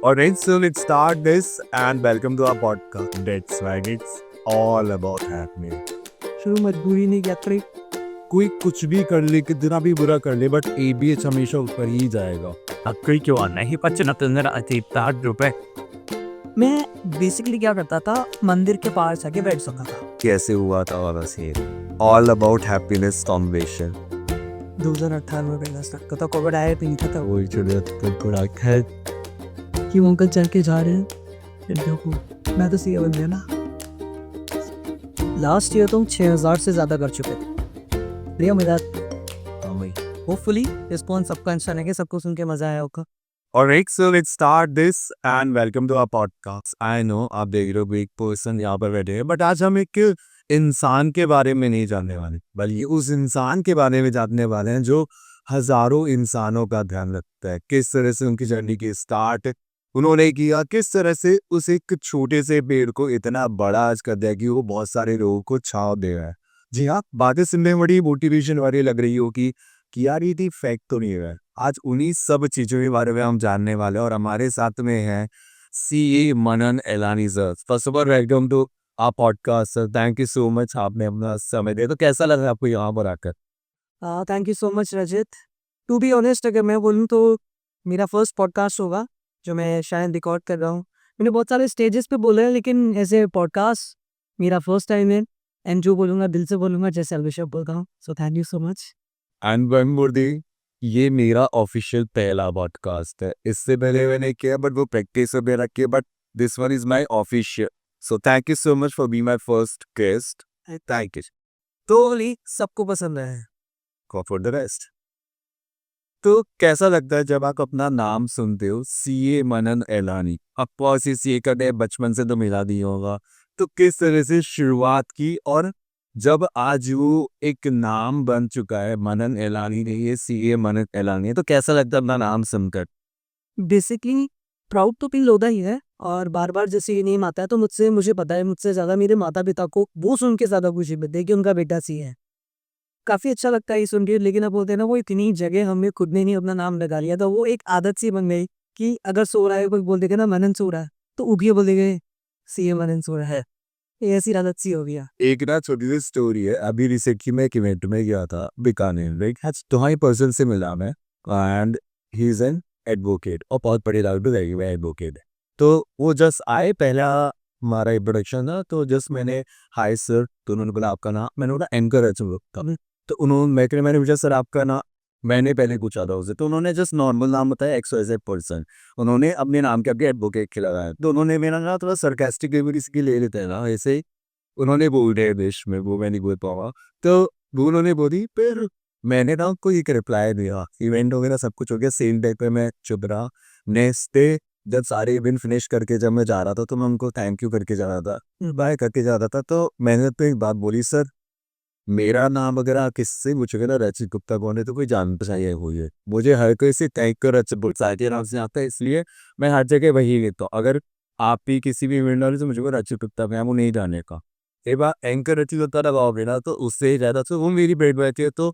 Alright, so let's start this and welcome to our podcast. That's right, it's all about happening. शुरू मजबूरी नहीं क्या करे। कोई कुछ भी कर ले, कितना भी बुरा कर ले, बट ABH हमेशा ऊपर ही जाएगा. Akıl ki var नहीं पचनतनर अतीतार रुपए मैं बेसिकली क्या करता था, मंदिर के पास जाके बैठ सकता था। कैसे हुआ था वाला scene? All about happiness foundation. 2018 में बैठा सकता था, कोविड आया तो नहीं था वही चुड़िया तो रखा है. कि वो अंकल चल के जा रहे हैं। फिर देखो, मैं तो सीए बन गया ना। लास्ट ईयर तुम 6000 से ज़्यादा कर चुके थे। लिया मजाक। होपफुली रिस्पॉन्स सबका अच्छा लगे, सबको सुन के मज़ा आया होगा। Alright, so let's start this and welcome to our podcast. I know आप देख रहे हो एक पर्सन यहाँ पर बैठे हैं, बट आज हम एक इंसान के बारे में नहीं जानने वाले, बल्कि उस इंसान के बारे में जानने वाले हैं जो हजारों इंसानों का ध्यान रखता है. किस तरह से उनकी जर्नी की स्टार्ट उन्होंने किया, किस तरह से उस एक छोटे से पेड़ को इतना बड़ा आज कर दिया कि वो बहुत सारे लोगों को छांव दे रहा है. जी हाँ, बातें सुनने में बड़ी मोटिवेशन वाली लग रही हो कि यार ये थी फैक्ट तो नहीं है. आज उन्हीं सब चीज़ों के बारे में हम जानने वाले हैं और हमारे साथ में है CA Manan Elani sir. First of all welcome to our podcast sir. Thank you so much, आपने अपना समय दिया. तो कैसा लगा आपको यहाँ पर आकर? Thank you so much Rajit. To be honest अगर मैं बोलूँ तो मेरा फर्स्ट पॉडकास्ट होगा जो मैं शायद रिकॉर्ड कर रहा हूँ। मैंने बहुत सारे स्टेजेस पे बोला है, लेकिन ऐसे पॉडकास्ट मेरा फर्स्ट टाइम है। एंड जो बोलूँगा दिल से बोलूँगा, जैसे अलविशा बोलता हूँ। So thank you so much. And one more thing, ये मेरा ऑफिशियल पहला पॉडकास्ट है. इससे पहले मैंने किया बट वो प्रैक्टिस में रखे, but this one is my official. So thank you so much for be my first guest. Thank you तो सबको पसंद है। For the rest. तो कैसा लगता है जब आप अपना नाम सुनते हो CA मनन एलानी? आपको ऐसी CA का डे बचपन से तो मिला दिया होगा, तो किस तरह से शुरुआत की और जब आज वो एक नाम बन चुका है मनन एलानी नहीं, ये CA मनन एलानी है, तो कैसा लगता है अपना नाम सुनकर? बेसिकली प्राउड तो फील होता ही है, और बार बार जैसे ये नेम आता है तो मुझे पता है मुझसे ज़्यादा मेरे माता पिता को वो सुन के ज़्यादा खुशी मिलती है कि उनका बेटा सी है। काफ़ी अच्छा लगता है ये सुन के। लेकिन अब बोलते हैं ना, वो इतनी जगह हमने खुद ने नहीं अपना नाम लगा लिया, तो वो एक आदत सी बन गई कि अगर सो रहा है, कोई बोल देगा ना मनन सो रहा है, तो उठिए बोल देंगे सीए मनन सो रहा है। ये ऐसी आदत सी हो गया। एक ना छोटी सी स्टोरी है. अभी रिसेंटली मैं एक इवेंट में गया था बीकानेर, राइट. तो पर्सन से मिला मैं and he is an advocate और बहुत बड़े लेवल पे गई हुए एडवोकेट है. तो वो जस्ट आए, पहला हमारा इंट्रोडक्शन था, तो जस्ट मैंने हाय सर, तो उन्होंने बोला आपका नाम, मैंने बोला एंकर है. तो उन्होंने मैंने पूछा सर आपका नाम, मैंने पहले पूछा था उसे, तो उन्होंने जस्ट नॉर्मल नाम बताया XYZ पर्सन. उन्होंने अपने नाम के आगे एडवोकेट खिलाया, तो उन्होंने मेरा नाम थोड़ा सरकास्टिक की ले लेते हैं ना ऐसे. उन्होंने बोल दिया देश में, वो मैं नहीं बोल पाऊंगा. तो वो उन्होंने बोली, फिर मैंने ना कोई एक रिप्लाई दिया. इवेंट वगैरह सब कुछ हो गया, सेम डे पे मैं चुप रहा. नेक्स्ट डे जब सारे इवेंट फिनिश करके जब मैं जा रहा था, तो मैं उनको थैंक यू करके जा रहा था, बाय करके जा रहा था. तो मैंने तो एक बात बोली, सर मेरा नाम अगर आप किससे पूछोगे ना रचित गुप्ता कौन है, तो कोई जान पहचान हुई है. मुझे हर कोई से थैंक यू रचित गुप्ता नाम से आता है, इसलिए मैं हर जगह वही लेता हूँ. अगर आप भी किसी भी इवेंट वाले से मुझे रचित गुप्ता मैं वो नहीं जाने का. एक बार एंकर रचित गुप्ता लगाओगे ना, तो उससे ज़्यादा तो वो मेरी ब्रेड बैठी है. तो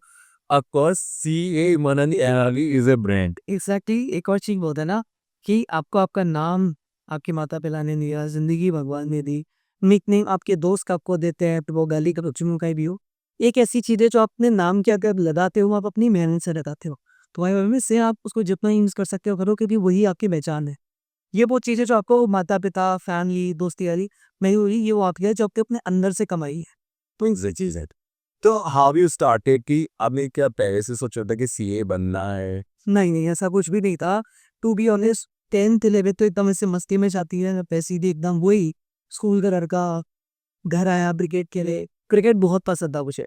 of course CA Manan Elani is a brand. Exactly. एक और चीज बोलते हैं ना कि आपको आपका नाम आपके माता पिता ने दिया, जिंदगी भगवान ने दी, निक नेम आपके दोस्त आपको देते हैं, तो वो गाली का चुमू का भी हो। एक ऐसी चीज है जो आप अपने नाम के अगर लगाते हो, आप अपनी मेहनत से लगाते हो, तो भाई में से आप उसको जितना यूज कर सकते हो करो, क्योंकि वही आपकी पहचान है। ये वो चीज़ है जो आपको माता पिता, फैमिली, दोस्ती यारी नहीं हुई, ये वो आपकी है जो आपके अपने अंदर से कमाई है। तो ये चीज़ है. तो हाउ यू स्टार्टेड कि आपने क्या पहले से सोचा था कि CA बनना है? नहीं, ऐसा कुछ भी नहीं था। To be honest 10th 11th तो एकदम ऐसे मस्ती में जाती है, मैं सीधे एकदम वही स्कूल का लड़का, घर आया क्रिकेट खेले। क्रिकेट बहुत पसंद था मुझे,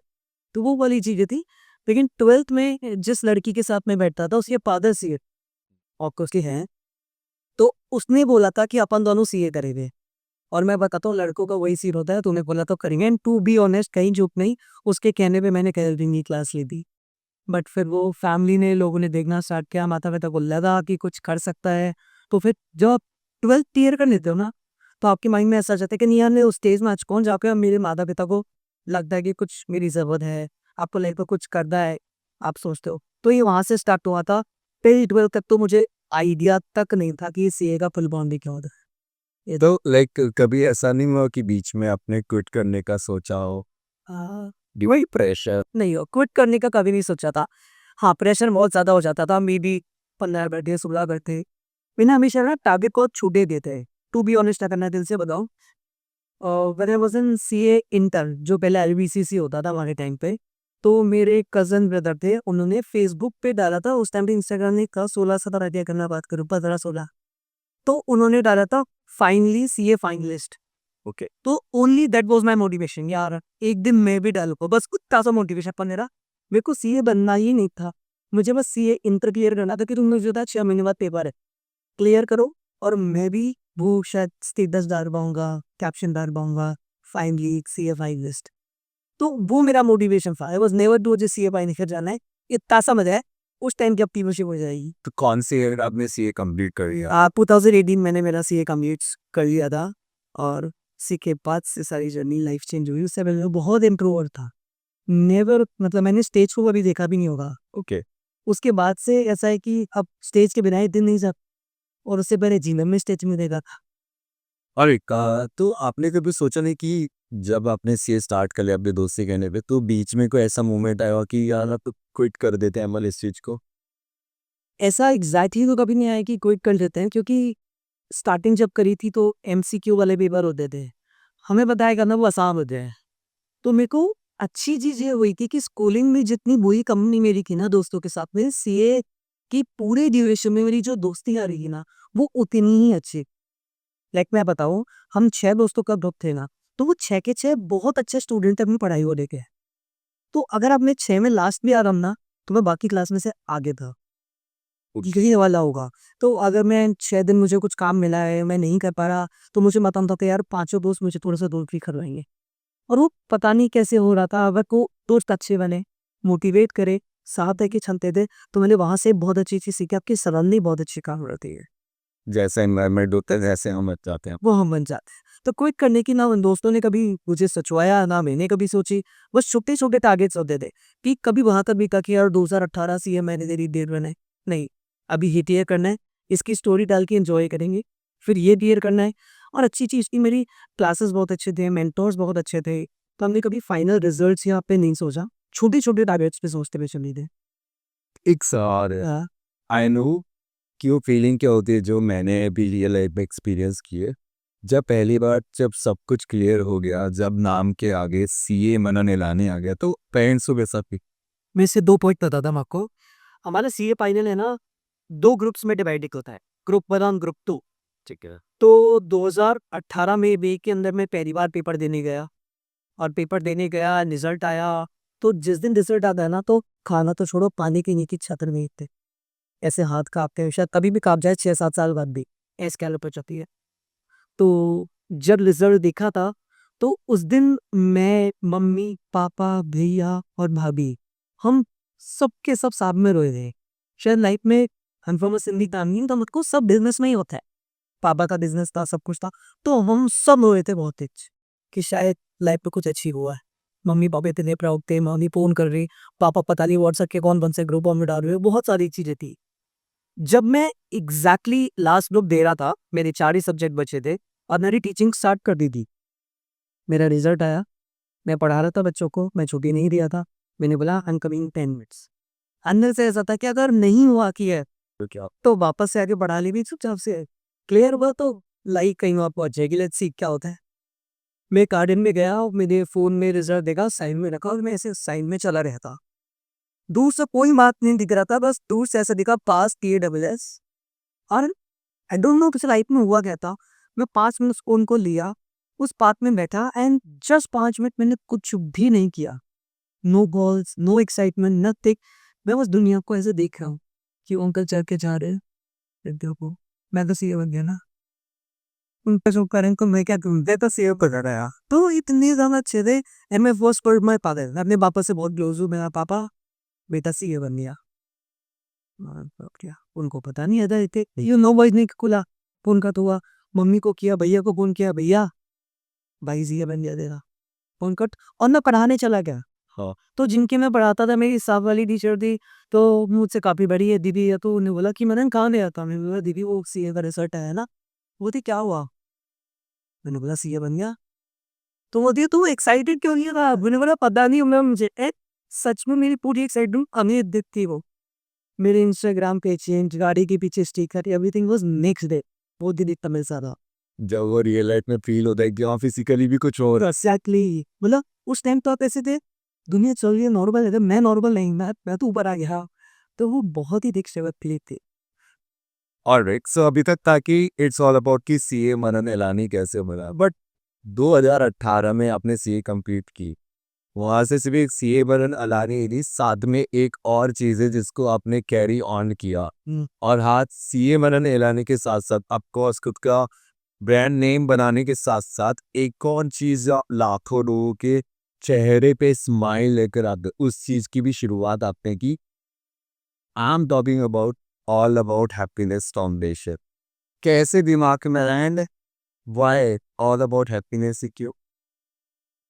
तो वो वाली चीज़ें थी। लेकिन 12th में जिस लड़की के साथ मैं बैठता था, उसके फादर सीए ऑब्वियसली हैं, तो उसने बोला था कि अपन दोनों सीए करेंगे। और मैं बताता हूँ, लड़कों का वही सीन होता है, तूने बोला तो करेंगे। एंड टू बी ऑनेस्ट कहीं झूठ नहीं, उसके कहने पे मैंने कैलरिंग की क्लास ली थी। बट फिर वो फैमिली ने, लोगों ने देखना स्टार्ट किया, माता पिता को लगा कि कुछ कर सकता है। तो फिर जब आप 12th क्लियर कर लेते हो ना, तो आपके माइंड में ऐसा जाता है कि नहीं यार, मैं उस स्टेज में आज कौन जाकर मेरे माता पिता को लगता है कि कुछ मेरी ज़रूरत है, आपको लाइफ में कुछ करना है, आप सोचते हो। तो ये वहाँ से स्टार्ट हुआ था। फिर 12th तक तो मुझे आइडिया तक नहीं था कि सीए का फुल फॉर्म भी क्या होता है। तो लाइक कभी ऐसा नहीं हुआ कि बीच में आपने क्विट करने का सोचा हो? आ, वही प्रेशर। नहीं हो, क्विट करने का कभी नहीं सोचा था। हाँ, प्रेशर बहुत ज़्यादा हो जाता था, मे बी 15 बैठे 16 बैठे। मैंने हमेशा ना टारगेट को छूटे देते हैं, टू बी ऑनेस्ट अगर मैं दिल से बताऊँ। When I was in CA inter, जो पहले एलबीसीसी होता था हमारे टाइम पे, तो मेरे कज़न ब्रदर थे, उन्होंने फेसबुक पे डाला था, उस टाइम पे इंस्टाग्राम नहीं था, 16-17 आइडिया करना बात करूँ, 15-16। तो उन्होंने डाला था फाइनली सीए फाइनलिस्ट। ओके। तो only that was my motivation, यार एक दिन मैं भी डालूंगा, बस इतना सा मोटिवेशन पर मेरा। मेरे को सीए बनना ही नहीं था, मुझे बस सीए इंटर क्लियर करना था, कि तुम मुझे था 6 महीने बाद पेपर है, क्लियर करो और मैं भी वो शायद स्टेटस डाल पाऊंगा, कैप्शन डाल पाऊंगा, फाइनली सीए फाइनलिस्ट। तो वो मेरा मोटिवेशन था, I was never to just CA finalist जाना है, इतना सा मजा है, उस टाइम की अपनी हो जाएगी। तो कौन से ईयर आपने सीए कंप्लीट कर लिया? 2018 मैंने मेरा सीए कंप्लीट कर लिया था, और सी के बाद से सारी जर्नी लाइफ चेंज हुई, उससे पहले मैं बहुत इम्प्रूवर था, नेवर, मतलब मैंने स्टेज को कभी देखा भी नहीं होगा। ओके। उसके बाद से ऐसा है कि अब स्टेज के बिना ही दिन नहीं जाता, और उससे पहले जीवन में स्टेज में देखा था। और तो आपने कभी सोचा नहीं कि जब आपने सीए स्टार्ट कर लिया अपने दोस्त के कहने पे, तो बीच में कोई ऐसा मोमेंट आया हो कि यार अब तो क्विट कर देते हैं मतलब इस चीज को? ऐसा एग्जैक्टली तो कभी नहीं आया कि क्विट कर देते हैं, क्योंकि स्टार्टिंग जब करी थी तो एमसीक्यू वाले पेपर होते थे, हमें बताया करना वो आसान होते हैं। तो मेरे को अच्छी चीज़ ये हुई थी कि स्कूलिंग में जितनी बुरी कंपनी मेरी थी ना दोस्तों के साथ में, सीए की पूरे ड्यूरेशन में मेरी जो दोस्तियाँ रही ना, वो उतनी ही अच्छी। लाइक मैं बताऊँ, हम 6 दोस्तों का ग्रुप थे ना, तो वो 6 के 6 बहुत अच्छे स्टूडेंट थे अपनी पढ़ाई को लेके। तो अगर आप में 6 में लास्ट भी आ रहा हूँ ना, तो मैं बाकी क्लास में से आगे था। यही वाला होगा। तो अगर मैं 6 दिन मुझे कुछ काम मिला है, मैं नहीं कर पा रहा, तो मुझे पता था कि यार पाँचों दोस्त मुझे थोड़ा-सा दूर भी करवाएँगे। और वो पता नहीं कैसे हो रहा था, अगर को दोस्त अच्छे बने, मोटिवेट करे, साथ है कि चलते थे, तो मैंने वहाँ से बहुत अच्छी चीज़ सीखी, आपकी सराउंडिंग बहुत अच्छी काम रहती है, जैसा एनवायरनमेंट होता है वैसे हम जाते हैं। वो हम बन जाते हैं। तो क्विट करने की ना उन दोस्तों ने कभी मुझे सचवाया, ना मैंने कभी सोची, बस छोटे-छोटे टारगेट्स होते थे, कि कभी वहाँ तक भी कहा कि यार 2018 सीए मैंने तेरी डेट बनाई, नहीं, अभी ये क्लियर करना है, इसकी स्टोरी डाल के एन्जॉय करेंगे, फिर ये क्लियर करना है। और अच्छी चीज़ थी, मेरी क्लासेस बहुत अच्छे थे, मेंटोर्स बहुत अच्छे थे, तो हमने कभी फाइनल रिजल्ट्स यहाँ पे नहीं सोचा, छोटे-छोटे टारगेट्स पे सोचते हुए चले थे। एक सवाल है, हाँ, आई नो कि वो फीलिंग क्या होती है जो मैंने अभी रियल लाइफ में एक्सपीरियंस की है। जब पहली बार जब सब कुछ क्लियर हो गया, जब नाम के आगे सीए मनन लाने आ गया, तो पेरेंट्स को कैसा फील? मैं इससे 2 पॉइंट बताता हूँ आपको। हमारा सीए फाइनल है ना, 2 ग्रुप्स में डिवाइड होता है, ग्रुप 1 और ग्रुप 2। ठीक है। तो 2018 में मई के अंदर मैं पहली बार पेपर देने गया, और पेपर देने गया, रिजल्ट आया। तो जिस दिन रिजल्ट आता है ना, तो खाना तो छोड़ो, पानी के नीचे छात्र में थे, ऐसे हाथ कांपते हैं, शायद कभी भी कांप जाए 6-7 साल बाद भी, ऐसे कैलिपर चलती है। तो जब रिजल्ट देखा था, तो उस दिन मैं, मम्मी, पापा, भैया और भाभी, हम सब के सब साथ में रोए थे। शायद लाइफ में कन्फर्म सिंधी काम नहीं था, मुझको सब बिजनेस में ही होता है, पापा का बिजनेस था, सब कुछ था, तो हम सब रोए थे बहुत तेज, कि शायद लाइफ में कुछ अच्छी हुआ है। मम्मी पापा इतने प्राउड थे, मम्मी फोन कर रही, पापा पता नहीं व्हाट्सएप के कौन से ग्रुप में डाल रहे हो, बहुत सारी चीजें थी। जब मैं एग्जैक्टली लास्ट ग्रुप दे रहा था, मेरे 4 ही सब्जेक्ट बचे थे, और मेरी टीचिंग स्टार्ट कर दी थी, मेरा रिजल्ट आया, मैं पढ़ा रहा था बच्चों को, मैं छुट्टी नहीं दिया था, मैंने बोला आई एम कमिंग 10 मिनट्स। अंदर से ऐसा था कि अगर नहीं हुआ कि है, तो क्या? तो वापस से आके पढ़ा ली भी चुपचाप से, क्लियर हुआ तो लाइक कहीं और पहुंच जाएगी, लेट्स सी क्या होता है। मैं गार्डन में गया और मैंने फोन में रिजल्ट देखा, साइन में रखा, और मैं ऐसे साइन में चला रहता, दूर से कोई बात नहीं दिख रहा था, बस दूर से ऐसा दिखा पास TASS। और आई डोंट नो किसी लाइफ में हुआ क्या था, मैं 5 मिनट फोन को लिया, उस पार्क में बैठा, एंड जस्ट 5 मिनट मैंने कुछ भी नहीं किया, no calls, no excitement, nothing. मैं बस दुनिया को ऐसे देख रहा हूँ कि वो अंकल चल के जा रहे हैं, फिर देखो मैं तो सीए बन गया ना, उनका जो करें को मैं क्या करूँ, मैं तो सीए पकड़ रहा। तो इतने ज्यादा अच्छे थे, एंड मैं फर्स्ट पर माय फादर, मैं अपने पापा से बहुत क्लोज हूँ, मेरा पापा बेटा सीए बन गया। अब क्या, उनको पता नहीं था, इतने यू नो बॉयज नहीं खुला, फोन का तो हुआ, मम्मी को किया, भैया को फोन किया, भैया भाई सीए बन गया तेरा, फोन कट, और मैं पढ़ाने चला गया। हाँ। तो जिनके मैं पढ़ाता था, मेरी हिसाब वाली टीचर थी, तो मुझसे काफ़ी बड़ी है दीदी है, तो उन्होंने बोला कि मनन कहाँ गया था? मैंने बोला दीदी वो सीए का रिजल्ट आया ना। बोलती क्या हुआ? मैंने बोला सीए बन गया। तो बोलती है तू एक्साइटेड क्यों नहीं था? मैंने बोला पता नहीं मैम मुझे। सच में मेरी पूरी एक्साइटमेंट अमित दिख थी वो। मेरे इंस्टाग्राम पे चेंज, गाड़ी के पीछे sticker, everything was next day. वो दिन इतना मिल सा था। जब वो रियल लाइफ में फील होता है कि हाँ फिजिकली भी कुछ और एग्जैक्टली, मतलब उस टाइम तो आप ऐसे थे, दुनिया चल रही है नॉर्मल है, मैं नॉर्मल नहीं, मैं तो ऊपर आ गया। तो वो बहुत ही दिक्कत फील थी। ऑलराइट सो अभी तक ताकि इट्स ऑल अबाउट कि सीए मनन एलानी कैसे बना बट 2018 में आपने सीए कंप्लीट की वहां से सिर्फ एक सीए मनन एलानी ही नहीं साथ में एक और चीज है जिसको आपने कैरी ऑन किया और हाँ सीए मनन एलानी के साथ साथ आपको खुद का ब्रांड नेम बनाने के साथ साथ एक और चीज लाखों लोगों के चेहरे पे स्माइल लेकर आते उस चीज की भी शुरुआत आपने की I am talking about all about happiness foundation कैसे दिमाग में land why all about happiness क्यों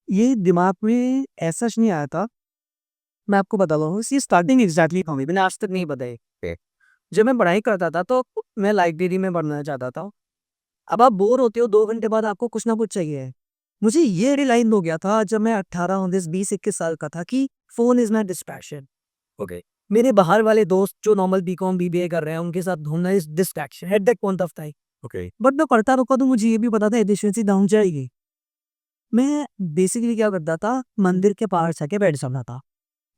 ये दिमाग में ऐसा नहीं आया था। मैं आपको बताता हूँ, इसकी स्टार्टिंग एग्जैक्टली कहाँ हुई मैंने आज तक नहीं बताई। जब मैं पढ़ाई करता था तो मैं लाइब्रेरी में पढ़ना चाहता था। अब आप बोर होते हो, 2 घंटे बाद आपको कुछ ना कुछ चाहिए। मुझे ये रियलाइज हो गया था जब मैं 18 19 20 21 साल का था कि phone is my distraction. Okay मेरे बाहर वाले दोस्त जो नॉर्मल बीकॉम बीबीए कर रहे हैं उनके साथ घूमना is distraction at that point of time. Okay but मैं पढ़ता रुका तो मुझे ये भी पता था एफिशिएंसी डाउन जाएगी। मैं बेसिकली क्या करता था, मंदिर के पास जाके बैठ जाता था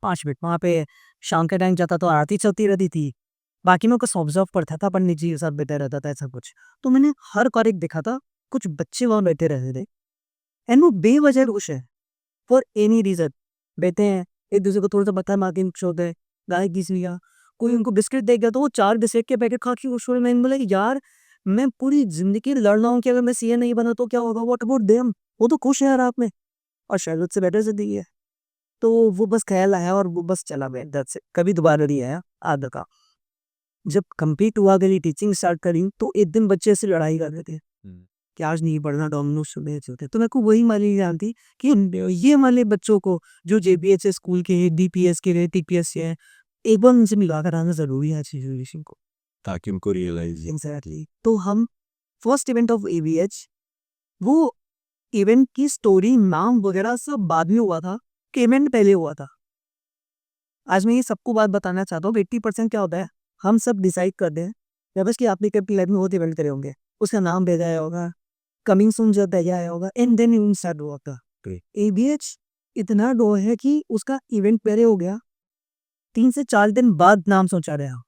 5 मिनट वहाँ पे। शाम के टाइम जाता तो आरती चलती रहती थी। बाकी मैं कुछ ऑब्जर्व करता था, पंडित जी के साथ बैठा रहता था ऐसा कुछ। तो मैंने हर कार्य देखा था, कुछ बच्चे वहाँ बैठे रहते थे एंड वो बेवजह खुश है फॉर एनी रीजन। बैठे हैं, एक दूसरे को थोड़ा सा बता मार के खुश होते हैं, गाय घीस लिया, कोई उनको बिस्किट दे गया तो वो 4 बिस्किट के पैकेट खा के खुश हो रहे। मैंने बोला यार मैं पूरी जिंदगी लड़ रहा हूँ कि अगर मैं सीए नहीं बना तो क्या होगा, व्हाट अबाउट देम, वो तो खुश है यार आप में। और शायद उससे बेटर जिंदगी है। तो वो बस ख्याल आया और वो बस चला गया, दैट्स इट। कभी दोबारा नहीं आया आधा का। जब कंप्लीट हुआ, अगर ये टीचिंग स्टार्ट करी तो एक दिन बच्चे से लड़ाई कर रहे थे कि आज नहीं पढ़ना, डोमिनोज सुबह चलते। तो मेरे को वही वाली जानती कि ये वाले बच्चों को जो जेबीएच स्कूल के डीपीएस के टीपीएस के हैं, एक बार उनसे मिला कर आना जरूरी है अच्छी सिचुएशन को। ताकि उनको रियलाइज एग्जैक्टली। तो हम फर्स्ट इवेंट ऑफ एबीएच, वो इवेंट की स्टोरी नाम वगैरह सब बाद में हुआ था कि इवेंट पहले हुआ था। आज मैं ये सबको बात बताना चाहता हूँ 80% क्या होता है, हम सब डिसाइड कर दें या बस कि आपने कभी लाइफ में बहुत इवेंट करे होंगे, उसका नाम भेजा आया होगा, कमिंग सून जब भेजा आया होगा एंड देन इवेंट स्टार्ट हुआ था। एबीएच इतना डो है कि उसका इवेंट पहले हो गया, 3 से 4 दिन बाद नाम सोचा रहा।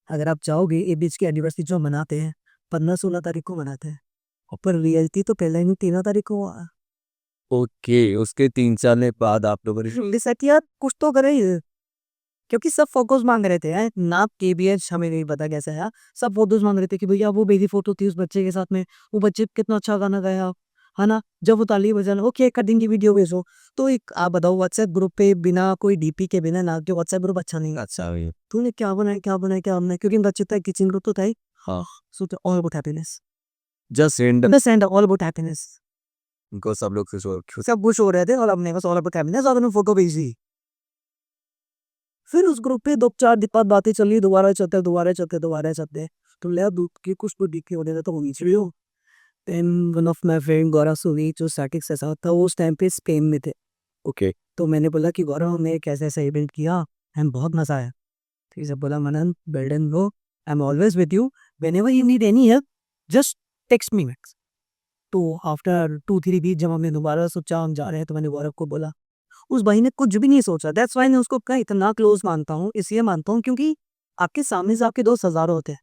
अगर आप चाहोगे एबीएच की एनिवर्सरी जो मनाते हैं 15-16 तारीख को मनाते हैं, और पर रियलिटी तो पहले ही 13 तारीख को हुआ। ओके उसके 3 4 दिन बाद आप लोगों ने डिसाइड यार कुछ तो करे ही। क्योंकि सब फोटोज मांग रहे थे हैं ना, केबीएच हमें नहीं पता कैसा है। सब फोटोज मांग रहे थे कि भैया वो मेरी फोटो थी उस बच्चे के साथ में, वो बच्चे कितना अच्छा गाना गाया है ना, जब वो ताली बजाना, ओके कटिंग की वीडियो भेजो। तो एक आप बताओ व्हाट्सएप ग्रुप पे बिना कोई डीपी के बिना ना के व्हाट्सएप ग्रुप अच्छा नहीं। अच्छा हुई तूने क्या बनाया क्या बनाया क्या बनाया, क्योंकि बच्चे था किचन ग्रुप तो था ही। हाँ so all about happiness, just and बस एंड ऑल अबाउट हैप्पीनेस। उनको सब लोग से सब खुश हो रहे थे और हमने बस ऑल अबाउट हैप्पीनेस और उन्होंने फोटो भेजी। फिर उस ग्रुप पे 2-4 दिन बाद बातें चली, दोबारा चलते दोबारा चलते दोबारा चलते। तो ले दूध की कुछ तो दिखे होने तो नीचे भी हो। Then one of my friend Gaurav Suni जो स्टैटिक्स के साथ था, वो उस टाइम पे स्पेन में थे। ओके तो मैंने बोला कि गौरव हमने कैसे ऐसा इवेंट किया एंड बहुत मजा आया। ठीक है, बोला Manan build and low, I am always with you, whenever you need any help just text me max. तो आफ्टर 2-3 वीक जब हमने दोबारा सोचा हम जा रहे हैं, तो मैंने गौरव को बोला, उस भाई ने कुछ भी नहीं सोचा। दैट्स व्हाई मैं उसको का इतना क्लोज मानता हूँ, इसलिए मानता हूँ क्योंकि आपके सामने से आपके दोस्त हजारों होते हैं,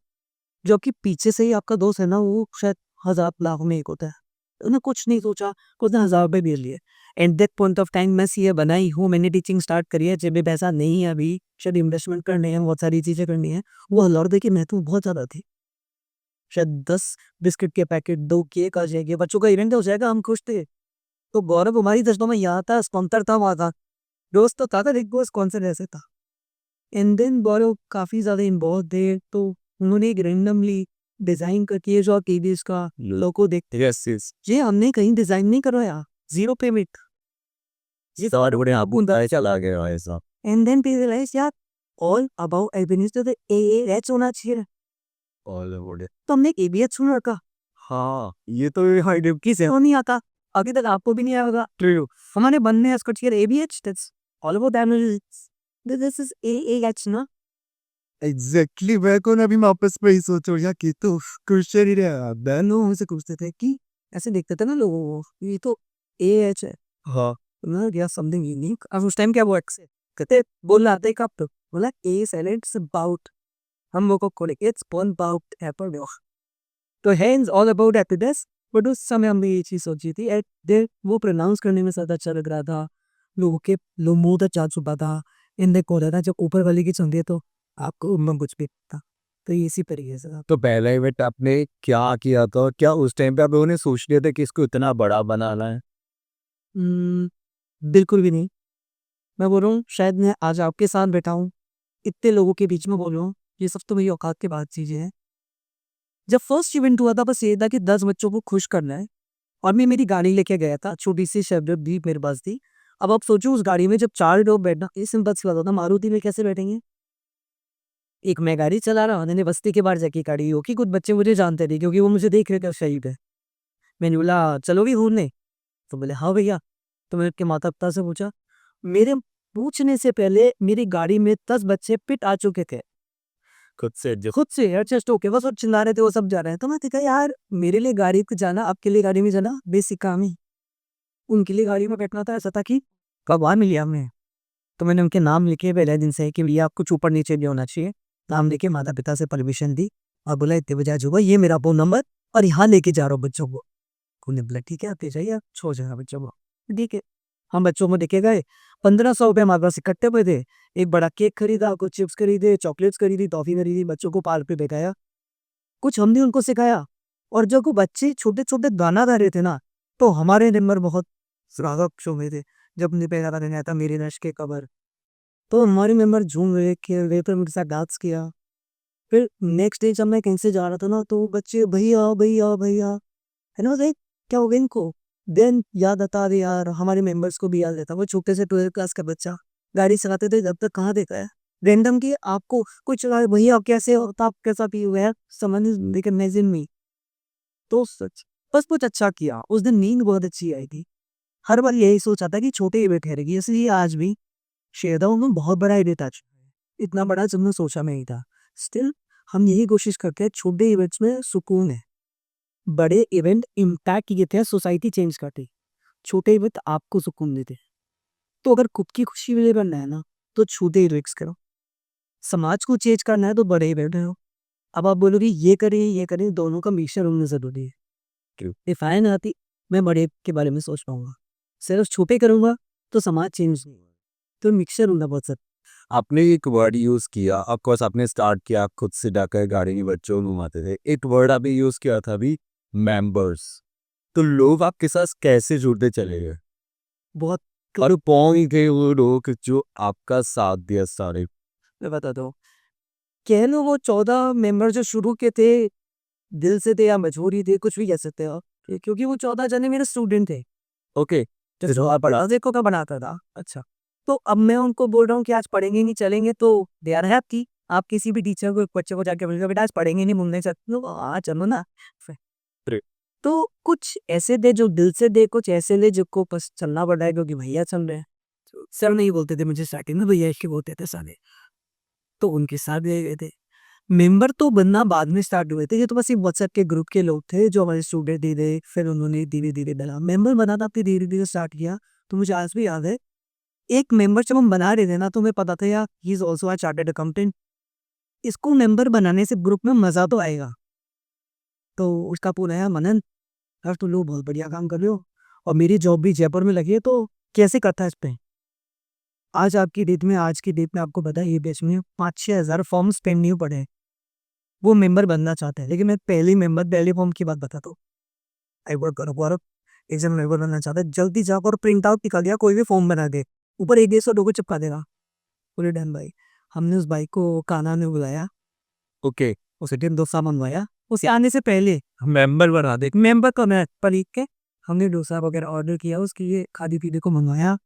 जो आपके पीछे से ही आपका दोस्त है ना, वो शायद हजार लाख में एक होता है। उन्हें कुछ नहीं सोचा, उसने 1000 रुपये भेज लिए। At that point of time मैं सीए बनाई हूँ, मैंने टीचिंग स्टार्ट करी है, जेब में पैसा नहीं है अभी, शायद इन्वेस्टमेंट करने हैं, बहुत सारी चीज़ें करनी है। वो 1000 की महत्व बहुत ज़्यादा थी। शायद 10 बिस्किट के पैकेट, 2 केक आ जाएंगे, बच्चों का इवेंट हो जाएगा, हम खुश थे। तो गौरव हमारी दशों में यहाँ था, स्पॉन्सर था वहाँ था, दोस्त तो था एक दोस्त कौन से ऐसे था। एंड देन गौरव काफ़ी ज़्यादा इन्वॉल्व थे, तो उन्होंने एक रैंडमली डिज़ाइन करके ये जो आप केबीएस का लोगो देखते, यस यस ये हमने कहीं डिज़ाइन नहीं करवाया, 0 पेमेंट, ये सारे बड़े आपको चला गया ऐसा। एंड देन वी रियलाइज यार ऑल अबाउट एडमिनिस्ट्रेटर तो एएएच होना चाहिए। ऑल बड़े। तो हमने एबीएच सुन रखा, हाँ, ये तो हाइड किस है? तो नहीं आता, अभी तक आपको भी नहीं आएगा। ट्रू। हमारे बनने इसको चाहिए ABH, that's all about analytics, this is AAH ना। एग्जैक्टली मैं कौन अभी मैं वापस पे ही सोच रहा कि तो क्वेश्चन ही रहा मैं। लोग हमसे पूछते थे कि ऐसे देखते थे ना लोगों को ये तो एएएच है, हाँ, ना क्या समथिंग यूनिक। अब उस टाइम क्या वो एक्स कहते बोल रहा था कब तो बोला ए साइलेंट्स अबाउट, हम लोग को खोले इट्स ऑल अबाउट एप्पल। तो hands all about happiness, but उस समय हमने ये चीज़ सोची थी एट दे वो प्रोनाउंस करने में ज़्यादा अच्छा लग रहा था, लोगों के लो मुंह तक जा चुका था, इन को रहा था जब ऊपर वाले की सुनती है तो आपको उनमें कुछ भी था। तो ये इसी तरीके से था। तो पहला इवेंट आपने क्या किया था? क्या उस टाइम पे आप लोगों ने सोच लिया था कि इसको इतना बड़ा बनाना है? बिल्कुल भी नहीं। मैं बोल रहा हूँ शायद मैं आज आपके साथ बैठा हूँ, इतने लोगों के बीच में बोल रहा हूँ, ये सब तो मेरी औकात के बाद चीज़ें हैं। जब फर्स्ट इवेंट हुआ था बस ये था कि 10 बच्चों को खुश करना है, और मैं मेरी गाड़ी लेके गया था, छोटी सी शेवलेट भी मेरे पास थी। अब आप सोचो उस गाड़ी में जब 4 लोग बैठना ये सिंपल सी बात होता, मारुति में कैसे बैठेंगे? एक मैं गाड़ी चला रहा हूँ, मैंने बस्ती के बाहर जाके गाड़ी हो कि कुछ बच्चे मुझे जानते थे क्योंकि वो मुझे देख रहे थे शहीद है। मैंने बोला चलोगे घूमने? तो बोले हाँ भैया। तो मैंने अपने माता पिता से पूछा, मेरे पूछने से पहले मेरी गाड़ी में 10 बच्चे पिट आ चुके थे खुद से एडजस्ट होके, बस वो चिल्ला रहे थे, वो सब जा रहे हैं। तो मैं देखा यार मेरे लिए गाड़ी पे जाना, आपके लिए गाड़ी में जाना बेसिक काम ही, उनके लिए गाड़ी में बैठना था ऐसा था कि भगवान मिल गया हमें। तो मैंने उनके नाम लिखे पहले दिन से कि भैया आपको ऊपर नीचे नहीं होना चाहिए, नाम लिखे, माता पिता से परमिशन दी और बोला इतने बजे आज होगा, ये मेरा फोन नंबर और यहाँ लेके जा रहा हूँ बच्चों को। उन्हें बोला ठीक है आप ले जाइए, आप छोड़ जाएगा बच्चों को। ठीक है, हम बच्चों को देखे गए, 1500 रुपये हमारे पास इकट्ठे हुए थे। एक बड़ा केक खरीदा, कुछ चिप्स खरीदे, चॉकलेट्स खरीदी, टॉफी खरीदी, बच्चों को पार्क पे बैठाया, कुछ हमने उनको सिखाया। और जब वो बच्चे छोटे छोटे गाना गा रहे थे ना, तो हमारे नंबर बहुत ज्यादा खुश हो गए थे। जब हमने पहला गाना गाया था मेरे नश के कबर, तो हमारे मेंबर झूम रहे, खेल रहे, फिर उनके साथ डांस किया। फिर नेक्स्ट डे जब मैं कहीं से जा रहा था ना, तो वो बच्चे भैया भैया भैया, है ना, लाइक क्या हो गया इनको। देन याद आता है यार, हमारे मेंबर्स को भी याद रहता, वो छोटे से 12th क्लास का बच्चा गाड़ी चलाते थे, जब तक कहाँ देखा है रैंडम की आपको कुछ भैया आप कैसे हो, तो आप कैसा भी हुआ है समन इमेजिन मी। तो सच बस कुछ अच्छा किया उस दिन, नींद बहुत अच्छी आई थी। हर बार यही सोचा था कि छोटे इवेंट ठहरेगी, इसलिए आज भी शेयरडाउन में बहुत बड़ा इवेंट आ चुका है, इतना बड़ा जब मैं सोचा में ही था। स्टिल हम यही कोशिश करते हैं, छोटे इवेंट्स में सुकून है, बड़े इवेंट इम्पैक्ट ये थे सोसाइटी चेंज करते, छोटे इवेंट आपको सुकून देते। तो अगर खुद की खुशी के लिए करना है ना, तो छोटे इवेंट्स करो। समाज को चेंज करना है तो बड़े इवेंट करो। अब आप बोलोगे ये करें, दोनों का मिक्सचर होना जरूरी है। True. इफ आई आती मैं बड़े के बारे में सोच पाऊंगा, सिर्फ छोटे करूंगा तो समाज चेंज नहीं होगा। तो मिक्सचर होना बहुत सर। आपने एक वर्ड यूज किया, ऑफ कोर्स आपने स्टार्ट किया, आप खुद से जाकर गाड़ी में बच्चों को घुमाते थे, एक वर्ड आपने यूज किया था अभी, मेंबर्स। तो लोग आपके साथ कैसे जुड़ते चले गए? बहुत और कौन थे वो लोग जो आपका साथ दिया सारे? मैं बताता हूँ, कह लो वो 14 मेंबर जो शुरू के थे, दिल से थे या मजबूरी थे, कुछ भी कह सकते हो, क्योंकि वो 14 जने मेरे स्टूडेंट थे। ओके। जो आप पढ़ा देखो का बनाता था। अच्छा, तो अब मैं उनको बोल रहा हूँ कि आज पढ़ेंगे नहीं चलेंगे, तो दे आर हैप्पी। आप किसी भी टीचर को बच्चे को जाके बोलेगा बेटा आज पढ़ेंगे नहीं मुंगने चलते हो, हाँ चलो ना। True. तो कुछ ऐसे थे जो दिल से दे, कुछ ऐसे थे जिनको बस चलना पड़ा है क्योंकि भैया चल रहे हैं। सर नहीं बोलते थे मुझे स्टार्टिंग में, भैया इसके बोलते थे सारे, तो उनके साथ गए गए थे। मेंबर तो बनना बाद में स्टार्ट हुए थे, ये तो बस एक व्हाट्सएप के ग्रुप के लोग थे जो हमारे स्टूडेंट थे, फिर उन्होंने धीरे धीरे बना, मेंबर बनाना अपने धीरे धीरे स्टार्ट किया। तो मुझे आज भी याद है, एक मेंबर जब हम बना रहे थे ना, तो हमें पता था यार he is also a chartered accountant, इसको मेंबर बनाने से ग्रुप में मजा तो आएगा। तो उसका पूरा है मनन, यार तुम लोग बहुत बढ़िया काम कर रहे हो, और मेरी जॉब भी जयपुर में लगी है, तो कैसे करता है इस पे। आज की डेट में आपको पता है ये बेच में 5-6 हज़ार फॉर्म स्पेंड नहीं पड़े हैं। वो मेंबर बनना चाहते हैं, लेकिन मैं पहली फॉर्म की बात बताता हूँ। आई वर्क करो गौरव, एक जन मेंबर बनना चाहता है, जल्दी जाकर प्रिंट आउट निकाल दिया, कोई भी फॉर्म बना दे, ऊपर एक 150 लोगों चिपका देगा, बोले डन भाई। हमने उस भाई को कान्हा ने बुलाया, ओके। उसे दिन डोसा मंगवाया, उसे आने से पहले मेंबर बना दे, मेंबर को मैं पर लिख के हमने डोसा वगैरह ऑर्डर किया, उसके लिए खाने पीने को मंगवाया।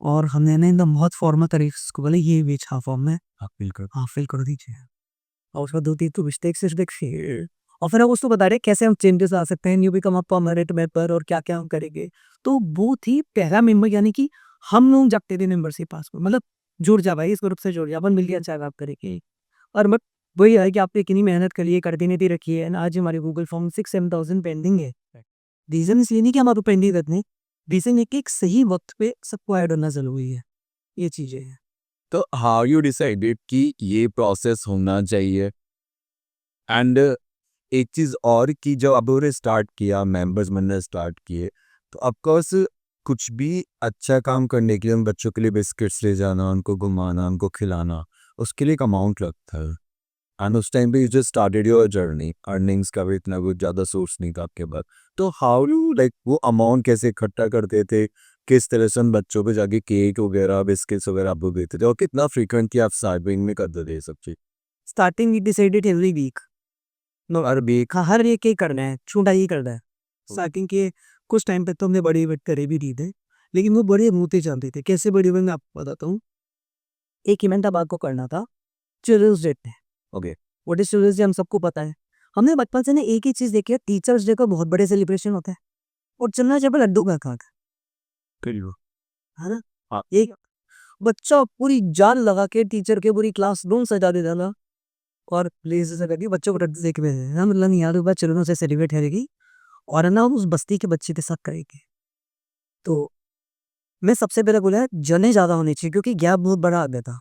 और हमने ना एकदम बहुत फॉर्मल तरीके से उसको बोला ये बेच हाँ फॉर्म में आप फील कर हाँ फिल कर दीजिए और उसका 2-3 तो मिस्टेक्स देखिए और फिर हम उसको बता रहे कैसे हम चेंजेस ला सकते हैं new become a permanent member और क्या क्या हम करेंगे तो वो थी पहला मेंबर यानी कि हम लोग जगते थे मेंबरशिप पास में मतलब जुड़ जा भाई इस ग्रुप से जुड़ जा अपन मिल अच्छा आप करेंगे और बट वही है कि आपने इतनी मेहनत करी है कंटिन्यूटी रखी है ना आज हमारे गूगल फॉर्म 6-7,000 पेंडिंग है रीजन इसलिए नहीं कि हम आपको पेंडिंग रखने रीजन है कि एक सही वक्त पे सबको ऐड होना जरूरी है ये चीजें हैं तो हाउ यू डिसाइडेड कि ये प्रोसेस होना चाहिए एंड एक चीज़ और कि जब अब उन्होंने स्टार्ट किया मेंबर्स बनना स्टार्ट किए तो ऑफकोर्स कुछ भी अच्छा काम करने के लिए उन बच्चों के लिए बिस्किट्स ले जाना उनको घुमाना उनको खिलाना उसके लिए एक अमाउंट लगता है एंड उस टाइम पे you just started your journey earnings का भी इतना कुछ ज़्यादा सोर्स नहीं था आपके पास तो हाउ यू लाइक वो अमाउंट कैसे इकट्ठा करते थे किस तरह से उन बच्चों पे जाके केक वगैरह बिस्किट्स वगैरह आपको देते थे और कितना फ्रीक्वेंटली आप स्टार्टिंग में करते थे ये सब चीज़ starting we decided every week no हर वीक हाँ हर एक ही करना है छोटा ही करना है स्टार्टिंग के कुछ टाइम पे तो हमने बड़े इवेंट करे भी नहीं थे लेकिन वो बड़े होते जानते थे कैसे बड़े इवेंट मैं आपको बताता हूँ एक इवेंट अब आपको करना था चिल्ड्रंस डे पे okay what is children's day हम सबको पता है हमने बचपन से ना एक ही चीज देखी है टीचर्स डे का बहुत बड़े सेलिब्रेशन होता है और चलना जब लड्डू का खा करियो है ना हाँ। एक बच्चा पूरी जान लगा के टीचर के पूरी क्लास रूम सजा देता था और प्लीज से लगी बच्चों को लड्डू देख रहे हैं मतलब नहीं यार एक बार चिल्ड्रन से सेलिब्रेट करेगी और है ना उस बस्ती के बच्चे के साथ करेगी तो मैं सबसे पहले बोला जने ज्यादा होनी चाहिए क्योंकि गैप बहुत बड़ा आ गया था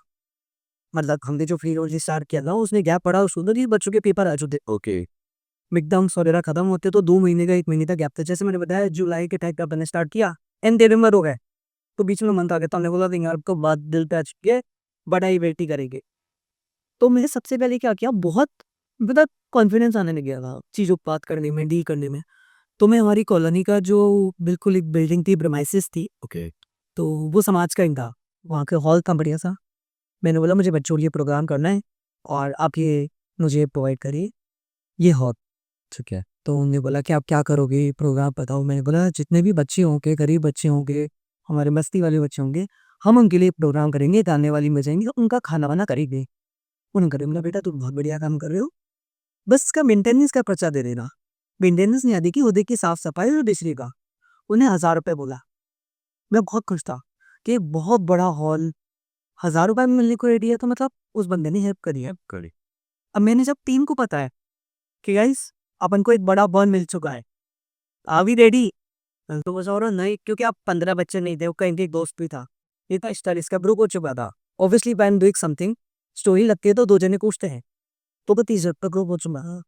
मतलब हमने जो फ्री रोल स्टार्ट किया था उसमें गैप पड़ा उस सुंदर बच्चों के पेपर आ चुके ओके मिकडाउन वगैरह खत्म होते तो 2 महीने का 1 महीने का गैप था जैसे मैंने बताया जुलाई के टाइप का मैंने स्टार्ट किया एंड दिसंबर हो गए तो बीच में मंथ आ गया तो हमने बोला यार आपको बात दिल पे आ चुकी है बड़ा ही वेट ही करेंगे तो मैंने सबसे पहले क्या किया बहुत मतलब कॉन्फिडेंस आने लग गया था चीज़ों को बात करने में डील करने में तो मैं हमारी कॉलोनी का जो बिल्कुल एक बिल्डिंग थी प्रेमाइसिस थी ओके तो वो समाज का ही था वहाँ के हॉल था बढ़िया सा मैंने बोला मुझे बच्चों के लिए प्रोग्राम करना है और आप ये मुझे प्रोवाइड करिए ये हॉल ठीक है तो उन्होंने बोला कि आप क्या करोगे प्रोग्राम बताओ मैंने बोला जितने भी बच्चे होंगे गरीब बच्चे होंगे हमारे मस्ती वाले बच्चे होंगे हम उनके लिए प्रोग्राम करेंगे गाने वाली में जाएंगे उनका खाना वाना करेंगे उन्होंने कहा बोला बेटा तुम बहुत बढ़िया काम कर रहे हो बस इसका मेंटेनेंस का पर्चा दे देना मेंटेनेंस नहीं आती कि वो देखिए साफ सफाई और बिजली का उन्हें 1,000 रुपये बोला मैं बहुत खुश था कि एक बहुत बड़ा हॉल 1,000 रुपये में मिलने को रेडी है तो मतलब उस बंदे ने हेल्प करी है करी अब मैंने जब टीम को पता है कि गाइस अपन को एक बड़ा बॉल मिल चुका है आ भी रेडी तो वो और नहीं क्योंकि आप 15 बच्चे नहीं थे वो कहीं एक दोस्त भी था ये था 40 का ग्रुप हो चुका था obviously when doing something story लगती है तो 2 जने पूछते हैं तो 30 का ग्रुप हो चुका है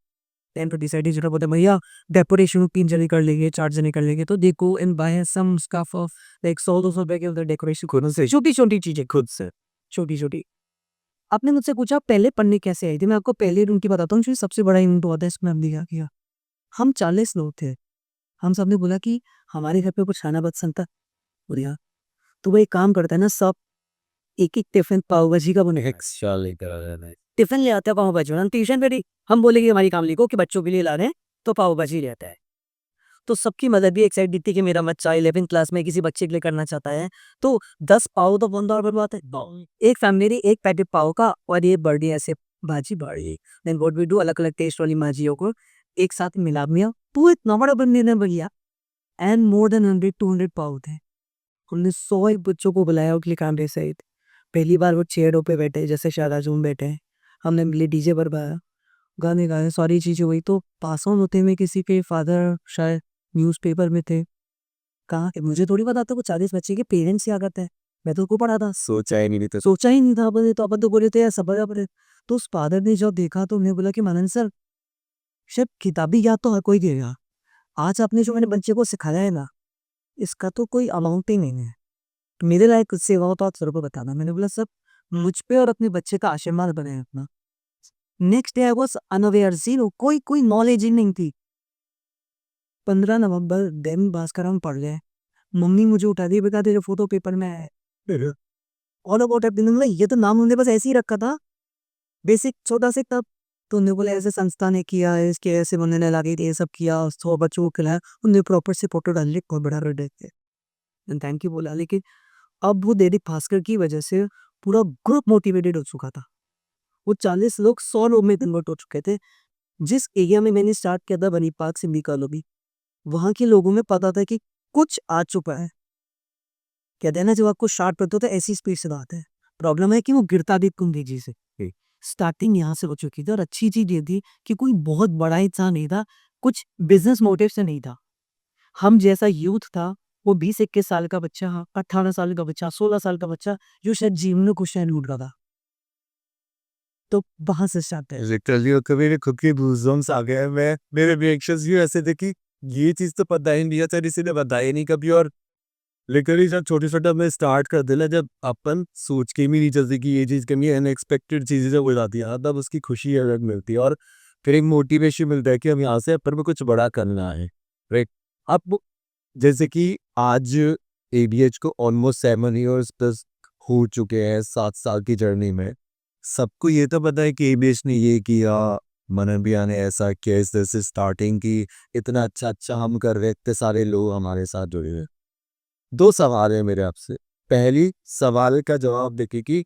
टेन 20 जरा बोलते भैया डेकोरेशन 3 जने कर लेंगे 4 जने कर लेंगे तो देखो in buy some stuff of like 100-200 रुपए के उधर डेकोरेशन खुद से छोटी छोटी चीजें खुद से छोटी छोटी आपने मुझसे पूछा पहले पढ़ने कैसे आई थी मैं आपको पहले उनकी बताता हूँ जो सबसे बड़ा इवेंट हुआ था इसमें हमने क्या किया हम 40 लोग थे हम सबने बोला कि हमारे घर पे कुछ खाना बच था बढ़िया तो वो एक काम करता है ना सब एक एक टिफिन पाव भाजी का बने एक्स्ट्रा लेकर आ जाना है टिफिन ले आते हैं पाव भाजी हम ट्यूशन पे भी हम बोलेंगे हमारी काम लिखो कि बच्चों के लिए ला रहे हैं तो पाव भाजी ले आता है तो सबकी मदद भी एक साइड दी थी कि मेरा बच्चा 11th क्लास में किसी बच्चे के लिए करना चाहता है तो 10 पाव तो $1 बर्बाद है एक फैमिली एक पैकेट पाव का और ये बर्डी ऐसे भाजी बड़ी देन व्हाट वी डू अलग अलग टेस्ट वाली भाजियों को एक साथ मिला मिया तो इतना बड़ा बनने ने भैया एंड मोर देन 100-200 पाव थे हमने 100 बच्चों को बुलाया उसके लिए कैमरे सहित पहली बार वो चेयरों पे बैठे जैसे शादा जूम बैठे हैं हमने मिले डीजे पर गाया गाने गाए सारी चीज़ें हुई तो पास ऑन होते हुए किसी के फादर शायद न्यूज़पेपर में थे कहा कि मुझे थोड़ी पता था वो 40 बच्चे के पेरेंट्स क्या करते हैं मैं तो उसको पढ़ा था सोचा ही नहीं था सोचा ही नहीं था अपन तो अपन तो बोले थे सब बराबर है तो उस फादर ने जब देखा तो उन्हें बोला कि मनन सर शायद किताबी याद तो हर कोई देगा आज आपने जो मैंने बच्चे को सिखाया है ना इसका तो कोई अमाउंट ही नहीं है तो मेरे लायक कुछ सेवा हो तो आप सर को बताना मैंने बोला सर मुझ पे और अपने बच्चे का आशीर्वाद बने अपना next day I was unaware zero कोई कोई नॉलेज ही नहीं थी 15 नवंबर दिन भास्कर हम पढ़ गए मम्मी मुझे उठा दी बेटा तेरे फोटो पेपर में है ऑल अबाउट ये तो नाम उन्होंने बस ऐसे ही रखा था बेसिक छोटा से तब तो उन्होंने बोला ऐसे संस्था ने किया है इसके ऐसे बनने लगे थे ये सब किया 100 बच्चों को खिलाया उन्होंने प्रॉपर से फोटो डाल ली बहुत बड़ा रोड थे थैंक यू बोला लेकिन अब वो दैनिक भास्कर की वजह से पूरा ग्रुप मोटिवेटेड हो चुका था। वो 40 लोग 100 लोग में कन्वर्ट हो चुके थे। जिस एरिया में मैंने स्टार्ट किया था बनी पार्क सिंधी कॉलोनी, वहाँ के लोगों में पता था कि कुछ आ चुका है। कहते हैं ना जब आपको स्टार्ट करते हो तो ऐसी स्पीड से आता है। प्रॉब्लम है कि वो गिरता भी कुंडी से। स्टार्टिंग यहाँ से हो चुकी थी और अच्छी चीज ये थी कि कोई बहुत बड़ा इंसान नहीं था, कुछ बिजनेस मोटिव से नहीं था। हम जैसा यूथ था, वो 20-21 साल का बच्चा, 18 साल का बच्चा, 16 साल का बच्चा जो शायद जीवन में कुछ नहीं ढूंढ रहा था। तो वहां से स्टार्ट है। लिटरली और कभी खुद के गूज़बम्प्स आ गए। मैं मेरे रिएक्शंस भी ऐसे थे कि ये चीज़ तो पता ही नहीं है, सर किसी ने बताया नहीं कभी। और लिटरली जब छोटे-छोटा मैं स्टार्ट कर देना, जब अपन सोच के भी नहीं चलती कि ये चीज़ करनी है, अनएक्सपेक्टेड चीज़ें जब हो जाती हैं, तब उसकी खुशी अलग मिलती है और फिर एक मोटिवेशन मिलता है कि हम यहाँ से अपन को कुछ बड़ा करना है, राइट? अब जैसे कि आज एडीएच को ऑलमोस्ट 7 इयर्स प्लस हो चुके हैं 7 साल की जर्नी में। सबको ये तो पता है कि एबीएच ने ये किया, मनन भैया ने ऐसा किया, इस तरह से स्टार्टिंग की, इतना अच्छा हम कर रहे हैं, इतने सारे लोग हमारे साथ जुड़े हुए हैं। 2 सवाल है मेरे आपसे। पहली सवाल का जवाब देखिए कि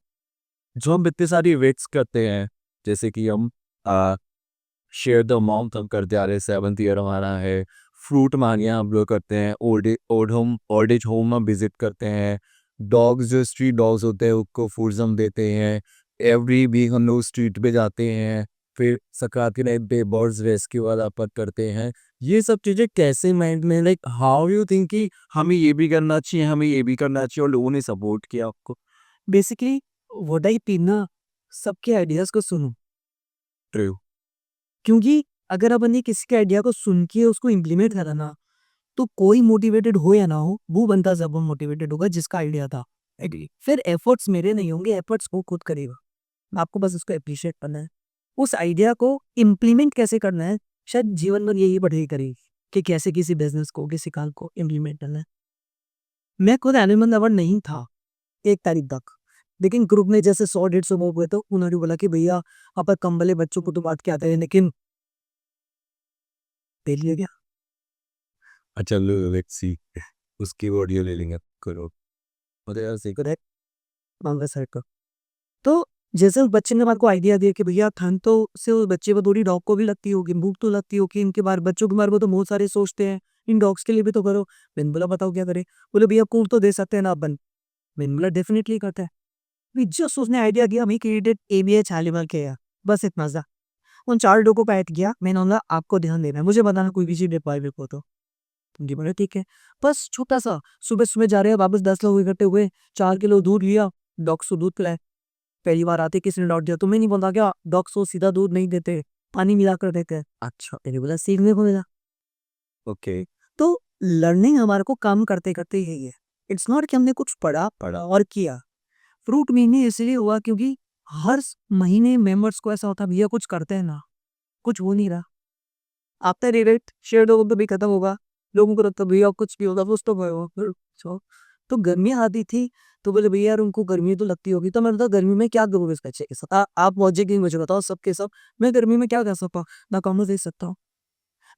जो हम इतने सारी इवेंट्स करते हैं, जैसे कि हम शेयर द अमाउंट हम करते आ रहे हैं, 7th ईयर हमारा है। फ्रूट मांगियाँ हम लोग करते हैं, ओल्ड एज होम हम विजिट करते हैं। डॉग्स जो स्ट्रीट डॉग्स होते हैं उनको फूड्स हम देते हैं। एवरी वीक हम लोग स्ट्रीट पे जाते हैं। फिर संक्रांति के टाइम पे बर्ड्स रेस्क्यू वाला अपन करते हैं। ये सब चीज़ें कैसे माइंड में, लाइक हाउ यू थिंक कि हमें ये भी करना चाहिए, हमें ये भी करना चाहिए और लोगों ने सपोर्ट किया आपको? बेसिकली व्हाट आई फील ना, सबके आइडियाज को सुनो। ट्रू। क्योंकि अगर अपन ने किसी के आइडिया को सुन के उसको इम्प्लीमेंट करा ना, तो कोई मोटिवेटेड हो या ना हो, वो बंदा जब मोटिवेटेड होगा जिसका आइडिया था। एग्री। फिर एफर्ट्स मेरे नहीं होंगे, एफर्ट्स वो खुद करेगा। आपको बस उसको अप्रिशिएट करना है। उस आइडिया को इम्प्लीमेंट कैसे करना है, शायद जीवन भर यही बढ़ेगी करेगी कि कैसे किसी बिजनेस को, किसी काम को इम्प्लीमेंट करना है। मैं खुद एनिमल लवर नहीं था 1 तारीख तक, लेकिन ग्रुप में जैसे 100-150 लोग हुए तो उन्होंने बोला कि भैया आप कम वाले बच्चों को तो बांट के आते हैं, लेकिन दे लिया गया। अच्छा लो लेट्स सी उसकी ऑडियो ले लेंगे करो। मतलब यार सही करेक्ट। मांगा सर का। तो जैसे उस बच्चे ने आपको आइडिया दिया कि भैया ठंड तो से उस बच्चे को थोड़ी डॉग को भी लगती होगी, भूख तो लगती होगी, इनके बारे बच्चों के बारे में तो बहुत सारे सोचते हैं, इन डॉग्स के लिए भी तो करो। मैंने बोला बताओ क्या करें? बोले भैया कूट तो दे सकते हैं ना अपन। मैंने बोला डेफिनेटली करते हैं। जस्ट उसने आइडिया किया, हमें क्रिएटेड एबीएच एनिमल केयर, बस इतना सा। उन 4 लोगों को ऐड किया। मैंने बोला आपको ध्यान देना है, मुझे बताना कोई भी चीज रिक्वायरमेंट को तो। जी बोले ठीक है। बस छोटा सा, सुबह सुबह जा रहे हैं, वापस 10 लोग इकट्ठे हुए, 4 किलो दूध लिया, डॉग्स को दूध पिलाए। पहली बार आते किसी ने डाउट दिया, तुम्हें नहीं बोलता क्या डॉग्स को सीधा दूध नहीं देते, पानी मिला कर देते हैं? अच्छा, मैंने बोला सीखने को मिला। ओके। तो लर्निंग हमारे को काम करते करते यही है। इट्स नॉट कि हमने कुछ पढ़ा और किया। फ्रूट महीने इसलिए हुआ क्योंकि हर महीने मेंबर्स को ऐसा होता भैया कुछ करते हैं ना, कुछ हो नहीं रहा। आफ्टर रिलेट शेयर लोगों तो भी खत्म होगा, लोगों को लगता भैया कुछ भी होगा कुछ तो होगा। फिर तो गर्मियाँ आती थी, तो बोले भैया यार उनको गर्मी तो लगती होगी। तो मैंने कहा गर्मी में क्या करोगे इस बच्चे के साथ? आप लॉजिक ही मुझे बताओ सबके सब। मैं गर्मी में क्या कर सकता हूँ? ना कॉमर्स दे सकता हूँ।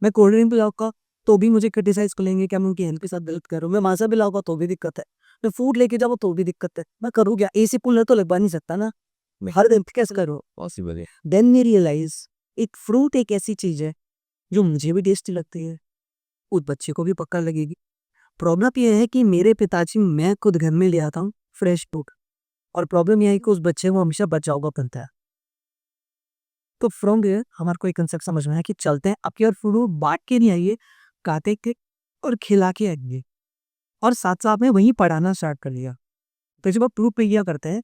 मैं कोल्ड ड्रिंक पिलाऊंगा तो भी मुझे क्रिटिसाइज करेंगे क्या मैं उनकी हेल्थ के साथ गलत कर रहा हूँ। मैं माजा पिलाऊंगा तो भी दिक्कत है। मैं फूड लेके जाऊँ तो भी दिक्कत है। मैं करूँ क्या? एसी कूलर तो लगवा नहीं सकता ना, मैं हर दिन कैसे करूँ? पॉसिबल है। देन मी रियलाइज एक फ्रूट एक ऐसी चीज है जो मुझे भी टेस्टी लगती है, उस बच्चे को भी पक्का लगेगी। प्रॉब्लम यह है कि मेरे पिताजी, मैं खुद घर में ले आता हूँ फ्रेश फ्रूट, और प्रॉब्लम यह है कि उस बच्चे को हमेशा बचाव का बनता है। तो फ्रॉम देयर हमारे को एक कंसेप्ट समझ में आया कि चलते हैं अब की और फ्रूट बांट के नहीं आइए, काटे के और खिला के आइए। और साथ साथ में वहीं पढ़ाना स्टार्ट कर लिया। तो जब आप फ्रूट पे किया करते हैं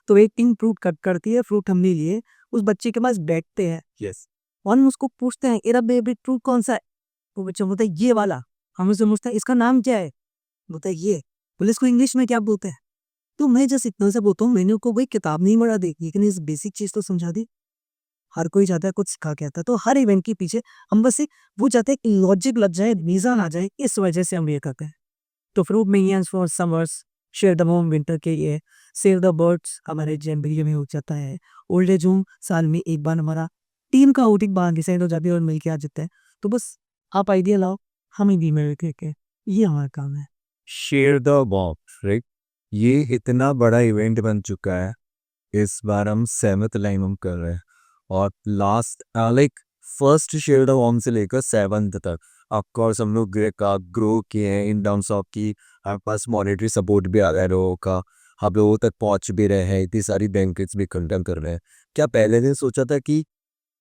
तो एक टीम फ्रूट कट करती है, फ्रूट हमने लिए, उस बच्चे के पास बैठते हैं यस। और हम उसको पूछते हैं एरा बेबी फ्रूट कौन सा है? वो बच्चा बोलता है ये वाला। हम उससे पूछते हैं इसका नाम क्या है? बोलता है ये। बोले इसको इंग्लिश में क्या बोलते हैं? तो मैं जस्ट इतना से बोलता हूँ, मैंने उनको कोई किताब नहीं पढ़ा दी, लेकिन इस बेसिक चीज तो समझा दी। हर कोई चाहता है कुछ सिखा के आता है, तो हर इवेंट के पीछे हम बस एक वो चाहते हैं कि लॉजिक लग जाए, रीजन आ जाए, इस वजह से हम ये करते हैं। तो fruit millions for summers, share the home winter के लिए, सेव द बर्ड्स हमारे जनवरी में हो जाता है। ओल्ड एज होम साल में एक बार हमारा टीम का आउटिंग बाहर डिसाइड हो जाती है और मिलके आ जाते हैं। तो बस आप आइडिया लाओ, हम ही दी में के ये हमारा काम है। Share the box, right? ये इतना बड़ा इवेंट बन चुका है, इस बार हम 7th लाइन हम कर रहे हैं और last like first share on से लेकर 7th तक ऑफकोर्स हम लोग ग्रो किए हैं इन टर्म्स ऑफ कि हमारे पास मॉनेटरी सपोर्ट भी आ रहा है लोगों का, हम लोगों तक पहुंच भी रहे हैं, इतनी सारी बेनिफिट्स भी कंटेम कर रहे हैं। क्या पहले ने सोचा था कि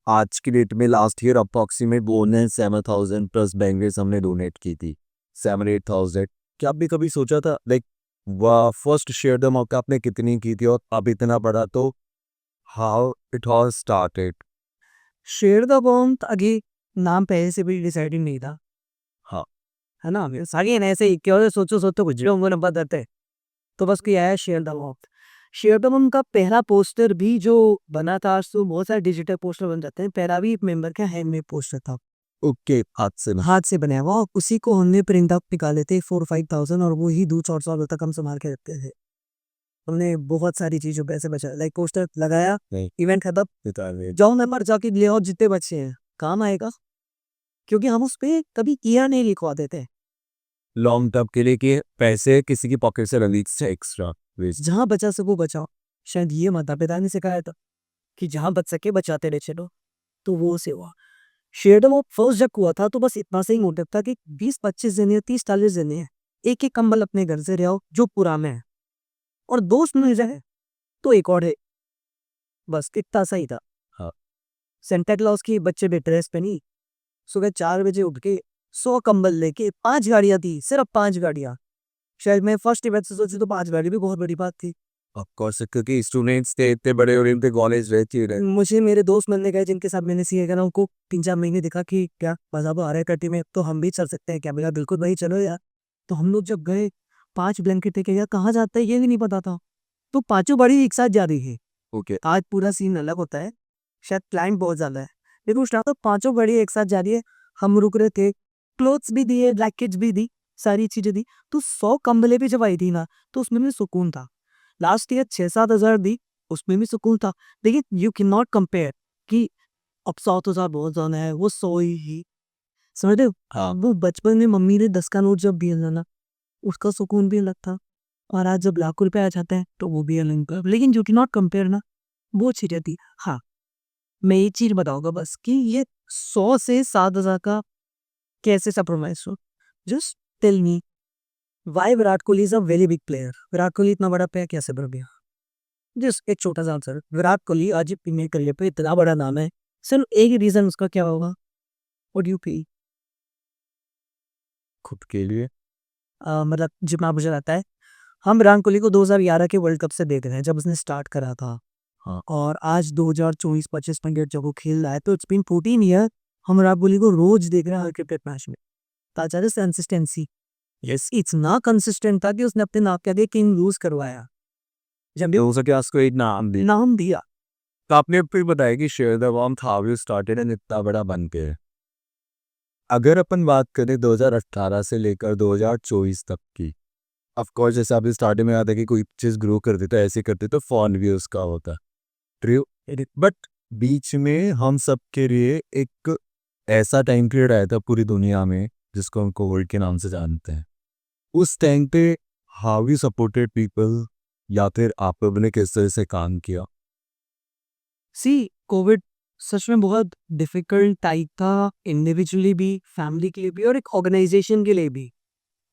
आज की डेट में last year approximate bonus 7,000 plus bangles हमने डोनेट की थी 7-8,000। क्या आपने कभी सोचा था लाइक वाह फर्स्ट शेयर द मौका आपने कितनी की थी और अब इतना बड़ा, तो how it all started? Share the bomb आगे नाम पहले से भी डिसाइडेड नहीं था, हाँ है ना? सारी ऐसे ही क्यों सोचो सोचो कुछ भी होंगे नंबर देते, तो बस कोई आया share the bomb. Share the bomb का पहला पोस्टर भी जो बना था, आज तो बहुत सारे डिजिटल पोस्टर बन जाते हैं, पहला भी एक मेंबर का हैंडमेड पोस्टर था, ओके हाथ से ना। हाथ से बनाया हुआ, और उसी को हमने प्रिंट आउट निकाले थे 4-5,000, और वो ही 2-4 साल तक हम संभाल के रखते थे। हमने बहुत सारी चीजों पैसे बचाए, लाइक पोस्टर लगाया, नहीं इवेंट खत्म, बता रहे जाओ नंबर जाके ले आओ, जितने बच्चे हैं काम आएगा, क्योंकि हम उस पे कभी किया नहीं लिखवा देते। लॉन्ग टर्म के लिए कि पैसे किसी की पॉकेट से रिलीज से एक्स्ट्रा वेस्ट। जहाँ बचा सको बचाओ, शायद ये माता पिता ने सिखाया था कि जहाँ बच सके बचाते रहे चलो, तो वो से हुआ। शेयर वो फर्स्ट जब हुआ था तो बस इतना से ही मोटिव था कि 20-25 जने 30-40 जने हैं, एक एक कंबल अपने घर से ले आओ जो पुराना है, और दोस्त मिल जाए तो एक और है, बस इतना सा ही था। हाँ। सेंटा क्लॉज की बच्चे भी ड्रेस पहनी, सुबह 4 बजे उठ के 100 कंबल लेके 5 गाड़ियां थी, सिर्फ 5 गाड़ियां। शायद मैं फर्स्ट इवेंट से सोची तो 5 गाड़ी भी बहुत बड़ी बात थी। ऑफ कोर्स क्योंकि स्टूडेंट्स थे इतने बड़े और इनके कॉलेज रहती रहे। मुझे मेरे दोस्त मिलने गए जिनके साथ मैंने सीए करा, उनको 3-4 महीने दिखा कि क्या मजा आ रहा है करती में, तो हम भी चल सकते हैं क्या? बोला बिल्कुल भाई चलो यार। तो हम लोग जब गए, 5 ब्लैंकेट लेके, यार कहाँ जाता है ये भी नहीं पता था, तो पांचों बड़ी एक साथ जा रही है। ओके आज पूरा सीन अलग होता है, शायद क्लाइंट बहुत ज्यादा है, लेकिन उस टाइम तो पांचों बड़ी एक साथ जा रही है। हम रुक रहे थे, क्लोथ्स भी दिए, ब्लैंकेट्स भी दी, सारी चीजें दी, तो 100 कंबले भी जब आई थी ना, तो उसमें भी सुकून था। लास्ट ईयर 6-7 हज़ार दी, उसमें भी सुकून था, लेकिन यू कैन नॉट कंपेयर कि अब 7 हज़ार बहुत ज्यादा है, वो 100 ही समझ रहे हो? हाँ वो बचपन में मम्मी ने 10 का नोट जब दिया था ना, उसका सुकून भी अलग था, और आज जब लाखों रुपए आ जाते हैं तो वो भी अलग था। लेकिन यू कैन नॉट कंपेयर ना, वो चीजें थी। हाँ, मैं ये चीज बताऊंगा बस कि ये 100 से 7 हज़ार का कैसे सप्रोमाइज हो, just tell me why Virat Kohli is a very big player. Virat Kohli इतना बड़ा प्लेयर कैसे बन गया? जस्ट एक छोटा सा आंसर, विराट कोहली आज प्रीमियर करियर पे इतना बड़ा नाम है, सिर्फ एक ही रीजन, उसका क्या होगा? What do you feel? खुद के लिए। मतलब जितना मुझे लगता है, हम विराट कोहली को 2011 के वर्ल्ड कप से देख रहे हैं जब उसने स्टार्ट करा था, हाँ और आज 2024-25 में जब वो खेल रहा है, तो इट्स बीन 14 ईयर हम विराट कोहली को रोज देख रहे हैं हर क्रिकेट मैच में। ताजा कंसिस्टेंसी, यस इतना कंसिस्टेंट था कि उसने अपने नाम के आगे किंग लूज करवाया, जब भी हो सके उसको एक नाम दे। नाम दिया। तो आपने फिर बताया कि share the warm how you started and इतना बड़ा बन के है। अगर अपन बात करें 2018 से लेकर 2024 तक की, ऑफ कोर्स जैसे आपने स्टार्टिंग में आता कि कोई चीज़ ग्रो करते तो ऐसे करते तो फॉन भी उसका होता ट्रू, बट बीच में हम सब के लिए एक ऐसा टाइम पीरियड आया था पूरी दुनिया में जिसको हम कोविड के नाम से जानते हैं। उस टाइम पे हाउ यू सपोर्टेड पीपल, या फिर आप लोगों ने किस तरह से काम किया? सी कोविड सच में बहुत डिफिकल्ट टाइम था, इंडिविजुअली भी, फैमिली के लिए भी, और एक ऑर्गेनाइजेशन के लिए भी,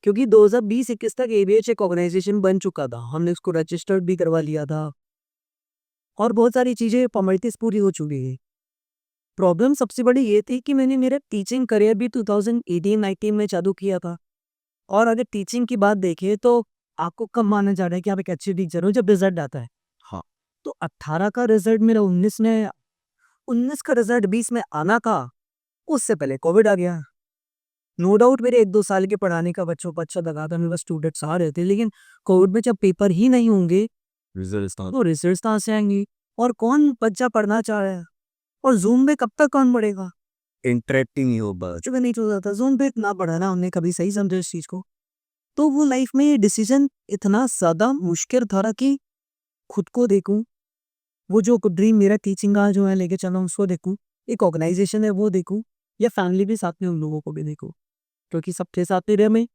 क्योंकि 2020-21 तक एबीएच एक ऑर्गेनाइजेशन बन चुका था, हमने उसको रजिस्टर्ड भी करवा लिया था, और बहुत सारी चीजें फॉर्मेलिटीज पूरी हो चुकी है। प्रॉब्लम सबसे बड़ी ये थी कि मैंने मेरा टीचिंग करियर भी 2018-19 में चालू किया था, और अगर टीचिंग की बात देखें तो आपको कब माना जा रहा है कि आप एक अच्छी टीचर हो? जब रिजल्ट आता है। हाँ तो 18 का रिजल्ट मेरा 19 का रिजल्ट 20 में आना था, उससे पहले कोविड आ गया। नो डाउट मेरे 1-2 साल के पढ़ाने का बच्चों को अच्छा लगा था, मेरे पास स्टूडेंट्स आ रहे थे, लेकिन कोविड में जब पेपर ही नहीं होंगे रिजल्ट तो रिजल्ट कहाँ से आएंगी? और कौन बच्चा पढ़ना चाह रहा है? और जूम में कब तक कौन पढ़ेगा? इंटरेक्टिंग ही हो बस। जो भी नहीं चल रहा था, जूम पे इतना पढ़ा ना हमने, कभी सही समझा इस चीज को। तो वो लाइफ में डिसीजन इतना ज्यादा मुश्किल था ना कि खुद को देखूं, वो जो ड्रीम मेरा टीचिंग का जो है लेके चला उसको देखूं, एक ऑर्गेनाइजेशन है वो देखूं, या फैमिली भी साथ में उन लोगों को भी देखूं, क्योंकि सब थे साथ में रहे में।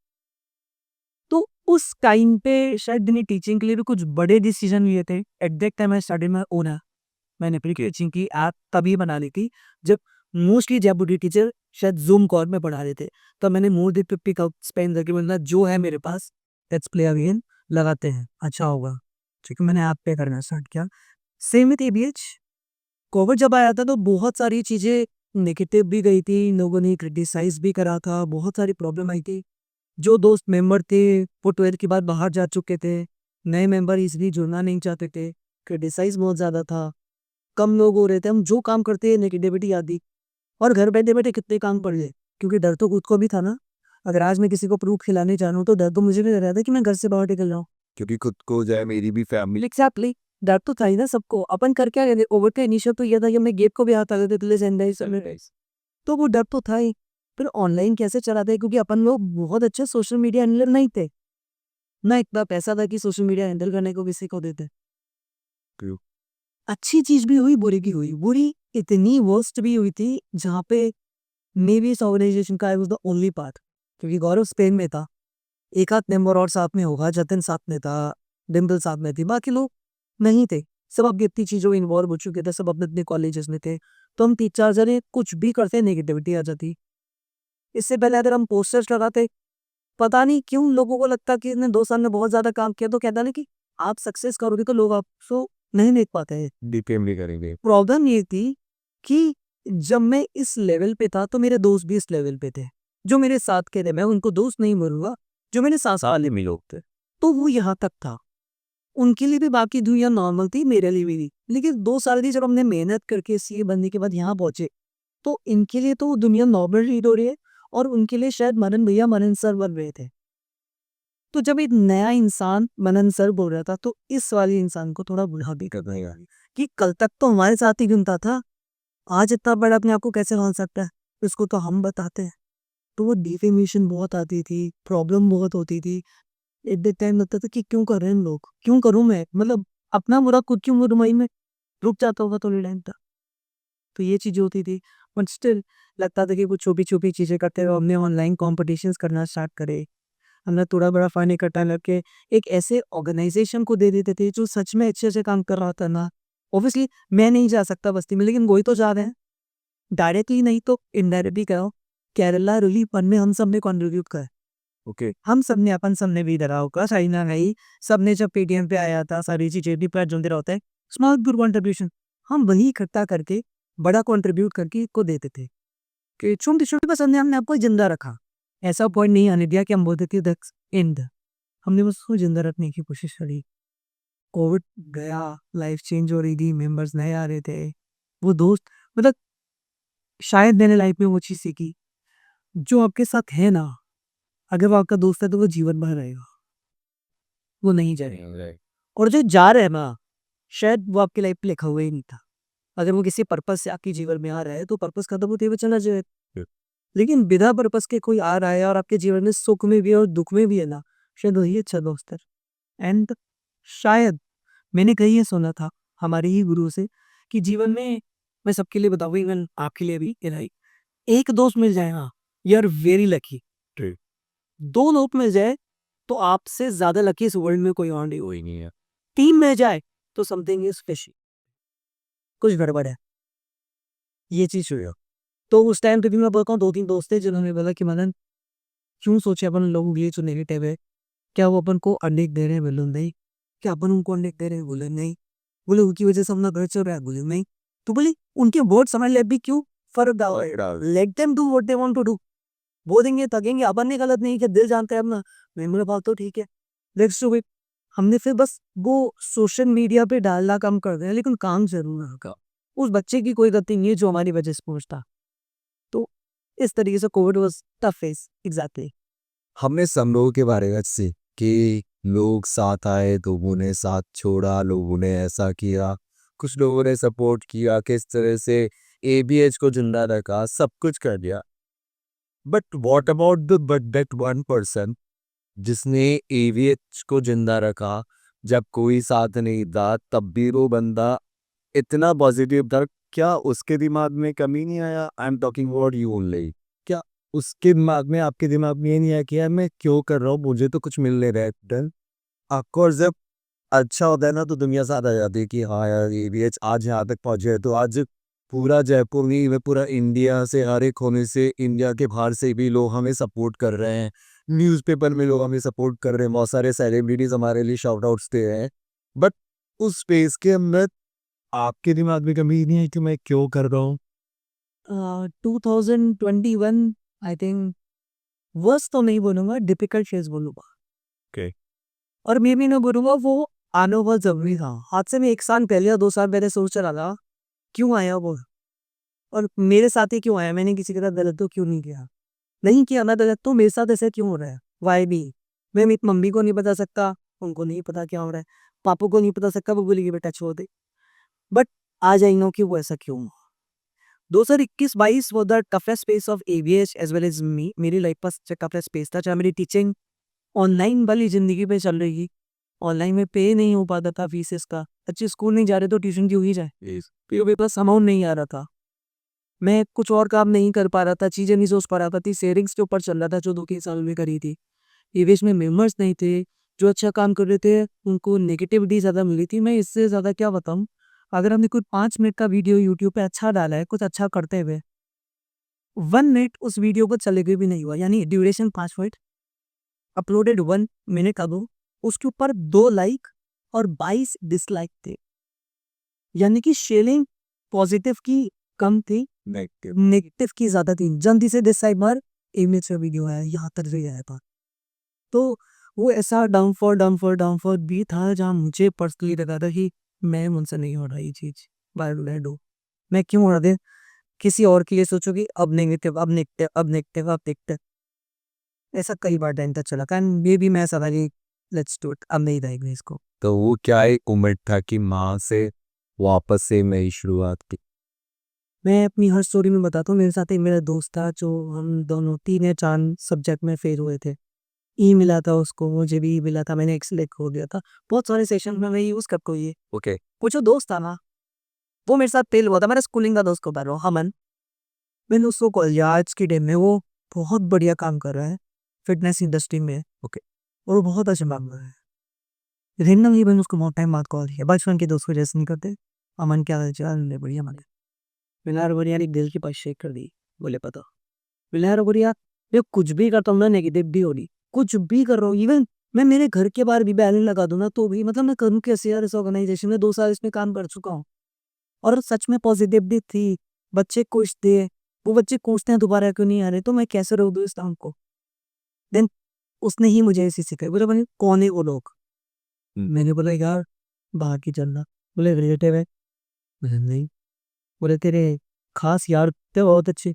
तो उस टाइम पे शायद मेरी टीचिंग के लिए भी कुछ बड़े डिसीजन लिए थे। At that time I started my own app. मैंने अपनी टीचिंग की ऐप तभी बना ली थी जब मोस्टली जब बुढ़ी टीचर शायद ज़ूम कॉल में पढ़ा रहे थे। तब मैंने मोर देन 50 का स्पेंड करके बोला जो है मेरे पास लेट्स प्ले अ गेम लगाते हैं, अच्छा होगा। ठीक है, मैंने ऐप पे करना स्टार्ट किया। Same with ABH. कोविड जब आया था तो बहुत सारी चीज़ें नेगेटिव भी गई थी, लोगों ने क्रिटिसाइज़ भी करा था, बहुत सारी प्रॉब्लम आई थी। जो दोस्त मेंबर थे वो 12th के बाद बाहर जा चुके थे, नए मेंबर इसलिए जुड़ना नहीं चाहते थे, क्रिटिसाइज़ बहुत ज़्यादा था, कम लोग हो रहे थे, हम जो काम करते हैं नेगेटिविटी आती और घर बैठे-बैठे कितने काम पड़ गए, क्योंकि डर तो खुद को भी था ना। अगर आज मैं किसी को प्रूफ खिलाने जा रहा हूँ तो डर तो मुझे भी लग रहा था कि मैं घर से बाहर निकल जाऊँ। क्योंकि खुद को जो है मेरी भी फैमिली एग्जैक्टली, डर तो था ही ना सबको। अपन कर क्या रहे थे, ओवर का इनिशियल तो ये था कि हमें गेट को भी हाथ आ गए थे सैनिटाइज, तो वो डर तो था ही। फिर ऑनलाइन कैसे चलाते हैं, क्योंकि अपन लोग बहुत अच्छे सोशल मीडिया हैंडलर नहीं थे, ना इतना पैसा था कि सोशल मीडिया हैंडल करने को किसी को देते। True. अच्छी चीज भी हुई, बुरी भी हुई। बुरी इतनी वर्स्ट भी हुई थी जहाँ पे मे बी इस ऑर्गेनाइजेशन का I was the only part, क्योंकि गौरव स्पेन में था, एक आध मेंबर और साथ में होगा, जतिन साथ में था, डिम्पल साथ में थी, बाकी लोग नहीं थे। सब अपनी अपनी चीज़ों में इन्वॉल्व हो चुके थे, सब अपने अपने कॉलेजेस में थे। तो हम 3-4 जने कुछ भी करते नेगेटिविटी आ जाती। इससे पहले अगर हम पोस्टर्स लगाते, पता नहीं क्यों लोगों को लगता कि इसने 2 साल में बहुत ज़्यादा काम किया, तो कहता ना कि आप सक्सेस करोगे तो लोग आपको नहीं देख पाते हैं। डिफेम नहीं करेंगे। प्रॉब्लम ये थी कि जब मैं इस लेवल पे था तो मेरे दोस्त भी इस लेवल पे थे, जो मेरे साथ के थे। मैं उनको दोस्त नहीं बोलूँगा, जो मेरे साथ वाले में लोग थे। तो वो यहाँ तक था। उनके लिए भी बाकी दुनिया नॉर्मल थी, मेरे लिए भी थी। लेकिन 2 साल की जब हमने मेहनत करके सीए बनने के बाद यहाँ पहुँचे, तो इनके लिए तो दुनिया नॉर्मल रीड हो रही है और उनके लिए शायद मनन भैया मनन सर बन रहे थे। तो जब एक नया इंसान मनन सर बोल रहा था तो इस वाले इंसान को थोड़ा बुरा भी करना है कि कल तक तो हमारे साथ ही घूमता था, आज इतना बड़ा अपने आप को कैसे मान सकता है, इसको तो हम बताते हैं। तो वो डिफेमेशन बहुत आती थी, प्रॉब्लम बहुत होती थी। एट द टाइम लगता था कि क्यों कर रहे हैं लोग, क्यों करूं मैं, मतलब अपना बुरा खुद क्यों करूं, में रुक जाता होगा थोड़ी टाइम तक। तो ये चीज़ होती थी, बट स्टिल लगता था कि कुछ छुपी छुपी चीज़ें करते हुए हमने ऑनलाइन कॉम्पिटिशन्स करना स्टार्ट करे। हमने थोड़ा बड़ा फंड इकट्ठा करके एक ऐसे ऑर्गेनाइजेशन को दे देते थे जो सच में अच्छे से काम कर रहा था ना। ऑब्वियसली मैं नहीं जा सकता बस्ती में, लेकिन वही तो जा रहे हैं, डायरेक्टली नहीं तो इनडायरेक्टली कहो। केरला रिलीफ फंड में हम सब ने कंट्रीब्यूट करा, ओके। हम सब ने अपन सब ने भी डरा होगा, सही ना नहीं। सबने जब पेटीएम पे आया था सारी चीजें भी पर जो दे रहा होता है स्मॉल गुड कंट्रीब्यूशन, हम वही इकट्ठा करके बड़ा कंट्रीब्यूट करके इसको देते थे कि छोटी छोटी बस हमने हमने आपको जिंदा रखा। ऐसा पॉइंट नहीं आने दिया कि हम बोलते थे दैट्स एंड। हमने बस उसको जिंदा रखने की कोशिश करी। कोविड गया, लाइफ चेंज हो रही थी, मेंबर्स नए आ रहे थे, वो दोस्त, मतलब शायद मैंने लाइफ में वो चीज़ सीखी, जो आपके साथ है ना, अगर वो आपका दोस्त है तो वो जीवन भर रहेगा, वो नहीं जाएगा। और जो जा रहा है ना, शायद वो आपकी लाइफ पे लिखा हुआ ही नहीं था। अगर वो किसी पर्पस से आपके जीवन में आ रहा है तो पर्पस खत्म होते हुए चला जाए। लेकिन बिना पर्पस के कोई आ रहा है और आपके जीवन में सुख में भी है और दुख में भी है ना, शायद वही अच्छा दोस्त है। एंड शायद मैंने कहीं ये सुना था हमारे ही गुरु से कि जीवन में, मैं सबके लिए बताऊँ, इवन आपके लिए भी कि नहीं, एक दोस्त मिल जाए ना, you are very lucky. True. 2 लोग मिल जाए तो आपसे ज्यादा लकी इस वर्ल्ड में कोई और नहीं हो। कोई नहीं है। 3 मिल जाए तो समथिंग इज फिशी, कुछ गड़बड़ है, ये चीज हुई हो। तो उस टाइम पे भी मैं बोलता हूँ 2-3 दोस्त थे जिन्होंने बोला कि मदन, क्यों सोचे अपन लोगों के लिए जो नेगेटिव है, क्या वो अपन को अनेक दे रहे हैं, बोलो नहीं। क्या अपन उनको अनेक दे रहे हैं, बोले नहीं। बोले उनकी वजह से अपना घर चल रहा है, बोले नहीं। तो बोले उनके वर्ड समझ ले भी क्यों फर्क डाल, let them do what they want to do. बोलेंगे तगेंगे, अपन ने गलत नहीं किया, दिल जानता है अपना। मेरे बात तो ठीक है, लेट्स डू इट। हमने फिर बस वो सोशल मीडिया पे डालना कम कर दिया, लेकिन काम जरूर होगा। उस बच्चे की कोई गलती नहीं है जो हमारी वजह से पहुंचता। तो इस तरीके से Covid was tough face. Exactly. हमने सब लोगों के बारे में सीख कि लोग साथ आए, लोगों ने साथ छोड़ा, लोगों ने ऐसा किया, कुछ लोगों ने सपोर्ट किया, किस तरह से एबीएच को जिंदा रखा, सब कुछ कर दिया। But what about but that one person जिसने एवीएच को जिंदा रखा, जब कोई साथ नहीं था तब भी वो बंदा इतना पॉजिटिव था। क्या उसके दिमाग में कमी नहीं आया? I am talking about you only. क्या उसके दिमाग में आपके दिमाग में ये नहीं है कि यार मैं क्यों कर रहा हूँ, मुझे तो कुछ मिल नहीं रहा है। डन आपको जब अच्छा होता है ना तो दुनिया साथ आ जाती है कि हाँ यार ये आज यहाँ तक पहुँचे है, तो आज पूरा जयपुर नहीं मैं पूरा इंडिया से हर एक कोने से, इंडिया के बाहर से भी लोग हमें सपोर्ट कर रहे हैं। न्यूज़पेपर में लोग हमें सपोर्ट कर रहे हैं, बहुत सारे सेलिब्रिटीज हमारे लिए शाउट आउट्स दे रहे हैं। बट उस स्पेस के अंदर आपके दिमाग में कभी नहीं है कि मैं क्यों कर रहा हूँ? 2021 आई थिंक वर्स्ट तो नहीं बोलूँगा, डिफिकल्ट फेज़ बोलूँगा। Okay. और मैं भी ना बोलूँगा वो आना बहुत ज़रूरी था। आज से मैं 1 साल पहले या 2 साल पहले सोच रहा था, क्यों आया वो? और मेरे साथ ही क्यों आया? मैंने किसी के साथ गलत तो क्यों नहीं किया? नहीं किया मैं गलत तो मेरे साथ ऐसा क्यों हो रहा है? व्हाई मी? मैं मेरी मम्मी को नहीं बता सकता, उनको नहीं पता क्या हो रहा है। पापा को नहीं बता सकता, वो बोलेंगे बेटा छोड़ दे। बट आज आई नो कि वो ऐसा क्यों हुआ। 2021-22 was the toughest phase of ABH as well as me. मेरी लाइफ का सबसे toughest phase था, चाहे मेरी टीचिंग ऑनलाइन वाली ज़िंदगी पे चल रही थी। ऑनलाइन में पे नहीं हो पाता था फीसेस का। बच्चे स्कूल नहीं जा रहे तो ट्यूशन क्यों ही जाए? Yes. फिर मेरे पास अमाउंट नहीं आ रहा था। मैं कुछ और काम नहीं कर पा रहा था, चीज़ें नहीं सोच पा रहा था, थी सेविंग्स के ऊपर चल रहा था जो 2-3 साल में करी थी। एबीएच में मेंबर्स नहीं थे, जो अच्छा काम कर रहे थे उनको नेगेटिविटी ज़्यादा मिली थी। मैं इससे ज़्यादा क्या बताऊँ? अगर हमने कोई 5 मिनट का वीडियो यूट्यूब पे अच्छा डाला है, कुछ अच्छा करते हुए 1 मिनट उस वीडियो को चले गए भी नहीं हुआ, यानी duration 5 minute, uploaded 1 minute ago, उसके ऊपर 2 लाइक और 22 डिसलाइक थे। यानी कि शेयरिंग पॉजिटिव की कम थी, Negative. नेगेटिव की ज़्यादा थी। जल्दी से डिसाइड इमेज का वीडियो है, यहाँ तक भी आया था। तो वो ऐसा डाउनफॉल भी था जहाँ मुझे पर्सनली लगा था कि मैं मुझसे नहीं हो रहा ये चीज़, बाय डू मैं क्यों हो रहा था? किसी और के लिए सोचो कि अब नेगेटिव, अब नेगेटिव, अब नेगेटिव, अब नेगेटिव। ऐसा कई बार टाइम तक चला था एंड मे बी मैं ऐसा था कि लेट्स डू इट, अब नहीं रहेगा इसको। तो वो क्या एक उम्मीद था कि माँ से वापस से नई शुरुआत की? मैं अपनी हर स्टोरी में बताता हूँ, मेरे साथ एक मेरा दोस्त था जो हम दोनों 3 या 4 सब्जेक्ट में फेल हुए थे। ई मिला था उसको, मुझे भी ई मिला था, मैंने एक्सेलेंट हो गया था। बहुत सारे सेशन में मैं यूज़ करता हूँ ये। ओके। वो जो दोस्त था ना, वो मेरे साथ फेल हुआ था, मेरा स्कूलिंग का दोस्त को बता रहा हूँ, अमन। मैंने उसको कॉल किया, आज के डेट में वो बहुत बढ़िया काम कर रहा है, फिटनेस इंडस्ट्री में। ओके। और वो बहुत अच्छा काम कर रहा है। रैंडमली मैंने उसको बहुत टाइम बाद कॉल किया, बचपन के दोस्त को जैसे नहीं करते। अमन क्या हाल-चाल? मैंने बढ़िया माने। मैंने यार बढ़िया एक दिल की बात शेयर कर दी, बोले पता। मैंने यार बढ़िया, मैं कुछ भी करता हूँ ना नेगेटिव भी हो रही, कुछ भी कर रहा हूँ, इवन मैं मेरे घर के बाहर भी बैनर लगा दूँ ना तो भी मतलब मैं करूँ कैसे यार? इस ऑर्गेनाइजेशन में 2 साल इसमें काम कर चुका हूँ और सच में पॉजिटिविटी थी, बच्चे खुश थे, वो बच्चे पूछते हैं दोबारा क्यों नहीं आ रहे, तो मैं कैसे रोक दूँ इस काम को? देन उसने ही मुझे ऐसे सिखाया, बोला बने कौन है वो लोग? मैंने बोला यार बाहर की चलना, बोले रिलेटिव है, मैंने नहीं, बोले तेरे खास यार थे बहुत अच्छे,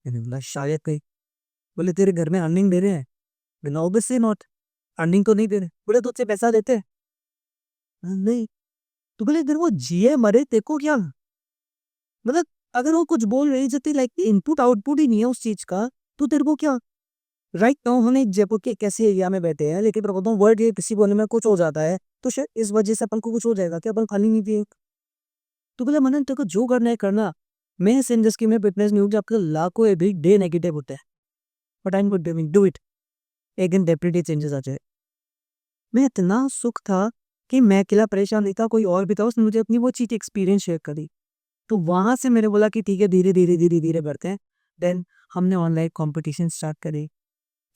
मैंने बोला शायद कहीं, बोले तेरे घर में अर्निंग दे रहे हैं, मैंने ऑब्वियसली नॉट, अर्निंग तो नहीं दे रहे, बोले तुझसे पैसा देते हैं? नहीं, तो बोले तेरे को जिए मरे तेरे को क्या? मतलब अगर वो कुछ बोल रहे हैं लाइक इनपुट आउटपुट ही नहीं है उस चीज का, तो तेरे को क्या? राइट नाउ हम एक जयपुर के एक ऐसे एरिया में बैठे हैं, लेकिन मैं बताऊँ वर्ड के किसी कोने में कुछ हो जाता है तो शायद इस वजह से अपन को कुछ हो जाएगा क्या? अपन खाली नहीं पिए। तो बोला मनन तेरे को जो करना है करना, मैं इस इंडस्ट्री में फिटनेस नहीं हूँ, आपके लाखों एवरी डे नेगेटिव होते हैं, but I am good doing do it, एक दिन डेफिनेटली चेंजेस आ जाए। मैं इतना सुख था कि मैं अकेला परेशान नहीं था, कोई और भी था, उसने मुझे अपनी वो चीज़ एक्सपीरियंस शेयर करी। तो वहाँ से मैंने बोला कि ठीक है धीरे-धीरे बढ़ते हैं। देन हमने ऑनलाइन कॉम्पिटिशन स्टार्ट करे।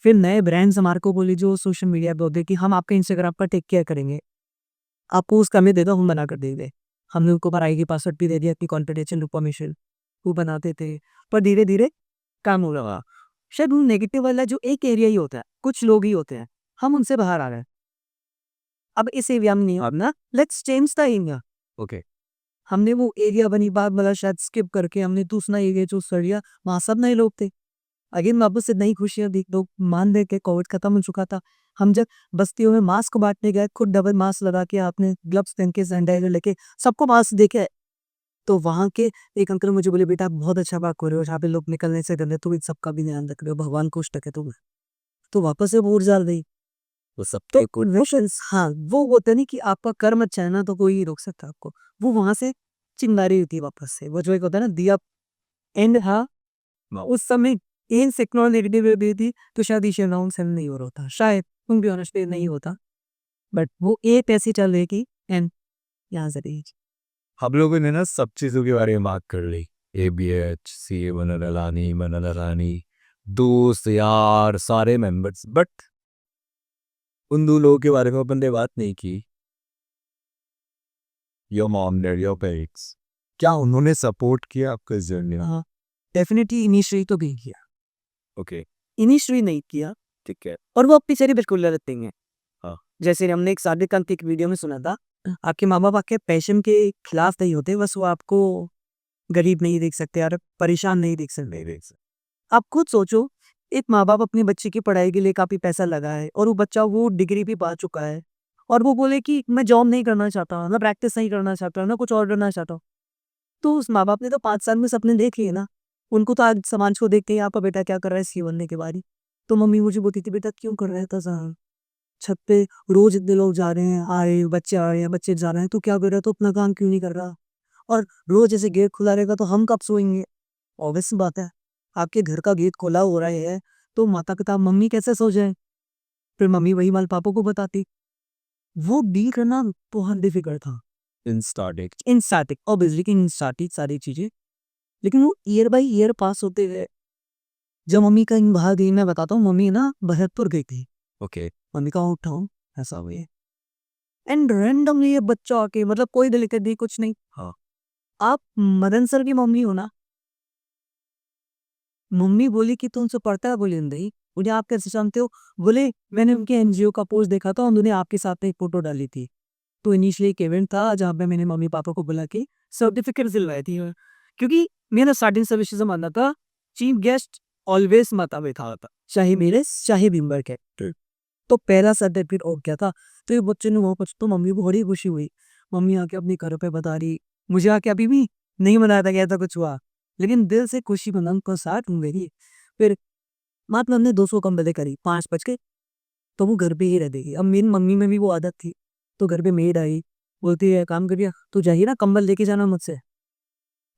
फिर नए ब्रांड्स हमारे को बोले जो सोशल मीडिया पे होते हैं कि हम आपका इंस्टाग्राम पर टेक केयर करेंगे। आपको उसका हमें दे दो, हम बना कर देंगे। हमने उनको ऊपर आईडी पासवर्ड भी दे दिया, अपनी कॉन्फिडेंशियल इन्फॉर्मेशन। वो बनाते थे, पर धीरे-धीरे काम हो रहा। शायद वो नेगेटिव वाला जो एक एरिया ही होता है, कुछ लोग ही होते हैं, हम उनसे बाहर आ गए। अब इस एरिया में नहीं अब ना, let's change the area. Okay. हमने वो एरिया बनी बात मतलब शायद स्किप करके हमने दूसरा एरिया चूज़ कर लिया, वहाँ सब नए लोग थे। अगेन वापस से नई खुशियाँ दी, लोग मान रहे के कोविड खत्म हो चुका था। हम जब बस्तियों में मास्क बाँटने गए, खुद डबल मास्क लगा के आपने ग्लव्स पहन के सैनिटाइज़र लेके सबको मास्क देके, तो वहाँ के एक अंकल मुझे बोले, "बेटा आप बहुत अच्छा काम कर रहे हो, जहाँ पे लोग निकलने से डर रहे, तुम इन सबका भी ध्यान रख रहे हो, भगवान खुश रखे तुम्हें।" तो वापस से वो ऊर्जा आ गई। तो सब तो इमोशंस हाँ, वो होता नहीं कि आपका कर्म अच्छा है ना तो कोई नहीं रोक सकता आपको। वो वहाँ से चिंगारी होती है वापस से। वो जो एक होता है ना दिया एंड हाँ, उस समय इन सेक्टर नेगेटिव भी थी तो शायद ईशा नाउन सेम नहीं हो रहा था, शायद तुम भी ऑनेस्ट नहीं होता, बट वो एक ऐसी चल रही की एंड यहाँ से रही। हम लोगों ने ना सब चीज़ों के बारे में बात कर ली, ABH, CA बनना रानी, दोस्त यार सारे मेंबर्स, बट उन दो लोगों के बारे में अपन ने बात नहीं की। Your mom dad, your parents, क्या उन्होंने सपोर्ट किया आपका इस जर्नी में? हाँ, डेफिनेटली इनिशियली तो भी किया, ओके, इनिशियली नहीं किया, ठीक है। और वो अपनी चेहरे बिल्कुल रहते हैं। हाँ। जैसे हमने एक सादिक खान की एक वीडियो में सुना था, आपके माँ बाप आपके पैशन के खिलाफ नहीं होते, बस वो आपको गरीब नहीं देख सकते और परेशान नहीं देख सकते। नहीं देख सकते। आप खुद सोचो, एक माँ बाप अपने बच्चे की पढ़ाई के लिए काफी पैसा लगाए और वो बच्चा वो डिग्री भी पा चुका है और वो बोले कि मैं जॉब नहीं करना चाहता, ना प्रैक्टिस नहीं करना चाहता, ना कुछ और करना चाहता हूँ, तो उस माँ बाप ने तो 5 साल में सपने देख लिए ना। उनको तो आज समाज को देखते ही आपका बेटा क्या कर रहा है सी बनने के बाद ही। तो मम्मी मुझे बोलती थी, बेटा क्यों कर रहा था सर, छत पे रोज इतने लोग जा रहे हैं, आ रहे हैं, बच्चे जा रहे हैं, तो क्या कर रहा है, तो अपना काम क्यों नहीं कर रहा, और रोज ऐसे गेट खुला रहेगा तो हम कब सोएंगे। ऑब्वियस सी बात है, आपके घर का गेट खुला हो रहा है तो माता पिता मम्मी कैसे सो जाए। फिर मम्मी वही माल पापा को बताती, वो डील करना बहुत डिफिकल्ट था in starting in starting, obviously कि इन स्टार्टिंग सारी चीजें, लेकिन वो ईयर बाई ईयर पास होते गए। जब मम्मी कहीं बाहर गई, मैं बताता हूँ, मम्मी ना भरतपुर गई थी, ओके, मम्मी का उठाऊं ऐसा हुई, एंड रैंडमली ये बच्चा आके, मतलब कोई दिक्कत नहीं कुछ नहीं, हाँ, आप मदन सर की मम्मी हो ना। मम्मी बोली कि तुमसे पढ़ता है, बोले नहीं, मुझे आप कैसे जानते हो, बोले मैंने उनके एनजीओ का पोस्ट देखा था, उन्होंने आपके साथ एक फोटो डाली थी। तो इनिशियली एक इवेंट था जहाँ पे मैंने मम्मी पापा को बुला के सर्टिफिकेट दिलवाई थी, क्योंकि मेरा स्टार्टिंग सर्विस से मानना था चीफ गेस्ट ऑलवेज माता बैठा होता, चाहे मेरे चाहे बिम्बर के। तो पहला सर्टिफिकेट हो गया था, तो ये बच्चे ने वहाँ कुछ, तो मम्मी को बड़ी खुशी हुई। मम्मी आके अपने घर पे बता रही, मुझे आके अभी भी नहीं मनाया था कि ऐसा कुछ हुआ, लेकिन दिल से खुशी मनाने को साथ मेरी। फिर मतलब हमने 200 कंबलें करी, 5 बज के, तो वो घर पे ही रह देगी। अब मेरी मम्मी में भी वो आदत थी, तो घर पे मेड आई, बोलती है काम करिए, तू जाइए ना कंबल लेके जाना मुझसे,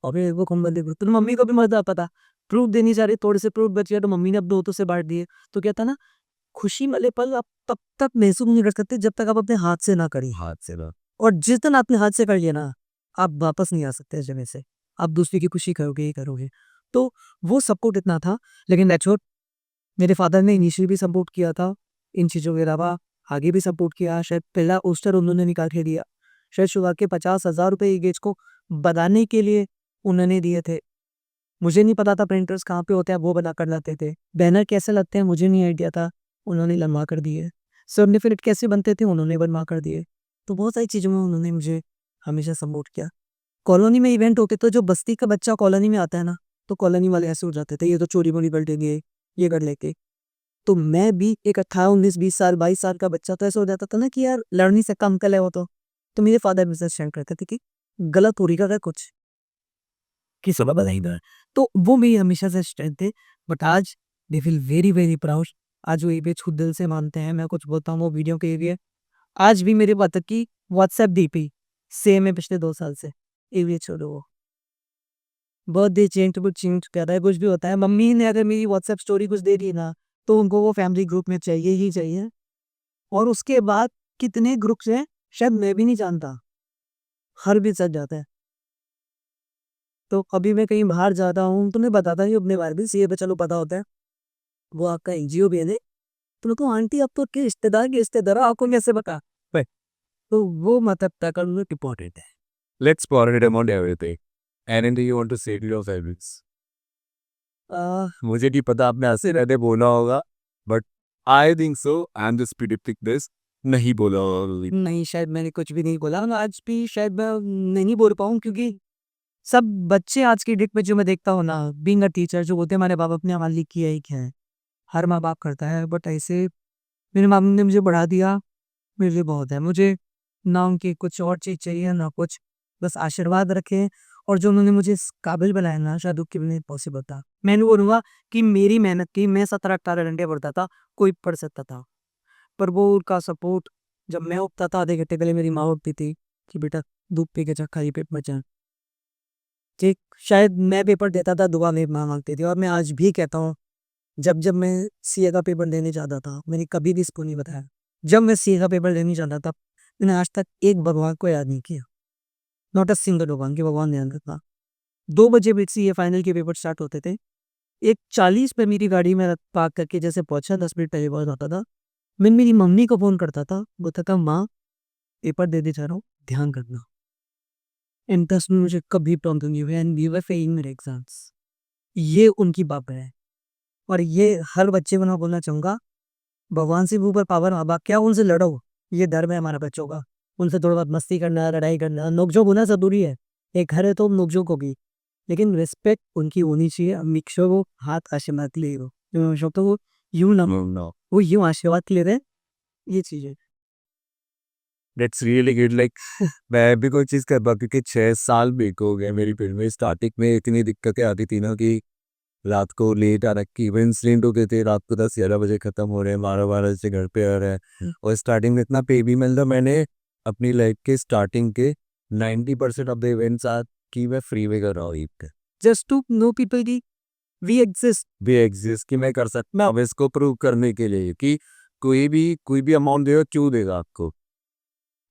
अबे वो कंबल देखो, तो मम्मी को भी मजा आता था, प्रूफ देनी चाह रही, थोड़े से प्रूफ बच गया तो मम्मी ने अब 2 से बांट दिए। तो क्या था ना, खुशी वाले पल आप तब तक महसूस नहीं कर सकते जब तक आप अपने हाथ से ना करें, हाथ से ना। और जिस दिन आपने हाथ से कर लिया ना, आप वापस नहीं आ सकते इस जगह से, आप दूसरे की खुशी करोगे ही करोगे। तो वो सपोर्ट इतना था, लेकिन दैट्स व्हाट, मेरे फादर ने इनिशियली भी सपोर्ट किया था, इन चीज़ों के अलावा आगे भी सपोर्ट किया। शायद पहला पोस्टर उन्होंने निकाल के दिया, शायद शुरुआत के 50,000 रुपये एगेज को बनाने के लिए उन्होंने दिए थे। मुझे नहीं पता था प्रिंटर्स कहाँ पे होते हैं, वो बना कर लाते थे। बैनर कैसे लगते हैं मुझे नहीं आइडिया था, उन्होंने बनवा कर दिए। सर्टिफिकेट कैसे बनते थे उन्होंने बनवा कर दिए। तो बहुत सारी चीज़ों में उन्होंने मुझे हमेशा सपोर्ट किया। कॉलोनी में इवेंट होते तो जो बस्ती का बच्चा कॉलोनी में आता है ना, तो कॉलोनी वाले ऐसे हो जाते थे, ये तो चोरी वोरी कर देंगे, ये कर लेके। तो मैं भी एक 18, 19, 20 साल, 22 साल का बच्चा, तो ऐसा हो जाता था ना कि यार लड़ नहीं सकता, अंकल है वो तो मेरे फादर बिजनेस स्टार्ट करते थे कि गलत हो रही का कुछ, कि सुबह बताई दो। तो वो मेरी हमेशा से स्ट्रेंथ थे, बट आज they feel very very proud. आज वो ये खुद दिल से मानते हैं, मैं कुछ बोलता हूँ वो वीडियो के लिए। आज भी मेरे बात की व्हाट्सएप डीपी सेम है पिछले 2 साल से, ये छोड़ो, वो बर्थडे चेंज तो कुछ चेंज कर रहा है, कुछ भी होता है, मम्मी ने अगर मेरी व्हाट्सएप स्टोरी कुछ दे दी ना, तो उनको वो फैमिली ग्रुप में चाहिए ही चाहिए। और उसके बाद कितने ग्रुप्स हैं शायद मैं भी नहीं जानता, हर भी सज जाता है। तो अभी मैं कहीं बाहर जाता हूँ तो मैं बताता नहीं अपने बारे में, सीए पे चलो पता होता है, वो आपका एनजीओ भी है दे, तो मैं कहूँ आंटी अब तो के रिश्तेदार आपको कैसे बता। Right. तो वो मतलब तक इम्पोर्टेंट है। Let's pour it about everything. Anything you want to say to your parents? मुझे नहीं पता आपने हंसे रहते बोला होगा, but I think so, I am just predicting this, नहीं बोला होगा कभी। नहीं, शायद मैंने कुछ भी नहीं बोला, आज भी शायद मैं नहीं बोल पाऊँ, क्योंकि सब बच्चे आज की डेट में जो मैं देखता हूँ ना, बीइंग अ टीचर, जो बोलते हैं हमारे बाप अपने हमारे लिए किया ही क्या है, हर माँ बाप करता है, बट ऐसे मेरे माँ ने मुझे बढ़ा दिया, मेरे लिए बहुत है। मुझे ना उनकी कुछ और चीज़ चाहिए ना कुछ, बस आशीर्वाद रखें, और जो उन्होंने मुझे इस काबिल बनाया ना, शायद उसके बिना पॉसिबल था। मैं नहीं बोलूँगा कि मेरी मेहनत की, मैं 17-18 घंटे पढ़ता था, कोई पढ़ सकता था, पर वो उनका सपोर्ट, जब मैं उठता था आधे घंटे पहले मेरी माँ उठती थी कि बेटा दूध पी के जा, खाली पेट मत जा। ठीक, शायद मैं पेपर देता था, दुआ मेरी माँ मांगती थी, और मैं आज भी कहता हूँ जब जब मैं सीए का पेपर देने जाता था, मैंने कभी भी इसको नहीं बताया। जब मैं सीए का पेपर देने जाता था, मैंने आज तक एक भगवान को याद नहीं किया, नॉट अ सिंगल भगवान कि भगवान ध्यान रखना। 2 बजे भी सीए फाइनल के पेपर स्टार्ट होते थे, 1:40 पे मेरी गाड़ी में पार्क करके जैसे पहुंचा, 10 मिनट पहले पहुंच जाता था। मैं मेरी मम्मी को फ़ोन करता था, बोलता था माँ पेपर देने जा रहा हूँ, ध्यान रखना। एंड 10 में मुझे कभी प्रॉब्लम नहीं हुई एंड वी वर फेलिंग मेरे एग्जाम्स। ये उनकी बात है और ये हर बच्चे को मैं बोलना चाहूँगा, भगवान से भी ऊपर पावर माँ-बाप, क्या उनसे लड़ो, ये धर्म है हमारा बच्चों का। उनसे थोड़ा बहुत मस्ती करना, लड़ाई करना, नोक-झोंक होना ज़रूरी है। एक घर है तो नोक-झोंक होगी, लेकिन रिस्पेक्ट उनकी होनी चाहिए। मेक श्योर वो हाथ आशीर्वाद के लिए हो। तो वो यूँ ना नो वो यूँ आशीर्वाद के लिए रहे, ये चीज़ है। That's really good. लाइक मैं भी कोई चीज़ कर पाऊँ क्योंकि 6 साल मेरे को हो गए मेरी फील्ड में। स्टार्टिंग में इतनी दिक्कतें आती थी ना कि रात को लेट आना की इंसिडेंट होते थे, रात को 10-11 बजे ख़त्म हो रहे हैं, 12-12 से घर पे आ रहे हैं और स्टार्टिंग में इतना पे भी मिलता। मैंने अपनी लाइफ के स्टार्टिंग के 90% ऑफ द इवेंट्स आज की मैं फ्री में कर रहा हूँ ईद पे। जस्ट टू नो पीपल की वी एग्जिस्ट। भी एग्जिस्ट कि मैं कर सकता हूँ इसको प्रूव करने के लिए कि कोई भी अमाउंट देगा क्यों देगा आपको,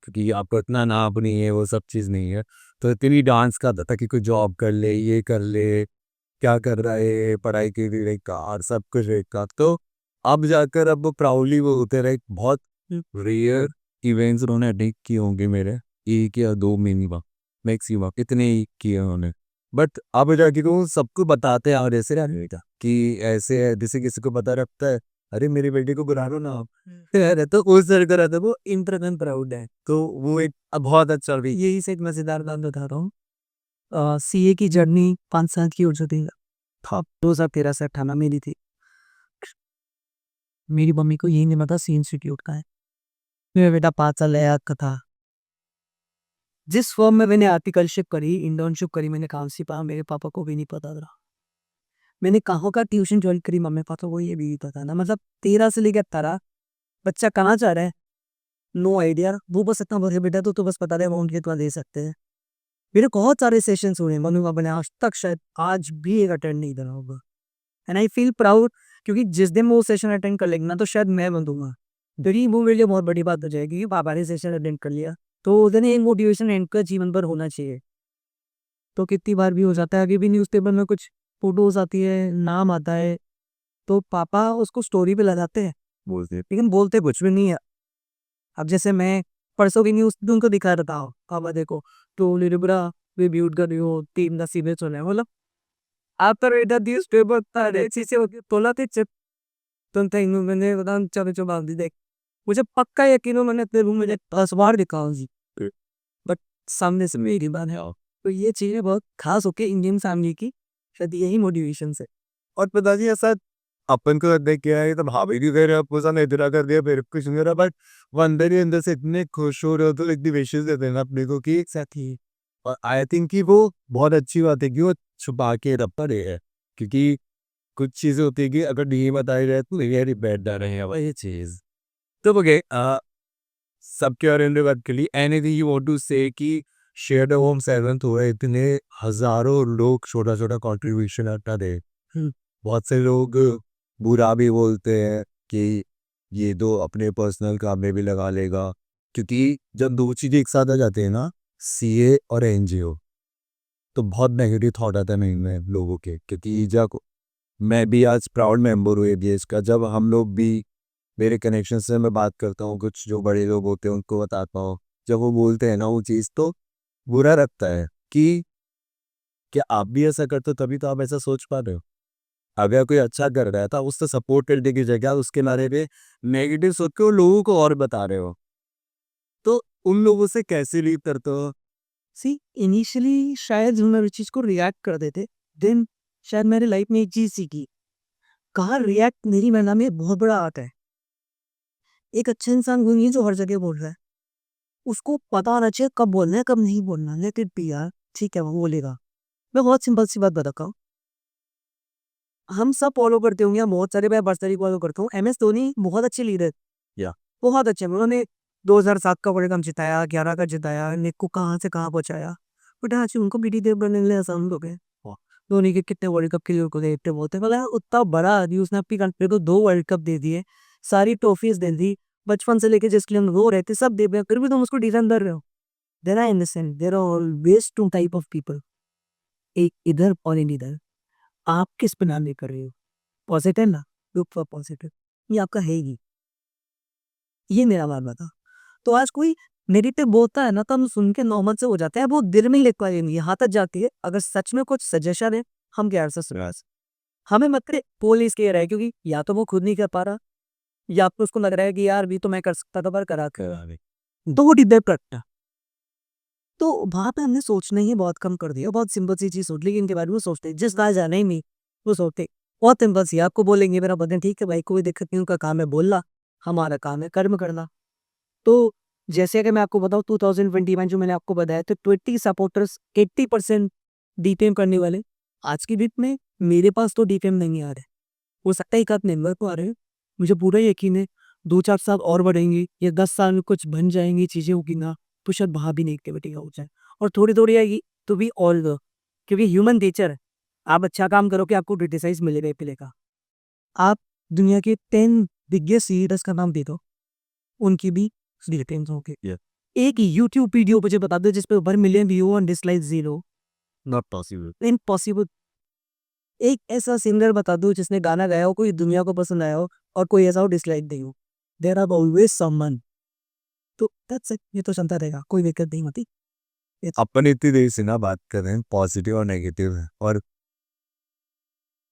क्योंकि आपको इतना नाप नहीं है, वो सब चीज़ नहीं है। तो इतनी डांस का था कि कोई जॉब कर ले, ये कर ले, क्या कर रहा है, पढ़ाई के लिए बेकार, सब कुछ बेकार। तो अब जाकर अब वो प्राउडली वो होते रहे। बहुत रेयर इवेंट्स उन्होंने अटेंड किए होंगे मेरे, 1 या 2 मिनिमम, मैक्सिमम इतने ही किए उन्होंने। बट अब जाके वो सबको बताते हैं और ऐसे रहने बेटा कि ऐसे है, जैसे किसी को पता रखता है, अरे मेरी बेटी को बुला लो ना आप। अरे तो उस तरह का रहता है, वो इंटरनल प्राउड है। तो वो एक बहुत अच्छा भी, यही से एक मज़ेदार बात बता रहा हूँ। सीए की जर्नी 5 साल की हो चुकी है। था 2013 से 18 मेरी थी। मेरी मम्मी को यही नहीं पता सी इंस्टीट्यूट का है। मेरा बेटा 5 साल लैब का था। जिस फर्म में मैंने आर्टिकलशिप करी, इंटर्नशिप करी, मैंने काम सीखा, मेरे पापा को भी नहीं पता था। मैंने कहाँ का ट्यूशन जॉइन करी, मम्मी पापा को ये भी नहीं पता था। मतलब 13 से लेकर 18 बच्चा कहाँ जा रहा है, नो आइडिया। वो बस इतना बोले बेटा तो बस बता दे अमाउंट कितना दे सकते हैं। मेरे बहुत सारे सेशंस हुए, मम्मी पापा ने आज तक शायद आज भी एक अटेंड नहीं करा होगा। एंड आई फील प्राउड, क्योंकि जिस दिन वो सेशन अटेंड कर लेंगे ना तो शायद मैं बनूंगा। तो वो मेरे लिए बहुत बड़ी बात हो जाएगी कि पापा ने सेशन अटेंड कर लिया। तो उस दिन एक मोटिवेशन एंकर जीवन भर होना चाहिए। तो कितनी बार भी हो जाता है, अभी भी न्यूज़पेपर में कुछ फोटोज आती है, नाम आता है, तो पापा उसको स्टोरी पे लगाते हैं, बोलते लेकिन बोलते कुछ भी नहीं है। अब जैसे मैं परसों की न्यूज़ उनको दिखा रहा था, पापा देखो तो लिबरा रिव्यूड कर रही हो, टीम नसीबे चले मतलब आप पर बेटा न्यूज़पेपर तारे शीशे होके तोला थे चिप तुम थे मैंने बता चलो चलो बांध दी देख। मुझे पक्का यकीन हो मैंने अपने रूम में 10 बार देखा हूँ जी, बट सामने से मेरी बात है। तो ये चीज़ें बहुत खास होके इंडियन फैमिली की शायद यही मोटिवेशन है। और पिताजी ऐसा अपन को देख के आए तो भाभी की कह रहे आपको सा इतना कर दिया फिर कुछ नहीं हो रहा, बट वो अंदर ही अंदर से इतने खुश हो रहे हो तो इतनी विशेष देते हैं ना अपने को कि एग्जैक्टली। और आई थिंक कि वो बहुत अच्छी बात है कि वो छुपा के रखता रहे है, क्योंकि कुछ चीजें होती है कि अगर नहीं बताई जाए तो ये बैठ जा रहे हैं वही चीज। तो ओके, सबके अरेंज बात के लिए एनीथिंग यू वांट टू से कि शेयर द होम सेवंथ हुए इतने हजारों लोग छोटा छोटा कंट्रीब्यूशन करता दे। बहुत से लोग बुरा भी बोलते हैं कि ये तो अपने पर्सनल काम में भी लगा लेगा, क्योंकि जब दो चीज़ें एक साथ आ जाते हैं ना, सीए और एनजीओ, तो बहुत नेगेटिव थॉट आता है नहीं में लोगों के। क्योंकि जब मैं भी आज प्राउड मेंबर हुए देश का, जब हम लोग भी मेरे कनेक्शन से मैं बात करता हूँ, कुछ जो बड़े लोग होते हैं उनको बताता हूँ, जब वो बोलते हैं ना वो चीज़ तो बुरा लगता है कि क्या आप भी ऐसा करते हो तभी तो आप ऐसा सोच पा रहे हो। अगर कोई अच्छा कर रहा है तो उससे सपोर्ट करने की जगह उसके बारे में नेगेटिव सोच के वो लोगों को और बता रहे हो, तो उन लोगों से कैसे लीव करते हो। सी इनिशियली शायद हम उस चीज़ को रिएक्ट कर देते, देन शायद मेरे लाइफ में एक चीज़ सीखी, कहाँ रिएक्ट मेरी मैना में बहुत बड़ा आर्ट है। एक अच्छा इंसान वो नहीं है जो हर जगह बोल रहा है, उसको पता होना चाहिए कब बोलना है कब नहीं बोलना। लेट इट बी यार, ठीक है वो बोलेगा। मैं बहुत सिंपल सी बात बताता हूँ, हम सब फॉलो करते होंगे, हम बहुत सारे मैं बर्सरी फॉलो करता हूँ। एम एस धोनी बहुत अच्छे लीडर, या बहुत अच्छे। उन्होंने 2007 का वर्ल्ड कप जिताया, 11 का जिताया, नेक को कहाँ से कहाँ पहुँचाया। बट आज उनको बीटी देव बनने के लिए आसान हो गए। धोनी के कितने वर्ल्ड कप के लिए उनको देखते बोलते हैं, बोला यार उतना बड़ा आदमी, उसने अपनी कंट्री को 2 वर्ल्ड कप दे दिए, सारी ट्रॉफीज दे दी, बचपन से लेके जिसके लिए हम रो रहे थे सब दे दिया, फिर भी तुम उसको डिफेंड कर रहे हो। Then I understand there are always two type of people, एक इधर और एक इधर। आप किस पे नाम लेकर रहे हो? पॉजिटिव ना, लुक फॉर पॉजिटिव, ये आपका है ही, ये मेरा मानना था। तो आज कोई नेगेटिव बोलता है ना, तो हम सुन के नॉर्मल से हो जाते हैं, वो दिल में ही लिख पाए नहीं, यहाँ तक जाती है अगर सच में कुछ सजेशन है, हम क्या से सुना, हमें मत करे पुलिस के रहा है, क्योंकि या तो वो खुद नहीं कर पा रहा, या फिर उसको लग रहा है कि यार भी तो मैं कर सकता था पर करा कर, तो वो डिबेट करता। तो वहां पे हमने सोचना ही बहुत कम कर दिया, बहुत सिंपल सी चीज सोच ली कि इनके बारे में सोचते, जिस गाय जाना ही नहीं वो सोचते, बहुत सिंपल सी, आपको बोलेंगे मेरा बदन ठीक है भाई, कोई दिक्कत नहीं, उनका काम है बोलना, हमारा काम है कर्म करना। तो जैसे अगर मैं आपको बताऊं 2021 जो मैंने आपको बताया, तो 20 सपोर्टर्स 80% डीपीएम करने वाले, आज की डेट में मेरे पास तो डीपीएम नहीं आ रहे, हो सकता है एक आध मेंबर को आ रहे हैं, मुझे पूरा यकीन है 2-4 साल और बढ़ेंगी या 10 साल में कुछ बन जाएंगी चीजें, होगी ना तो शायद वहाँ भी नेगेटिविटी हो जाए, और थोड़ी थोड़ी आएगी तो भी ऑल द, क्योंकि ह्यूमन नेचर है, आप अच्छा काम करो कि आपको क्रिटिसाइज मिलेगा ही मिलेगा। आप दुनिया के 10 बिगेस्ट लीडर्स का नाम दे दो, उनकी भी डिटेल्स होंगे। एक यूट्यूब वीडियो मुझे बता दो जिस पे 1 मिलियन व्यू और डिसलाइक 0, नॉट पॉसिबल। इम्पॉसिबल। एक ऐसा सिंगर बता दो जिसने गाना गाया हो, कोई दुनिया को पसंद आया हो, और कोई ऐसा हो डिसलाइक नहीं हो, देयर आर ऑलवेज समवन। तो दैट्स इट, ये तो चलता रहेगा, कोई दिक्कत नहीं होती। अपन इतनी देर से ना बात कर रहे हैं पॉजिटिव और नेगेटिव है, और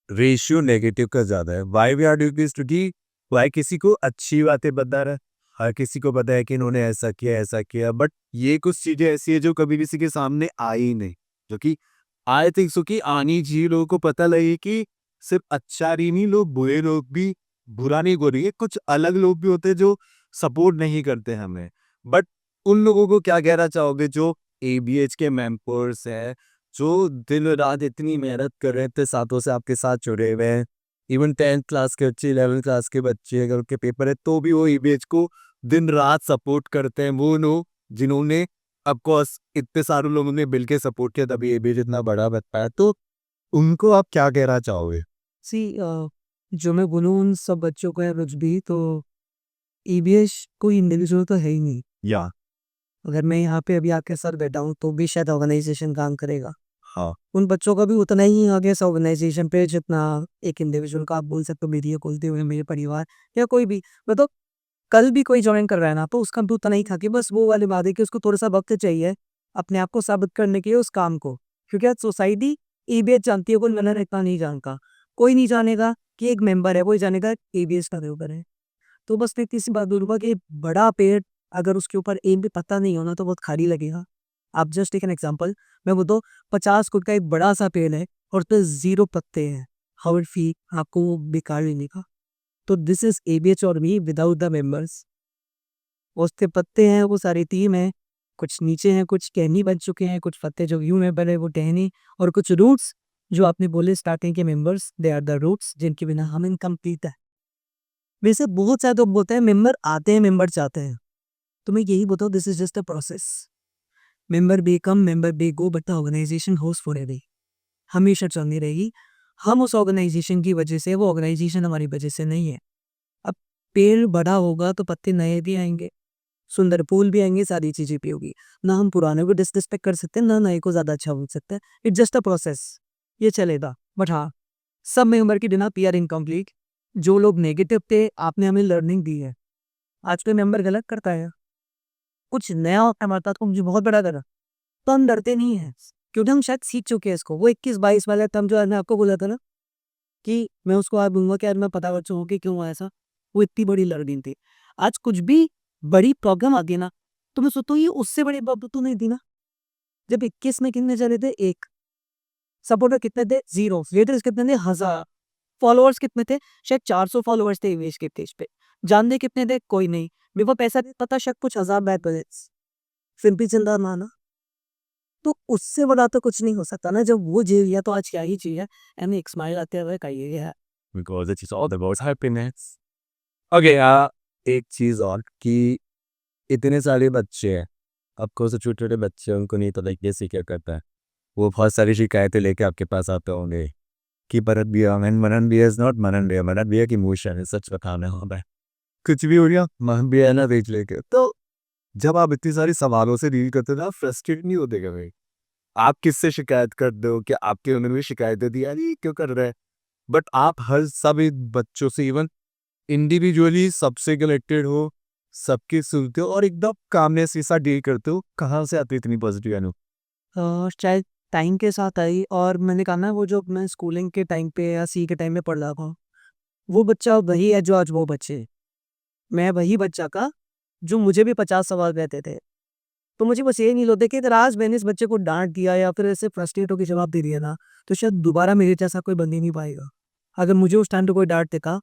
रेशियो नेगेटिव का ज्यादा है। Why we are doing this, क्योंकि वाई किसी को अच्छी बातें बता रहा है, हर किसी को पता है कि इन्होंने ऐसा किया, बट ये कुछ चीजें ऐसी है जो कभी किसी के सामने आई ही नहीं, जो कि आई थिंक सो कि आनी चाहिए, लोगों को पता लगे कि सिर्फ अच्छा ही नहीं, लोग बुरे लोग भी, बुरा नहीं बोल रही है, कुछ अलग लोग भी होते हैं जो सपोर्ट नहीं करते हमें। बट उन लोगों को क्या कहना चाहोगे जो एबीएच के मेंबर्स हैं, जो दिन रात इतनी मेहनत कर रहे थे, साथों से आपके साथ जुड़े हुए हैं, इवन 10th क्लास के बच्चे, 11th क्लास के बच्चे, अगर उनके पेपर है तो भी वो ईबीएच को दिन रात सपोर्ट करते हैं। वो लोग जिन्होंने ऑफकोर्स इतने सारे लोगों ने मिलकर सपोर्ट किया तभी ईबीएच इतना बड़ा बन पाया, तो उनको आप क्या कहना चाहोगे? सी जो मैं बोलूँ उन सब बच्चों को है कुछ भी, तो ईबीएस कोई इंडिविजुअल तो है ही नहीं। या अगर मैं यहाँ पे अभी आपके साथ बैठा हूँ तो भी शायद ऑर्गेनाइजेशन काम करेगा, हाँ, उन बच्चों का भी उतना ही आगे इस ऑर्गेनाइजेशन पे जितना एक इंडिविजुअल का आप बोल सकते हो, मेरी ये बोलते हुए मेरे परिवार या कोई भी, मतलब कल भी कोई ज्वाइन कर रहा है ना तो उसका भी उतना ही था कि बस वो वाली बात है कि उसको थोड़ा सा वक्त चाहिए अपने आप को साबित करने के लिए उस काम को, क्योंकि आज सोसाइटी ईबीएस जानती है, कोई मैंने इतना नहीं जानता, कोई नहीं जानेगा कि एक मेंबर है, कोई जानेगा ईबीएस का मेंबर है। तो बस मैं किसी बात बोलूंगा कि बड़ा पेड़ अगर उसके ऊपर एक भी पत्ता नहीं होना तो बहुत खाली लगेगा। आप जस्ट टेक एन एग्जाम्पल, मैं बोलता हूँ 50 फुट का एक बड़ा सा पेड़ है और उस पर 0 पत्ते हैं, हाउ इट फील आपको वो बेकार लेने का। तो दिस इज एबीएच और मी विदाउट द मेंबर्स, उसके पत्ते हैं वो सारी टीम है, कुछ नीचे हैं, कुछ टहनी बन चुके हैं, कुछ पत्ते जो यूं में बने वो टहनी, और कुछ रूट्स जो आपने बोले स्टार्टिंग के members, they are the roots जिनके बिना हम इनकम्प्लीट है। वैसे बहुत सारे लोग बोलते हैं मेंबर आते हैं मेंबर जाते हैं, तो मैं यही बोलता हूँ this is just a process, member become member be go, but the organisation host forever, हमेशा चलनी रहेगी। हम उस ऑर्गेनाइजेशन की वजह से, वो ऑर्गेनाइजेशन हमारी वजह से नहीं है। अब पेड़ बड़ा होगा तो पत्ते नए भी आएंगे, सुंदर फूल भी आएंगे, सारी चीजें भी होगी, ना हम पुराने को डिसरिस्पेक्ट कर सकते हैं ना नए को ज्यादा अच्छा बोल सकते हैं, इट्स जस्ट अ प्रोसेस, ये चलेगा। बट हाँ, सब मेंबर की बिना पी आर इनकम्प्लीट, जो लोग नेगेटिव थे आपने हमें लर्निंग दी है, आज कोई मेंबर गलत करता है कुछ नया होता है हमारे साथ, को मुझे बहुत बड़ा करा, तो हम डरते नहीं है, क्योंकि हम शायद सीख चुके हैं इसको। वो 21-22 वाला तब जो मैंने आपको बोला था ना कि मैं उसको आज बोलूंगा कि यार मैं पता कर चुका कि क्यों हुआ ऐसा, वो इतनी बड़ी लर्निंग थी। आज कुछ भी बड़ी प्रॉब्लम आती है ना तो मैं सोचता हूँ ये उससे बड़ी प्रॉब्लम तो नहीं थी ना। जब 21 में कितने चले थे, 1 सपोर्टर कितने थे, 0 लीडर्स कितने थे, 1000 फॉलोअर्स कितने थे, शायद 400 फॉलोअर्स थे इवेश के पेज पे, जानने कितने थे, कोई नहीं, मेरे को पैसा नहीं पता, शायद कुछ 1000 बैक बैलेंस, फिर भी जिंदा माना। तो उससे बड़ा तो कुछ नहीं हो सकता ना, जब वो जी लिया तो आज क्या ही चाहिए। एंड एक स्माइल आते हुए कहिए है। Because it is all about happiness. Okay, एक चीज और कि इतने सारे बच्चे हैं, आपको से छोटे छोटे बच्चे हैं, उनको नहीं पता कैसे क्या करता है, वो बहुत सारी शिकायतें लेके आपके पास आते होंगे कि भरत भैया मनन भैया इज नॉट मनन भैया की इमोशन है, सच बताना होगा कुछ भी हो गया मनन भैया ना देख लेके। तो जब आप इतनी सारी सवालों से डील करते हो ना, फ्रस्ट्रेट नहीं होते कभी? आप किससे शिकायत करते हो कि आपके उन्होंने शिकायतें दी, यार ये क्यों कर रहे हैं? बट आप हर सभी बच्चों से इवन इंडिविजुअली सबसे कनेक्टेड हो, सबकी सुनते हो और एकदम कामनेस के साथ डील करते हो। कहाँ से आती है इतनी पॉजिटिव एनर्जी? शायद टाइम के साथ आई, और मैंने कहा ना वो जो मैं स्कूलिंग के टाइम पे या सी के टाइम में पढ़ रहा था, वो बच्चा वही है जो आज वो बच्चे हैं। मैं वही बच्चा का जो मुझे भी 50 सवाल रहते थे। तो मुझे बस ये नहीं होते कि अगर आज मैंने इस बच्चे को डाँट दिया या फिर ऐसे फ्रस्ट्रेट होके जवाब दे दिया ना, तो शायद दोबारा मेरे जैसा कोई बन ही नहीं पाएगा। अगर मुझे उस टाइम पे कोई डाँट देता,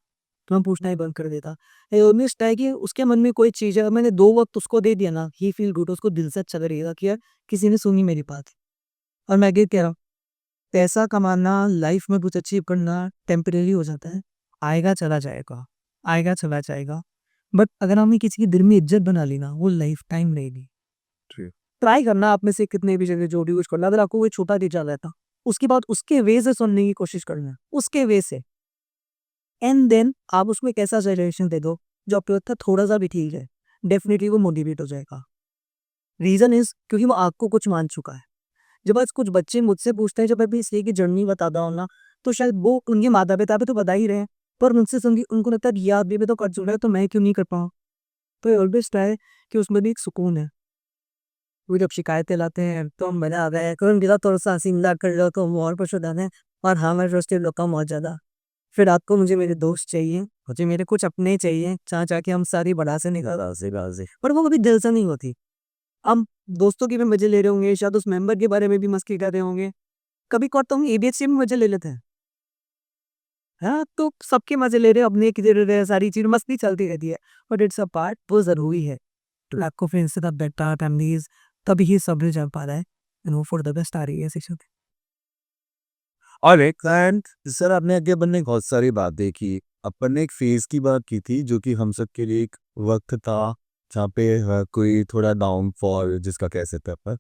तो मैं पूछना ही बंद कर देता। ये ऑनेस्ट है कि उसके मन में कोई चीज़ है, अगर मैंने 2 वक़्त उसको दे दिया ना, ही फील गुड, उसको दिल से अच्छा लगेगा कि यार किसी ने सुनी मेरी बात। और मैं ये कह रहा हूँ, पैसा कमाना, लाइफ़ में कुछ अचीव करना टेम्परेरी हो जाता है। आएगा चला जाएगा, आएगा चला जाएगा। बट अगर हमने किसी के दिल में इज़्ज़त बना ली ना, वो लाइफ़ टाइम रहेगी। ट्राई करना आप में से कितने भी जगह जो भी कुछ करना, अगर आपको कोई छोटा टीचर रहता, उसकी बात उसके वे से सुनने की कोशिश करना, उसके वे से। एंड देन आप उसको एक ऐसा सजेशन दे दो जो आपको लगता है थोड़ा-सा भी ठीक है, डेफिनिटली वो मोटिवेट हो जाएगा। रीज़न इज़ क्योंकि वो आपको कुछ मान चुका है। जब आज कुछ बच्चे मुझसे पूछते हैं, जब मैं भी इसलिए की जर्नी बताता हूँ ना, तो शायद वो उनके माता-पिता भी तो बता ही रहे हैं, पर मुझसे सुन के उनको लगता है कि यार ये भी तो कर चुका है, तो मैं क्यों नहीं कर पाऊँ? तो ऑलवेज़ ट्राई कि उसमें भी एक सुकून है। वो जब शिकायतें लाते हैं तो मज़ा आता है, कोई उनके साथ थोड़ा-सा हँसी-मज़ाक कर लो तो वो और खुश हो जाते हैं। और हाँ, मैं फ्रस्ट्रेट होता हूँ बहुत ज़्यादा। फिर रात को मुझे मेरे दोस्त चाहिए, मुझे मेरे कुछ अपने चाहिए, जहाँ जाके हम सारी भड़ास निकाल हँसी-बाज़ी, पर वो कभी दिल से नहीं होती। हम दोस्तों के भी मज़े ले रहे होंगे, शायद उस मेंबर के बारे में भी मस्ती कर रहे होंगे। कभी कभार तो हम एबीएस के भी मज़े ले लेते हैं। हाँ, तो सबके मज़े ले रहे हैं, अपने की रहे हैं, सारी चीज़ मस्ती चलती रहती है। बट इट्स अ पार्ट, वो ज़रूरी है। तो आपको फ्रेंड्स के साथ बैठा फैमिलीज़, तभी ये सब चल पा रहा है। एंड वो फॉर द बेस्ट आ रही है शिक्षा। और एक एंड सर आपने आगे अपन ने बहुत सारी बातें की। अपन ने एक फेज़ की बात की थी जो कि हम सबके लिए एक वक़्त था जहाँ पे कोई थोड़ा डाउनफॉल जिसका कह सकते हैं अपन,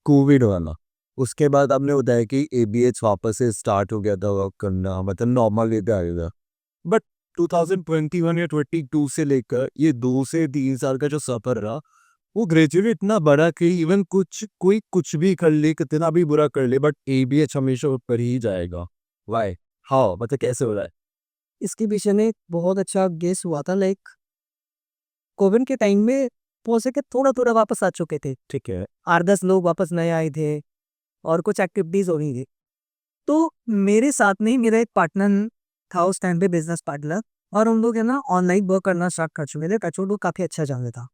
कोविड वाला। उसके बाद आपने बताया कि एबीएच वापस से स्टार्ट हो गया था वर्क करना, मतलब नॉर्मल वे पे आ गया था। बट 2021 या 22 से लेकर ये 2 से 3 साल का जो सफ़र रहा, वो ग्रेजुअली इतना बड़ा कि इवन कोई कुछ भी कर ले, कितना भी बुरा कर ले, बट एबीएच हमेशा ऊपर ही जाएगा। व्हाई? हाउ? मतलब कैसे हो रहा है? इसके पीछे में एक बहुत अच्छा गेस हुआ था, लाइक कोविड के टाइम में हो सके थोड़ा-थोड़ा वापस आ चुके थे। ठीक है। 8-10 लोग वापस नए आए थे और कुछ एक्टिविटीज़ हो रही थी। तो मेरे साथ में ही मेरा एक पार्टनर था उस टाइम पे, बिज़नेस पार्टनर, और हम लोग है ना ऑनलाइन वर्क करना स्टार्ट कर चुके थे। टच वुड वो काफ़ी अच्छा चल रहा था।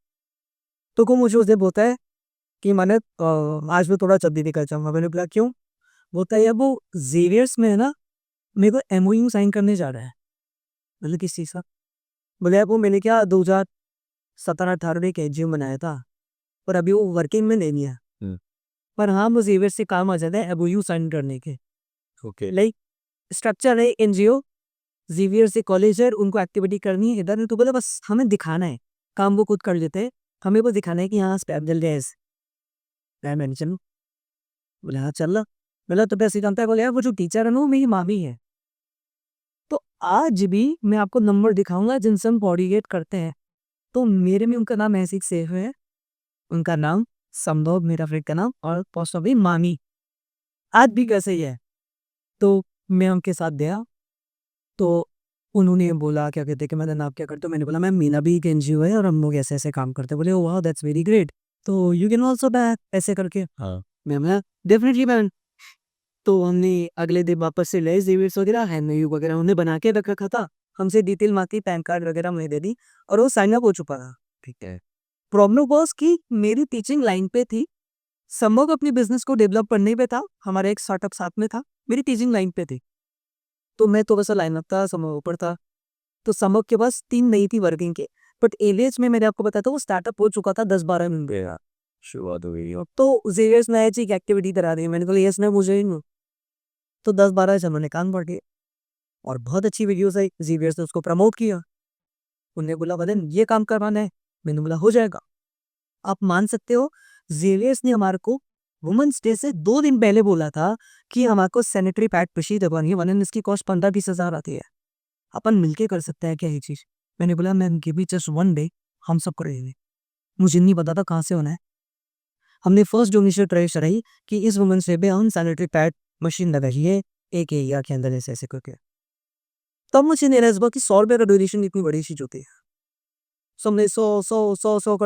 तो वो मुझे उस दिन बोलता है कि मैंने आज मैं थोड़ा जल्दी निकल जाऊँगा। मैंने बोला क्यों? बोलता है यार वो ज़ेवियर्स में है ना, मेरे को एमओयू साइन करने जा रहा है। मैंने किस चीज़ का? बोले यार वो मैंने क्या 2017-18 में एक एनजीओ बनाया था, पर अभी वो वर्किंग में नहीं है। हुँ, पर हाँ, वो ज़ेवियर्स से काम आ जाता है एमओयू साइन करने के। ओके। लाइक स्ट्रक्चर है एनजीओ, ज़ेवियर्स से कॉलेज है, उनको एक्टिविटी करनी है इधर, तो बोला बस हमें दिखाना है, काम वो खुद कर लेते हैं। हमें बस दिखाना है कि हाँ, स्पैम जल रहा है ऐसे। मैंने चलो, बोले हाँ, चल लो। बोला तो कैसे जानता है? बोले यार वो जो टीचर है ना, वो मेरी मामी है। तो आज भी मैं आपको नंबर दिखाऊँगा जिनसे हम कोऑर्डिनेट करते हैं। तो मेरे में उनका नाम ऐसे ही सेव है। उनका नाम संभव, मेरा फ्रेंड का नाम, और पोस्ट ऑफिस मामी। आज भी वैसे ही है। तो मैं उनके साथ गया, तो उन्होंने बोला क्या कहते हैं कि मैडम आप क्या करते हो? मैंने बोला मैम मेरा भी एक एनजीओ है और हम लोग ऐसे-ऐसे काम करते हैं। बोले oh wow that's very great. तो यू कैन आल्सो बैक ऐसे करके। हाँ, मैं बोला डेफिनिटली मैम। तो हमने अगले दिन वापस से ले ज़ेवियर्स वगैरह, एमओयू वगैरह उन्होंने बना के रख रखा था। हमसे डिटेल माँगी, पैन कार्ड वगैरह मैं दे दी और वो साइन अप हो चुका था। ठीक है। प्रॉब्लम वाज़ कि मेरी टीचिंग लाइन पे थी, संभव अपने बिज़नेस को डेवलप करने पे था, हमारा एक स्टार्टअप साथ में था, मेरी टीचिंग लाइन पे थी। तो मैं थोड़ा-सा लाइन अप था, संभव ऊपर था। तो संभव के पास टीम नहीं थी वर्किंग के, बट एविएच में मैंने आपको बताया था वो स्टार्टअप हो चुका था 10-12 दिन पे। या शुरुआत हो गई। तो ज़ेवियर्स ने ऐसी एक एक्टिविटी करा दी। मैंने बोला यस मैम मुझे ही तो 10-12 जनों ने कान पकड़ लिए और बहुत अच्छी वीडियोज़ आई, ज़ेवियर्स ने उसको प्रमोट किया। उन्होंने बोला वदन ये काम करवाना है, मैंने बोला हो जाएगा। आप मान सकते हो ज़ेवियर्स ने हमारे को वुमेन्स डे से 2 दिन पहले बोला था कि हमारे सैनिटरी पैड मशीन दबानी है, वरना इसकी कॉस्ट 15-20 हज़ार आती है। अपन मिलके कर सकते हैं क्या ये चीज़? मैंने बोला ma'am give me just 1 day, हम सब करेंगे। मुझे नहीं पता था कहाँ से होना है। हमने फर्स्ट डोनेशन ट्राई कराई कि इस वुमेन्स डे पे हम सैनिटरी पैड मशीन लगाइए एक एरिया के अंदर ऐसे करके। तब मुझे रियलाइज़ हुआ कि 100 रुपए का डोनेशन इतनी बड़ी चीज़ होती है। सो हमने 100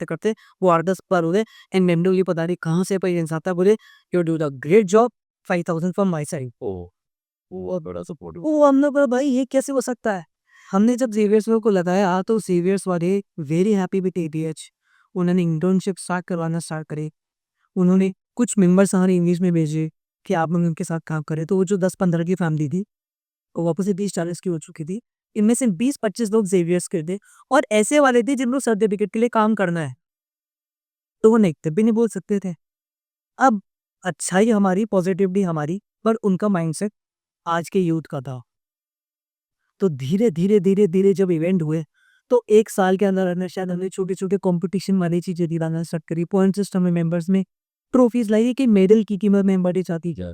करते वो 8-10 बार हो गए एंड randomly पता नहीं कहाँ से पेरेंट्स आता बोले you do the great job 5000 from my side. वो बहुत बड़ा सपोर्ट वो हमने बोला भाई ये कैसे हो सकता है? हमने जब ज़ेवियर्स वालों को लगाया तो ज़ेवियर्स वाले वेरी हैप्पी विद एबीएच। उन्होंने इंटर्नशिप स्टार्ट करवाना स्टार्ट करे। उन्होंने कुछ मेंबर्स हमारे इंग्लिश में भेजे कि आप लोग उनके साथ काम करें। तो वो जो 10-15 की फैमिली थी वो वापस से 20-40 की हो चुकी थी। इनमें से 20-25 लोग ज़ेवियर्स के थे और ऐसे वाले थे जिनको सर्टिफिकेट के लिए काम करना है। तो वो नेगेटिव भी नहीं बोल सकते थे। अब अच्छाई हमारी, पॉजिटिविटी हमारी, पर उनका माइंडसेट आज के यूथ का था। तो धीरे-धीरे जब इवेंट हुए, तो 1 साल के अंदर शायद हमने छोटे-छोटे कॉम्पिटिशन वाली चीज़ें दिलाना स्टार्ट करी। पॉइंट सिस्टम में मेंबर्स में ट्रॉफीज़ लाई कि मेडल की कीमत मेंबर ही चाहती है।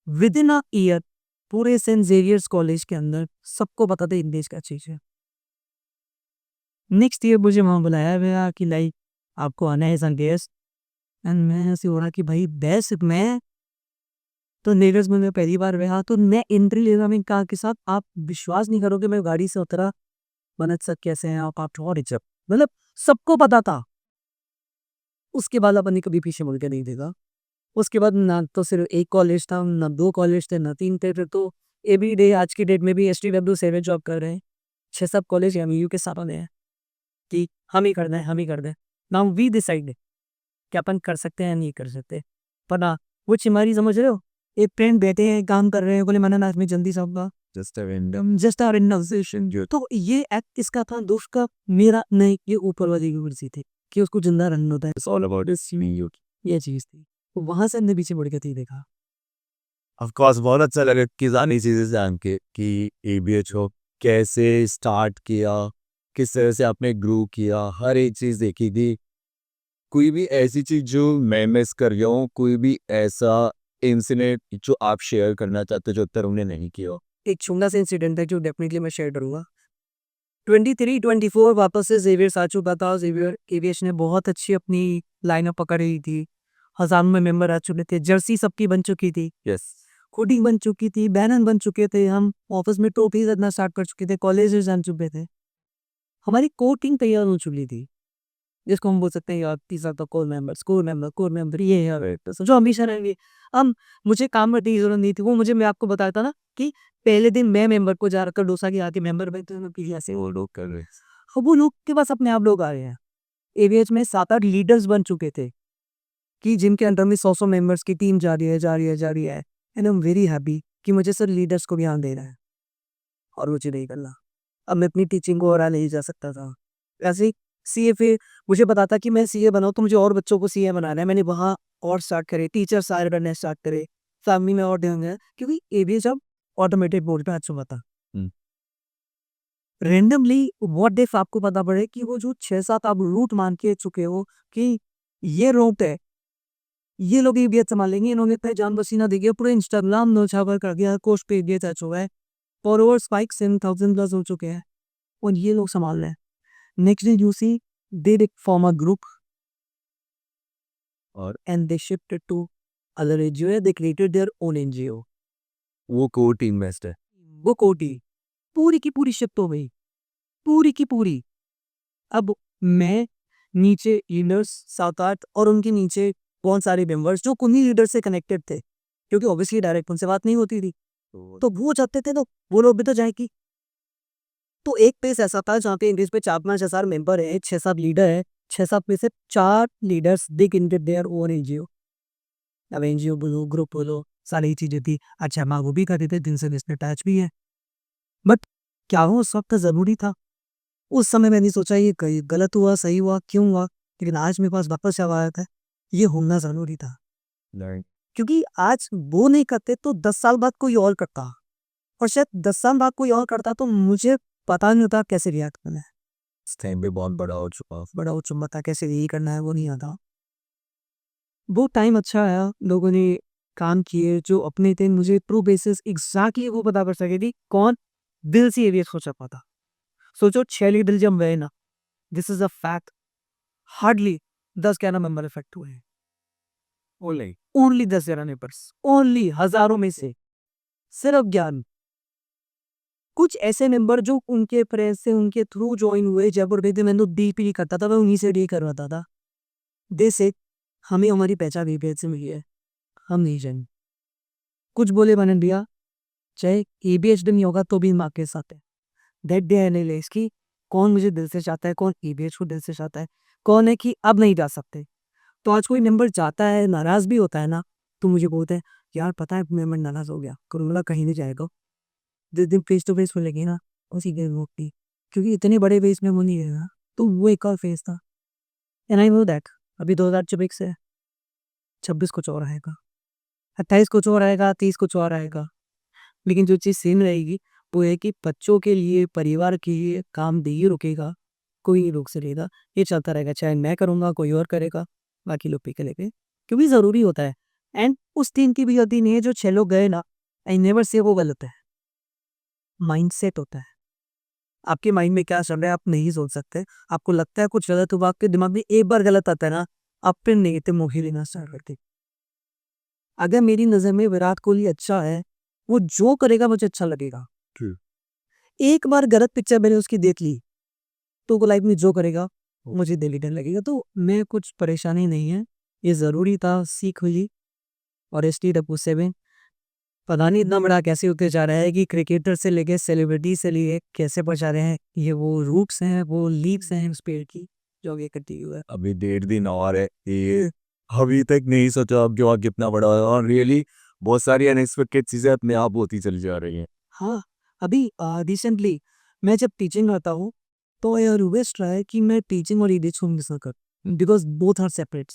विदिन अ ईयर पूरे सेंट ज़ेवियर्स कॉलेज के अंदर सबको पता था इंग्लिश क्या चीज़ है। नेक्स्ट ईयर मुझे वहाँ बुलाया गया कि लाइक आपको आना है एज़ अ गेस्ट एंड मैं ऐसे हो रहा कि भाई बेस्ट मैं तो नीरज में मैं पहली बार गया तो मैं एंट्री लेना में कहा के साथ आप विश्वास नहीं करोगे मैं गाड़ी से उतरा बनत सर कैसे हैं आप और इज्जत मतलब सबको पता था। उसके बाद अपन ने कभी पीछे मुड़ के नहीं देखा। उसके बाद ना तो सिर्फ एक कॉलेज था ना 2 कॉलेज थे ना 3 थे फिर तो एवरी डे आज की डेट में भी STW से जॉब कर रहे हैं 6-7 कॉलेज MU के सामने हैं कि हम ही करना है हम ही कर दें। नाउ वी डिसाइड कि अपन कर सकते हैं या नहीं कर सकते। पर ना वो चिमारी समझ रहे हो एक फ्रेंड बैठे हैं काम कर रहे हैं बोले मैंने आज में जल्दी साहब just a random just are innovation तो ये एक्ट इसका था दोस्त का मेरा नहीं ये ऊपर वाली की मर्जी थी कि उसको जिंदा रखना होता है it's all about this you ये चीज थी। तो वहां से हमने पीछे मुड़ के थी देखा। ऑफ कोर्स बहुत अच्छा लगा कि सारी चीज़ें जान के कि ABHO कैसे स्टार्ट किया, किस तरह से आपने ग्रो किया, हर एक चीज़ देखी थी। कोई भी ऐसी चीज़ जो मैं मिस कर गया हूँ, कोई भी ऐसा इंसिडेंट जो आप शेयर करना चाहते हो जो अब तक हमने नहीं किया हो? एक छोटा सा इंसिडेंट है जो डेफिनेटली मैं शेयर करूंगा। 23-24 वापस से जेवियर आ चुका था। जेवियर एविएश ने बहुत अच्छी अपनी लाइनअप पकड़ रही थी। हजारों में मेंबर आ चुके थे। जर्सी सबकी बन चुकी थी। यस कोडिंग बन चुकी थी। बैनर बन चुके थे। हम ऑफिस में ट्रॉफीज देना स्टार्ट कर चुके थे। कॉलेजेस जान चुके थे। हमारी कोर टीम तैयार हो चुकी थी जिसको हम बोल सकते हैं यार तीसरा तो कोर मेंबर ये है तो जो हमेशा रहेंगे। हम मुझे काम करने की जरूरत नहीं थी। वो मुझे मैं आपको बताया था ना कि पहले दिन मैं मेंबर को जा कर डोसा की आके मेंबर में तो ऐसे वो लोग कर रहे हैं। अब वो लोग के पास अपने आप लोग आ रहे हैं। एवीएच में 7-8 लीडर्स बन चुके थे कि जिनके अंडर में 100 मेंबर्स की टीम जा रही है and I am very happy कि मुझे सर लीडर्स को भी ध्यान देना है और मुझे नहीं करना। अब मैं अपनी टीचिंग को और नहीं जा सकता था। ऐसे ही CFA मुझे पता था कि मैं CA बनाऊँ तो मुझे और बच्चों को CA बनाना है। मैंने वहाँ और स्टार्ट करे टीचर सारे बनने स्टार्ट करे फैमिली में और ध्यान गया क्योंकि एवीएच अब ऑटोमेटेड बोर्ड पे आ चुका था। हम्म। रेंडमली व्हाट इफ आपको पता पड़े कि वो जो 6-7 आप रूट मान के चुके हो कि ये रूट है ये लोग एवीएच संभालेंगे। इन्होंने इतना जान पसीना दे दिया पूरे इंस्टाग्राम नौछावर कर दिया कोर्स पे एवीएच आ चुका है। फॉलोअर्स स्पाइक 7,000 प्लस हो चुके हैं और ये लोग संभाल रहे हैं। Next day you see they form a group और and they shifted to other NGO. They created their own NGO. वो कोर टीम बेस्ट है। वो कोटी पूरी की पूरी शिफ्ट हो गई पूरी की पूरी। अब मैं नीचे लीडर्स 7-8 और उनके नीचे बहुत सारे मेंबर्स जो उन्हीं लीडर से कनेक्टेड थे क्योंकि ऑब्वियसली डायरेक्ट उनसे बात नहीं होती थी तो वो चाहते थे तो वो लोग भी तो जाएगी। तो एक पेज ऐसा था जहाँ पे इंग्लिश पे 4-5 हजार मेंबर है 6-7 लीडर है 6-7 में से 4 leaders they created their own NGO. अब एनजीओ बोलो ग्रुप बोलो सारी चीजें थी। अच्छा माँ वो भी करते थे जिनसे इसमें अटैच भी है बट क्या हो उस वक्त जरूरी था। उस समय मैंने सोचा ये गलत हुआ सही हुआ क्यों हुआ लेकिन आज मेरे पास वापस जब आया था ये होना जरूरी था क्योंकि आज वो नहीं करते तो 10 साल बाद कोई और करता और शायद 10 साल बाद कोई और करता तो मुझे पता नहीं होता कैसे रिएक्ट करना है। इस टाइम पे बहुत बड़ा हो चुका। बड़ा उच्च था कैसे यही करना है वो नहीं आता। वो टाइम अच्छा आया, लोगों ने काम किए जो अपने थे, मुझे ट्रू बेसिस एग्जैक्टली वो पता कर सके थी कौन दिल से एविएट सोच रहा था। सोचो 6 लीटर जब गए ना, this is a fact, hardly 10-11 member effect हुए हैं, ओनली 10-11 नेबर्स, ओनली हजारों में से सिर्फ 11। कुछ ऐसे मेंबर जो उनके प्रेस से उनके थ्रू ज्वाइन हुए, जयपुर गए थे, मैं तो डील नहीं करता था, मैं उन्हीं से डील करवाता था। दे से हमें हमारी पहचान एबीएच से मिली है, हम नहीं जाएंगे। कुछ बोले मैंने दिया, चाहे एबीएच नहीं होगा तो भी हम आपके साथ है। दैट डे एनालाइज की कौन मुझे दिल से चाहता है, कौन एबीएच को दिल से चाहता है, कौन है कि अब नहीं जा सकते। तो आज कोई मेंबर जाता है, नाराज भी होता है ना, तो मुझे बोलते हैं यार पता है मेंबर नाराज हो गया, करूँगा कहीं नहीं जाएगा। जिस दिन फेस टू फेस मिलेगी ना, उसी दिन रोकती, क्योंकि इतने बड़े फेस में वो नहीं रहेगा, तो वो एक और फेस था। एंड आई नो दैट अभी 2024 है, 26 कुछ और आएगा, 28 कुछ और आएगा, 30 कुछ और आएगा। लेकिन जो चीज़ सेम रहेगी वो है कि बच्चों के लिए, परिवार के लिए काम नहीं रुकेगा, कोई नहीं रोक सकेगा, ये चलता रहेगा। चाहे मैं करूँगा, कोई और करेगा, बाकी लोग पीके लेंगे, क्योंकि ज़रूरी होता है। एंड उस टीम की भी गलती नहीं है जो 6 लोग गए ना, आई नेवर से वो गलत है, माइंडसेट होता है। आपके माइंड में क्या चल रहा है आप नहीं सोच सकते। आपको लगता है कुछ गलत हुआ, आपके दिमाग में एक बार गलत आता है ना, आप फिर नेगेटिव मूवी लेना स्टार्ट करते। अगर मेरी नज़र में विराट कोहली अच्छा है, वो जो करेगा मुझे अच्छा लगेगा। True. एक बार गलत पिक्चर मैंने उसकी देख ली, तो वो लाइफ में जो करेगा मुझे दिल ही डर लगेगा। तो मैं कुछ परेशानी नहीं है, ये ज़रूरी था, सीख मिली। और STW7 पता नहीं इतना बड़ा कैसे होते जा रहा है कि क्रिकेटर से लेके सेलिब्रिटी से लिए कैसे पहुंचा रहे हैं। ये वो रूट्स हैं, वो लीव्स हैं उस पेड़ की जो आगे कंटिन्यू है। अभी 1.5 दिन और है ये, अभी तक नहीं सोचा अब जो कितना बड़ा है, और रियली बहुत सारी अनएक्सपेक्टेड चीजें अपने आप होती चली जा रही हैं। हाँ, अभी रिसेंटली मैं जब टीचिंग करता हूँ तो आई ऑलवेज ट्राई कि मैं टीचिंग और एडिट्स को मिक्स ना करूँ, because both are separate.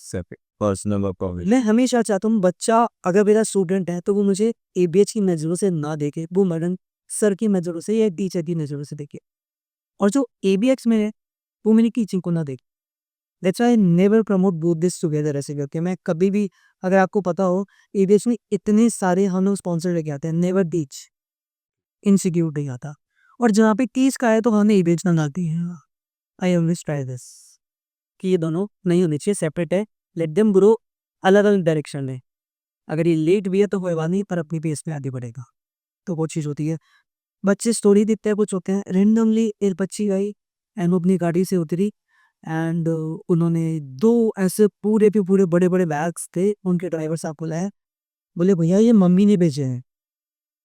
Personal approach. मैं हमेशा चाहता हूँ बच्चा अगर मेरा स्टूडेंट है तो वो मुझे एबीएच की नज़रों से ना देखे, वो मैडम सर की नज़रों से या टीचर की नज़रों से देखे। और जो एबीएक्स में है वो मेरी टीचिंग को ना देखे। That's I never promote both this together. ऐसे करके मैं कभी भी, अगर आपको पता हो, एबीएच में इतने सारे हम लोग स्पॉन्सर लेके आते हैं, नेवर टीच इंस्टीट्यूट नहीं आता। और जहाँ पे टीच का है तो हमें एबीएच ना आती है। आई ऑलवेज ट्राई दिस कि ये दोनों नहीं होने चाहिए, सेपरेट है, लेट देम ग्रो अलग अलग डायरेक्शन में। अगर ये लेट भी है तो कोई बात नहीं, पर अपनी पेस पे आगे बढ़ेगा। तो वो चीज़ होती है। बच्चे स्टोरी देखते हैं, कुछ होते हैं, रेंडमली एक बच्ची आई एंड वो अपनी गाड़ी से उतरी एंड उन्होंने 2 ऐसे पूरे के पूरे बड़े-बड़े बैग्स थे, उनके ड्राइवर साहब को लाया। बोले भैया ये मम्मी ने भेजे हैं।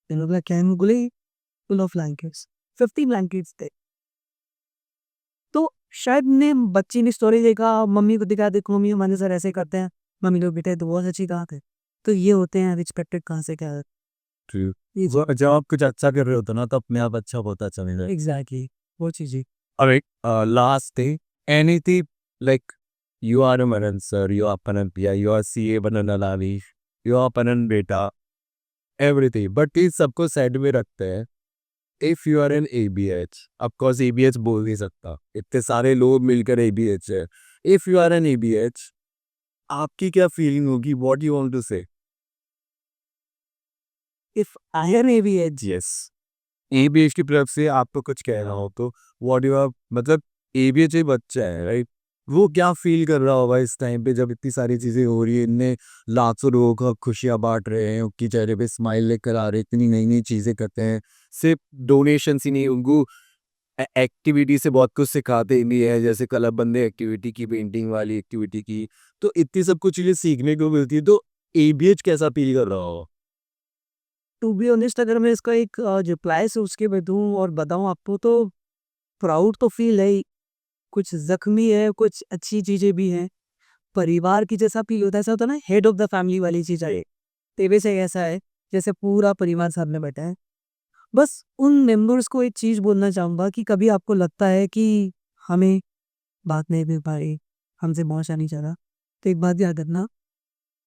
मैंने बोला क्या है? बोले फुल ऑफ ब्लैंकेट्स, 50 ब्लैंकेट्स थे। तो शायद ने बच्ची ने स्टोरी देखा, मम्मी को दिखाया, देखो मम्मी हमारे सर ऐसे करते हैं। मम्मी लोग बेटे तो बहुत अच्छी कहा थे। तो ये होते हैं अनएक्सपेक्टेड कहाँ से क्या है। True. ये जब आप कुछ अच्छा कर रहे होते हो ना तो अपने आप अच्छा होता चलेगा। एग्जैक्टली वो चीज़ ही। Alright, last thing, anything like you are a Maran sir, you are Panan Pia, you are CA Banan Alali, you are Panan Beta, everything. But इस सबको साइड में रखते हैं। If you are an ABH, of course ABH बोल नहीं सकता, इतने सारे लोग मिलकर ABH है। If you are an ABH, आपकी क्या फीलिंग होगी? What you want to say? If I am ABH, Yes. ABH की तरफ से आपको कुछ कहना हो तो व्हाट यू आर, मतलब ABH एक बच्चा है राइट, वो क्या फील कर रहा होगा इस टाइम पे जब इतनी सारी चीज़ें हो रही है, इतने लाखों लोगों का खुशियाँ बांट रहे हैं, उनकी चेहरे पे स्माइल लेकर आ रहे हैं, इतनी नई नई चीज़ें करते हैं, सिर्फ डोनेशन ही नहीं, उनको एक्टिविटी से बहुत कुछ सिखाते भी है, जैसे क्लब बंदे एक्टिविटी की, पेंटिंग वाली एक्टिविटी की, तो इतनी सब कुछ चीज़ें सीखने को मिलती है। तो ABH कैसा फील कर रहा होगा? टू बी ऑनेस्ट अगर मैं इसका एक रिप्लाई से उसके में दूँ और बताऊँ आपको, तो प्राउड तो फील है ही, कुछ ज़ख्मी है, कुछ अच्छी चीज़ें भी हैं। परिवार की जैसा फील होता है, ऐसा होता है ना, हेड ऑफ द फैमिली वाली चीज़ है। तेरे से ऐसा है जैसे पूरा परिवार सामने बैठा है। बस उन मेंबर्स को एक चीज़ बोलना चाहूँगा कि कभी आपको लगता है कि हमें बात नहीं मिल पा रही, हमसे पहुँचा नहीं जा रहा, तो एक बात याद रखना,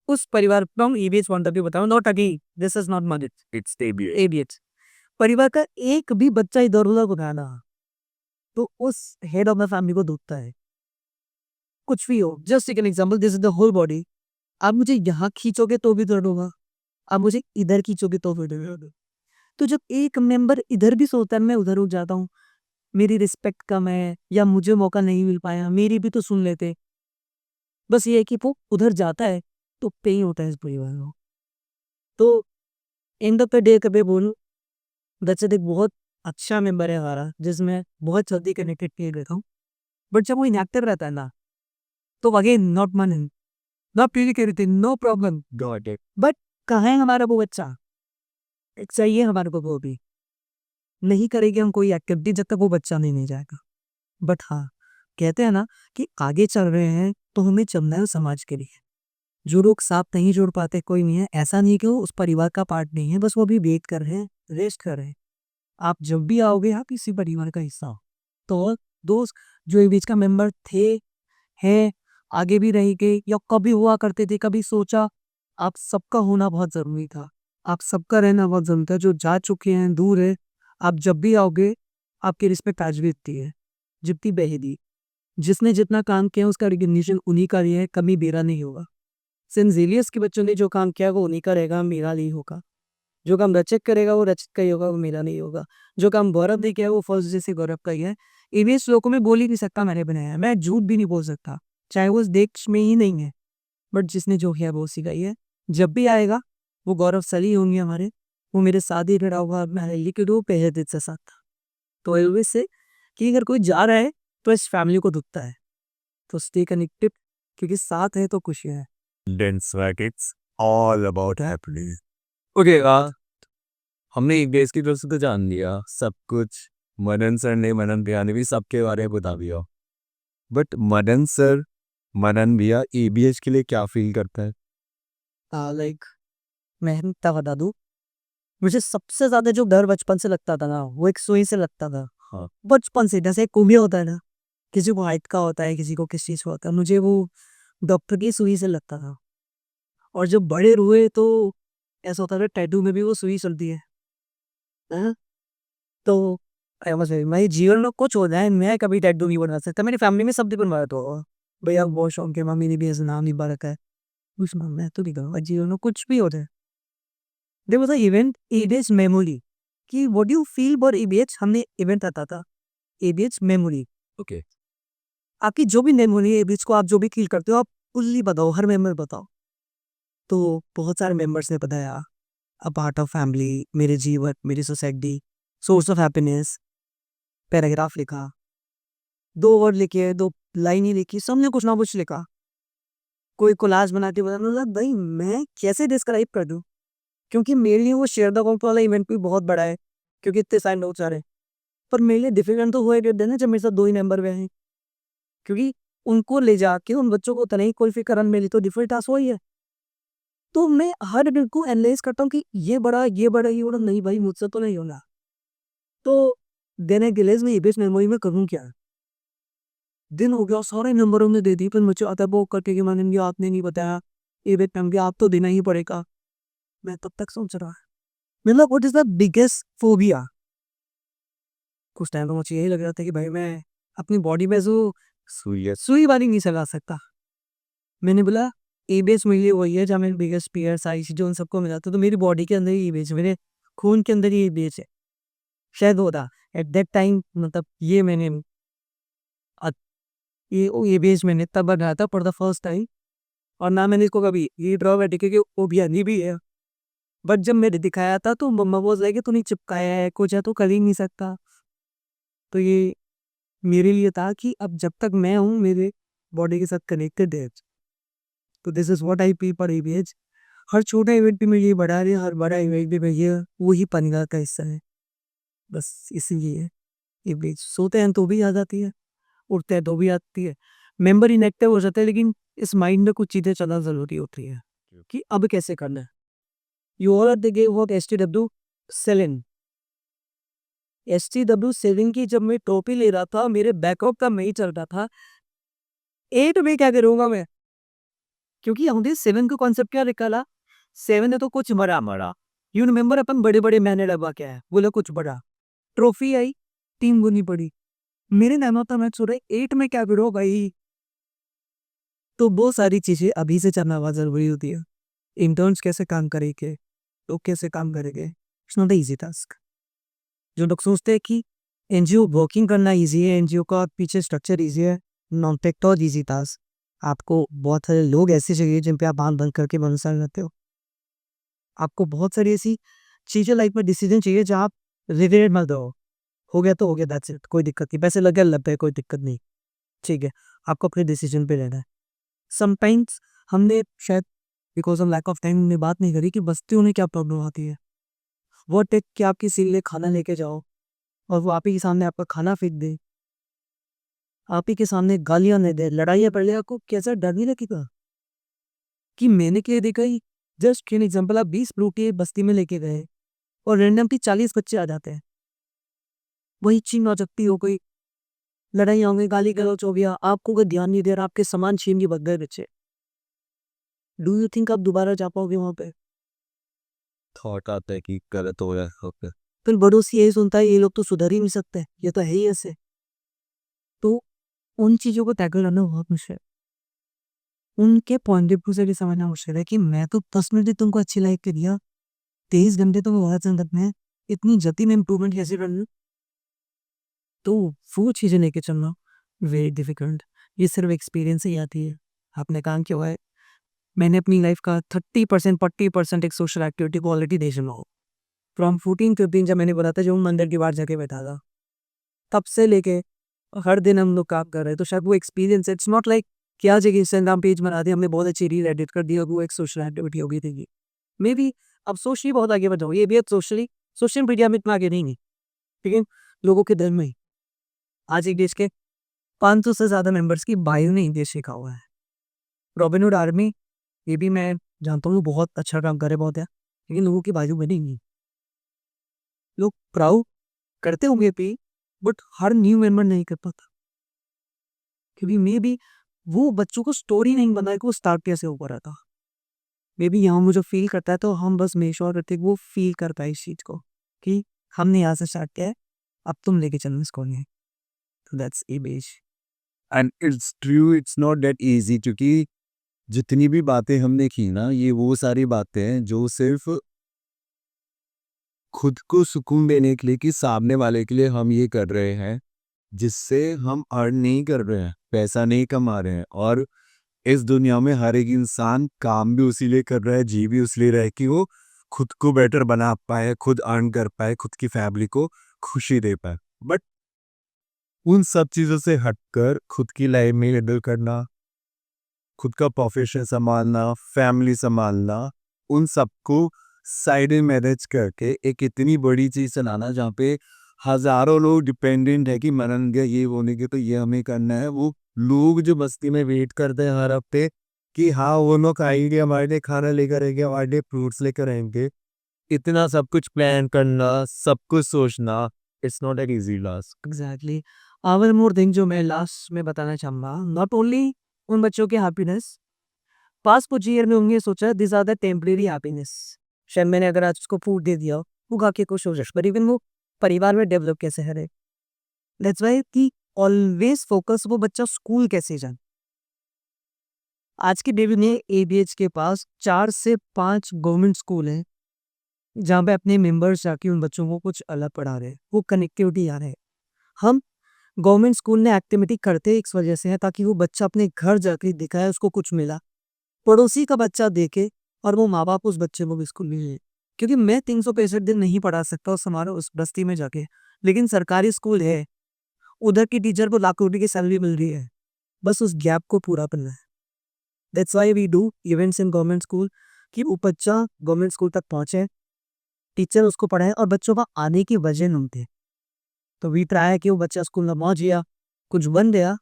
उस परिवार फ्रॉम ईबीएच पॉइंट ऑफ व्यू बताऊँ, not again, this is not money, it's ABH। ABH. परिवार का एक भी बच्चा इधर-उधर को ना रहा, तो उस हेड ऑफ द फैमिली को दुखता है। कुछ भी हो, just take an example, this is the whole body, आप मुझे यहाँ खींचोगे तो भी दर्द होगा, आप मुझे इधर खींचोगे तो भी दर्द होगा। तो जब एक मेंबर इधर भी सोता है मैं उधर रुक जाता हूँ, मेरी रिस्पेक्ट कम है या मुझे मौका नहीं मिल पाया, मेरी भी तो सुन लेते। बस ये है कि वो उधर जाता है तो पेन होता है इस परिवार को। तो एंड ऑफ द डे कभी बोलूँ, दक्षित एक बहुत अच्छा मेंबर है हमारा जिसमें बहुत जल्दी कनेक्टेड फील रहता हूँ। बट जब वो इनएक्टिव रहता है ना, तो again not man, not feel के रहते, no problem. Got it. But कहाँ है हमारा वो बच्चा? चाहिए हमारे को वो भी। नहीं करेंगे हम कोई एक्टिविटी जब तक वो बच्चा नहीं जाएगा। बट हाँ, कहते हैं ना कि आगे चल रहे हैं तो हमें चलना है समाज के लिए। जो लोग साथ नहीं जुड़ पाते कोई नहीं है, ऐसा नहीं कि वो उस परिवार का पार्ट नहीं है, बस वो भी वेट कर रहे हैं, रेस्ट कर रहे हैं। आप जब भी आओगे आप इसी परिवार का हिस्सा हो। तो दोस्त जो ये बीच का मेंबर थे, हैं, आगे भी रहेंगे या कभी हुआ करते थे, कभी सोचा, आप सबका होना बहुत ज़रूरी था। आप सबका रहना बहुत ज़रूरी था। जो जा चुके हैं, दूर है, आप जब भी आओगे, आपकी रिस्पेक्ट आज भी इतनी है, जितनी बेहदी। जिसने जितना काम किया उसका रिकग्निशन उन्हीं का ही है, कभी मेरा नहीं होगा। सेंट ज़ेवियर्स के बच्चों ने जो काम किया वो उन्हीं का रहेगा, मेरा नहीं होगा। जो काम रचित करेगा वो रचित का ही होगा, वो मेरा नहीं होगा। जो काम गौरव ने किया वो फर्स्ट जैसे गौरव का ही है। ईवीएस लोगों में बोल ही नहीं सकता मैंने बनाया है, मैं झूठ भी नहीं बोल सकता, चाहे वो उस देश में ही नहीं है। बट जिसने जो किया वो उसी का ही है। जब भी आएगा वो गौरव सली होंगे हमारे, वो मेरे साथ ही खड़ा होगा, मैं लिखित वो पहले दिन से साथ था। तो ऑलवेज से कि अगर कोई जा रहा है तो इस फैमिली को दुखता है, तो स्टे कनेक्टेड, क्योंकि साथ है तो खुशियाँ है। Then swag it's all about happiness. Okay, हमने एक बेस की तरफ से तो जान लिया सब कुछ। मदन सर ने, मदन भैया ने भी सबके बारे में बता दिया। बट मदन सर, मदन भैया एबीएच के लिए क्या फील करता है? लाइक मैं इतना बता दूं, मुझे सबसे ज्यादा जो डर बचपन से लगता था ना, वो एक सुई से लगता था। हाँ। बचपन से, जैसे एक कुम्भी होता है ना, किसी को हाइट का होता है, किसी को किस चीज का होता है, मुझे वो डॉक्टर की सुई से लगता था। और जब बड़े हुए तो ऐसा होता था टैटू में भी वो सुई चलती है। हाँ? तो मेरे जीवन में कुछ हो जाए, मैं कभी टैटू नहीं बनवा सकता। मेरी फैमिली में सब ने बनवाया तो भैया बहुत शौक है, मम्मी ने भी ऐसा नाम नहीं बना रखा है। कुछ मैं तो नहीं करूँगा, जीवन में कुछ भी हो जाए। There was a event, EBH memory, कि what you feel for EBH, हमने इवेंट आता था ईबीएच मेमोरी। ओके। आपकी जो भी मेमोरी है ईबीएच को, आप जो भी फील करते हो आप फुल्ली बताओ, हर मेंबर बताओ। तो बहुत सारे मेंबर्स ने बताया, अ पार्ट ऑफ फैमिली, मेरे जीवन, मेरी society, source of happiness, paragraph लिखा, 2 वर्ड लिखे, 2 लाइन ही लिखी, सबने कुछ ना कुछ लिखा। कोई कोलाज बना के बताने लगा, भाई मैं कैसे डिस्क्राइब कर दूँ? क्योंकि मेरे लिए वो शेयर द कॉम्प वाला इवेंट भी बहुत बड़ा है, क्योंकि इतने सारे नोट्स आ रहे हैं। पर मेरे लिए डिफिकल्ट तो हुआ ही देना जब मेरे साथ 2 ही मेंबर हुए हैं। क्योंकि उनको ले जाके उन बच्चों को तनई कोई फ़िक्र मेरे लिए तो डिफिकल्ट टास्क वही है। तो मैं हर दिन को एनालाइज़ करता हूँ कि ये बड़ा, ये बड़ा, ये बड़ा, नहीं भाई मुझसे तो नहीं होगा। तो देन गिलेज़ में ईबीएच मेमोरी में करूँ क्या? दिन हो गया सारे नंबरों ने दे दी, फिर मुझे आता है वो करके कि मैंने ये आपने नहीं बताया, ईबीएच मेमोरी आप तो देना ही पड़ेगा। मैं तब तक सोच रहा, मतलब what is the biggest phobia? कुछ टाइम तो मुझे यही लग रहा था कि भाई मैं अपनी बॉडी में जो सुई सुई वाली नहीं चला सकता। मैंने बोला ईबीएच मेरे लिए वही है जहाँ मेरे बिगेस्ट फियर सारी चीज़ें उन सबको मिला था, तो मेरी बॉडी के अंदर ही ईबीएच, मेरे खून के अंदर ही ईबीएच है। शायद वो था एट दैट टाइम, मतलब ये मैंने अ, ये ईबीएच मैंने तब बनाया था फॉर द फर्स्ट टाइम। और ना मैंने इसको कभी ये ड्रॉबैक है कि वो भी हनी भी है। बट जब मैंने दिखाया था तो मम्मा वाज़ लाइक तूने चिपकाया है कुछ है तो कर ही नहीं सकता। तो ये मेरे लिए था कि अब जब तक मैं हूँ मेरे बॉडी के साथ कनेक्टेड है। तो this is what I feel for EBH. हर छोटा इवेंट भी मेरे लिए बड़ा है, हर बड़ा इवेंट भी भैया वही परिवार का हिस्सा है। बस इसीलिए ईबीएच सोते हैं तो भी याद आती है, उठते हैं तो भी आती है। मेंबर इनएक्टिव हो जाते हैं लेकिन इस माइंड में कुछ चीज़ें चलना ज़रूरी होती है कि अब कैसे करना है। You all are the gay work STW सेलिन। एसटीडब्ल्यू सेलिन की जब मैं टोपी ले रहा था, मेरे बैकअप का मैं ही चल रहा था। 8 में क्या करूँगा मैं? क्योंकि हमने 7 का कॉन्सेप्ट क्या निकाला? 7 है तो कुछ बड़ा-बड़ा। यू रिमेंबर अपन बड़े-बड़े मैंने डब्बा क्या है? बोले कुछ बड़ा। ट्रॉफी आई 3 गुनी पड़ी। मेरे नैनो था मैं सोच रहा 8 में क्या करो भाई? तो बहुत सारी चीज़ें अभी से जानना बहुत ज़रूरी होती है। इंटर्न्स कैसे काम करेंगे, लोग कैसे काम करेंगे, it's not a easy task. जो लोग सोचते हैं कि एनजीओ वर्किंग करना ईज़ी है, एनजीओ का पीछे स्ट्रक्चर ईज़ी है, not at all easy task. आपको बहुत सारे लोग ऐसे चाहिए जिन पे आप आँख बंद करके भरोसा करते हो। आपको बहुत सारी ऐसी चीज़ें लाइफ में डिसीजन चाहिए जहाँ आप रिग्रेट मत हो गया तो हो गया, दैट्स इट, कोई दिक्कत नहीं, पैसे लग गया लग गए, कोई दिक्कत नहीं, ठीक है, आपको अपने डिसीजन पे रहना है। समटाइम्स हमने शायद because of lack of time हमने बात नहीं करी कि बस्तियों में क्या प्रॉब्लम आती है। वो टेक कि आप किसी के लिए खाना लेके जाओ और वो आप ही के सामने आपका खाना फेंक दे, आप ही के सामने गालियां दे दे, लड़ाइयाँ पड़ ले, आपको कैसा डर नहीं लगेगा कि मैंने क्या देखा ही। जस्ट एन एग्जाम्पल, आप 20 फ्रूटी बस्ती में लेके गए और रेंडमली 40 बच्चे आ जाते हैं, वही चीन हो सकती हो गई, लड़ाइयाँ होंगी, गाली गलौज हो गया, आपको कोई ध्यान नहीं दे रहा, आपके सामान छीन के भग गए बच्चे। डू यू थिंक आप दोबारा जा पाओगे वहां पे? थॉट आता है कि गलत हो गया ओके। फिर बड़ों से यही सुनता है ये लोग तो सुधर ही नहीं सकते, ये तो है ही ऐसे। तो उन चीज़ों को टैकल करना बहुत मुश्किल है। उनके पॉइंट ऑफ व्यू से भी समझना मुश्किल है कि मैं तो 10 मिनट ही तुमको अच्छी लाइफ के दिया, 23 घंटे तो बहुत संगत में है, इतनी जल्दी मैं इम्प्रूवमेंट कैसे कर लूँ? तो वो चीज़ें लेके चलना वेरी डिफिकल्ट। ये सिर्फ एक्सपीरियंस से ही आती है। आपने काम किया हुआ है, मैंने अपनी लाइफ का 30% 40% एक सोशल एक्टिविटी को ऑलरेडी दे चुका हूँ। फ्रॉम 14-15 जब मैंने बोला था जो मंदिर के बाहर जाके बैठा था, तब से लेके हर दिन हम लोग काम कर रहे हैं। तो शायद वो एक्सपीरियंस, इट्स नॉट लाइक कि आज एक इंस्टाग्राम पेज बना दिया हमने, बहुत अच्छी रील एडिट कर दी और वो एक सोशल एक्टिविटी हो गई थी। मे बी अब सोशली बहुत आगे बढ़ जाओ, ये भी अब सोशली सोशल मीडिया में इतना आगे नहीं है, लेकिन लोगों के दिल में ही आज एक देश के 500 से ज़्यादा मेंबर्स की बायो ने इंग्लिश सीखा हुआ है। रॉबिनहुड आर्मी, ये भी मैं जानता हूँ बहुत अच्छा काम करे बहुत है, लेकिन लोगों की बाजू बनी नहीं। लोग प्राउड करते होंगे पे, बट हर न्यू मेंबर नहीं कर पाता, क्योंकि मे बी वो बच्चों को स्टोरी नहीं बना है कि वो स्टार्ट कैसे ऊपर आता। मे बी यहाँ मुझे फील करता है तो हम बस मेक श्योर करते हैं कि वो फील कर पाए इस चीज़ को कि हमने यहाँ से स्टार्ट किया है, अब तुम लेके चलना इसको नहीं। तो that's a base. And it's true, it's not that easy, क्योंकि जितनी भी बातें हमने की ना, ये वो सारी बातें हैं जो सिर्फ खुद को सुकून देने के लिए कि सामने वाले के लिए हम ये कर रहे हैं, जिससे हम अर्न नहीं कर रहे हैं, पैसा नहीं कमा रहे हैं। और इस दुनिया में हर एक इंसान काम भी उसी लिए कर रहा है, जी भी उस लिए रहा है कि वो खुद को बेटर बना पाए, खुद अर्न कर पाए, खुद की फैमिली को खुशी दे पाए। बट उन सब चीज़ों से हटकर खुद की लाइफ में हैंडल करना, खुद का प्रोफेशन संभालना, फैमिली संभालना, उन सबको साइड में मैनेज करके एक इतनी बड़ी चीज़ चलाना जहाँ पे हज़ारों लोग डिपेंडेंट है कि मरण गया ये होने के तो ये हमें करना है। वो लोग जो बस्ती में वेट करते हैं हर हफ्ते कि हाँ वो लोग आएंगे, हमारे लिए खाना लेकर आएंगे, हमारे लिए फ्रूट्स लेकर आएंगे। इतना सब कुछ प्लान करना, सब कुछ सोचना, it's not an easy task. Exactly. One more thing जो मैं लास्ट में बताना चाहूँगा, नॉट ओनली उन बच्चों के हैप्पीनेस, पास्ट कुछ ईयर में उन्होंने सोचा this are the temporary happiness. शायद मैंने अगर आज उसको फूड दे दिया, वो खा के खुश हो जाए, पर इवन वो परिवार में डेवलप कैसे करे। दैट्स वाई कि ऑलवेज फोकस वो बच्चा स्कूल कैसे जाए। आज के डेट में एबीएच के पास 4 से 5 गवर्नमेंट स्कूल हैं जहाँ पे अपने मेंबर्स जाके उन बच्चों को कुछ अलग पढ़ा रहे हैं, वो कनेक्टिविटी आ रहे हैं। हम गवर्नमेंट स्कूल में एक्टिविटी करते इस वजह से है ताकि वो बच्चा अपने घर जाके दिखाए उसको कुछ मिला, पड़ोसी का बच्चा देखे और वो माँ बाप उस बच्चे को भी स्कूल भेजे। क्योंकि मैं 365 दिन नहीं पढ़ा सकता उस हमारे उस बस्ती में जाके, लेकिन सरकारी स्कूल है, उधर की टीचर को लाख रुपए की सैलरी मिल रही है, बस उस गैप को पूरा करना है। That's why we do events in government school कि वो बच्चा गवर्नमेंट स्कूल तक पहुंचे, टीचर उसको पढ़ाए और बच्चों का आने की वजह ढूंढते। तो वी ट्राई है कि वो बच्चा स्कूल में पहुंच गया, कुछ बन गया,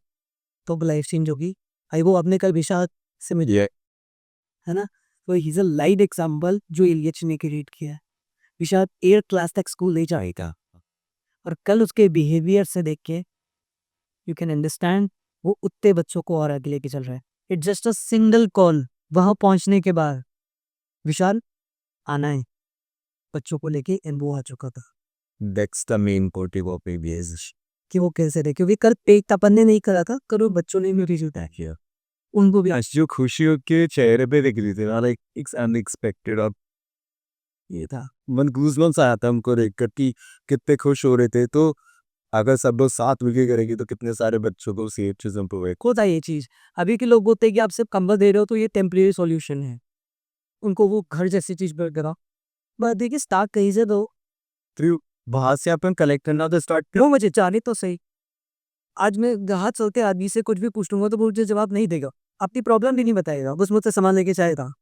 तो लाइफ चेंज होगी। आई वो अपने कल विशाल से मिले, है ना। तो he is a light example जो इलियच ने क्रिएट किया है। विशाल 8 क्लास तक स्कूल नहीं जाएगा और कल उसके बिहेवियर से देख के यू कैन अंडरस्टैंड वो उतने बच्चों को और आगे लेके चल रहा है। It just a single call, वहां पहुंचने के बाद विशाल आना है बच्चों को लेके, एंड वो आ चुका था that's the main motive of ABS. कि वो कैसे रहे, क्योंकि कल पेट अपन ने नहीं करा था, कल वो बच्चों ने भी जुटा है। उनको भी आज जो खुशी के चेहरे पे दिख रही थी ना, लाइक इट्स अनएक्सपेक्टेड। और ये था। मन गूज़बम्स आया था हमको देखकर कि कितने खुश हो रहे थे। तो अगर सब लोग साथ मिलके करेंगे तो कितने सारे बच्चों को सेम चीज़ें प्रोवाइड। होता है ये चीज़। अभी के लोग बोलते हैं कि आप सिर्फ कंबल दे रहे हो तो ये टेम्परेरी सॉल्यूशन है। उनको वो घर जैसी चीज़ पे करा। बट देखिए स्टार्ट कहीं से दो। फिर वहाँ से अपन कलेक्ट करना तो स्टार्ट क्यों मुझे जाने तो सही। आज मैं राह चलते आदमी से कुछ भी पूछ लूँगा तो वो मुझे जवाब नहीं देगा। अपनी प्रॉब्लम भी नहीं बताएगा, बस मुझसे सामान लेके जाएगा।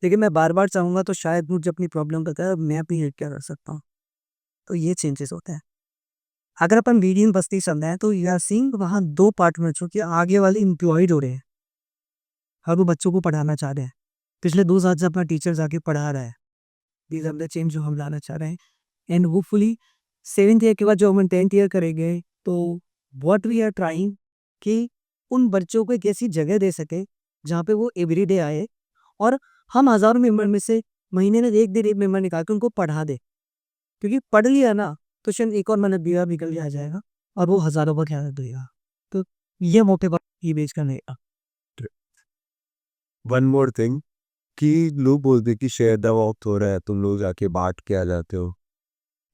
लेकिन मैं बार-बार चाहूँगा तो शायद मुझे अपनी प्रॉब्लम बताए और मैं अपनी हेल्प क्या कर सकता हूँ। तो ये चेंजेस होते हैं। अगर अपन मीडियम बस्ती चल रहे हैं तो यू आर सीइंग वहाँ 2 पार्ट में जो कि आगे वाले एम्प्लॉयड हो रहे हैं। और वो बच्चों को पढ़ाना चाह रहे हैं। पिछले 2 साल से अपना टीचर जाके पढ़ा रहा है। दीज़ आर द चेंज जो हम लाना चाह रहे हैं। एंड होपफुली 7th ईयर के बाद जो हम 10th ईयर करेंगे तो व्हाट वी आर ट्राइंग कि उन बच्चों को एक ऐसी जगह दे सके जहाँ पे वो एवरीडे आए और हम हज़ारों मेंबर में से महीने में 1 दिन 1 मेंबर निकाल के उनको पढ़ा दें। क्योंकि पढ़ लिया ना तो शायद एक और महीना दिया निकल के आ जाएगा और वो हज़ारों का ख्याल देगा। तो ये मौके पर ये बेच करने का। वन मोर थिंग कि लोग बोलते हैं कि शेयर द वॉक हो रहा है, तुम लोग जाके बांट के आ जाते हो।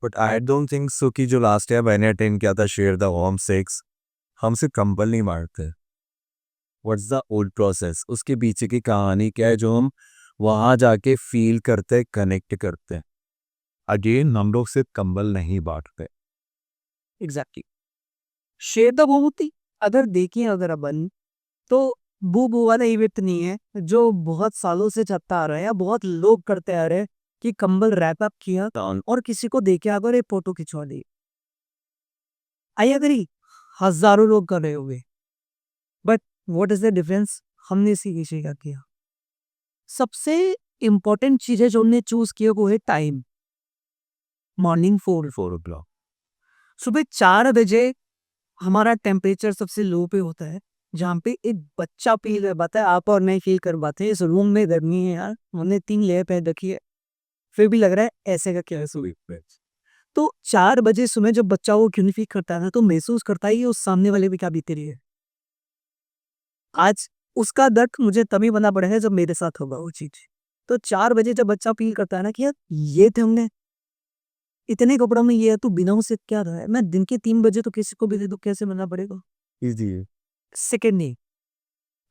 But I don't think so कि जो लास्ट ईयर मैंने अटेंड किया था शेयर द होम 6, हमसे कंपल नहीं मारते। व्हाट्स द ओल्ड प्रोसेस, उसके पीछे की कहानी क्या है जो हम वहाँ जाके फील करते, कनेक्ट करते हैं। अगेन हम लोग सिर्फ कंबल नहीं बांटते। एग्जैक्टली। शेर द होती अगर देखें अगर अपन तो वो वाला इवेंट नहीं है जो बहुत सालों से चलता आ रहा है या बहुत लोग करते आ रहे हैं कि कंबल रैप अप किया और किसी को देखे अगर एक फोटो खिंचवा दी। आई अग्री हजारों लोग कर रहे होंगे but what is the difference हमने इसी किसी का किया। सबसे इम्पोर्टेंट चीज है जो हमने चूज किया वो है टाइम। मॉर्निंग 4 सुबह 4 बजे हमारा टेम्परेचर सबसे लो पे होता है जहाँ पे एक बच्चा फील कर पाता है। आप और मैं फील कर पाते हैं इस रूम में गर्मी है यार, हमने 3 लेयर पहन रखी है फिर भी लग रहा है ऐसे का क्या है सुबह। तो 4 बजे सुबह जब बच्चा वो क्यों फील करता है ना तो महसूस करता है ये उस सामने वाले भी क्या बीती रही है। आज उसका दर्द मुझे तभी बना पड़ेगा जब मेरे साथ होगा वो चीज। तो 4 बजे जब बच्चा फील करता है ना कि यार ये थे हमने इतने कपड़ों में ये है तो बिना उसे क्या रहा है, मैं दिन के 3 बजे तो किसी को भी दे दूं कैसे मना पड़ेगा। इजी है। सेकेंड नहीं,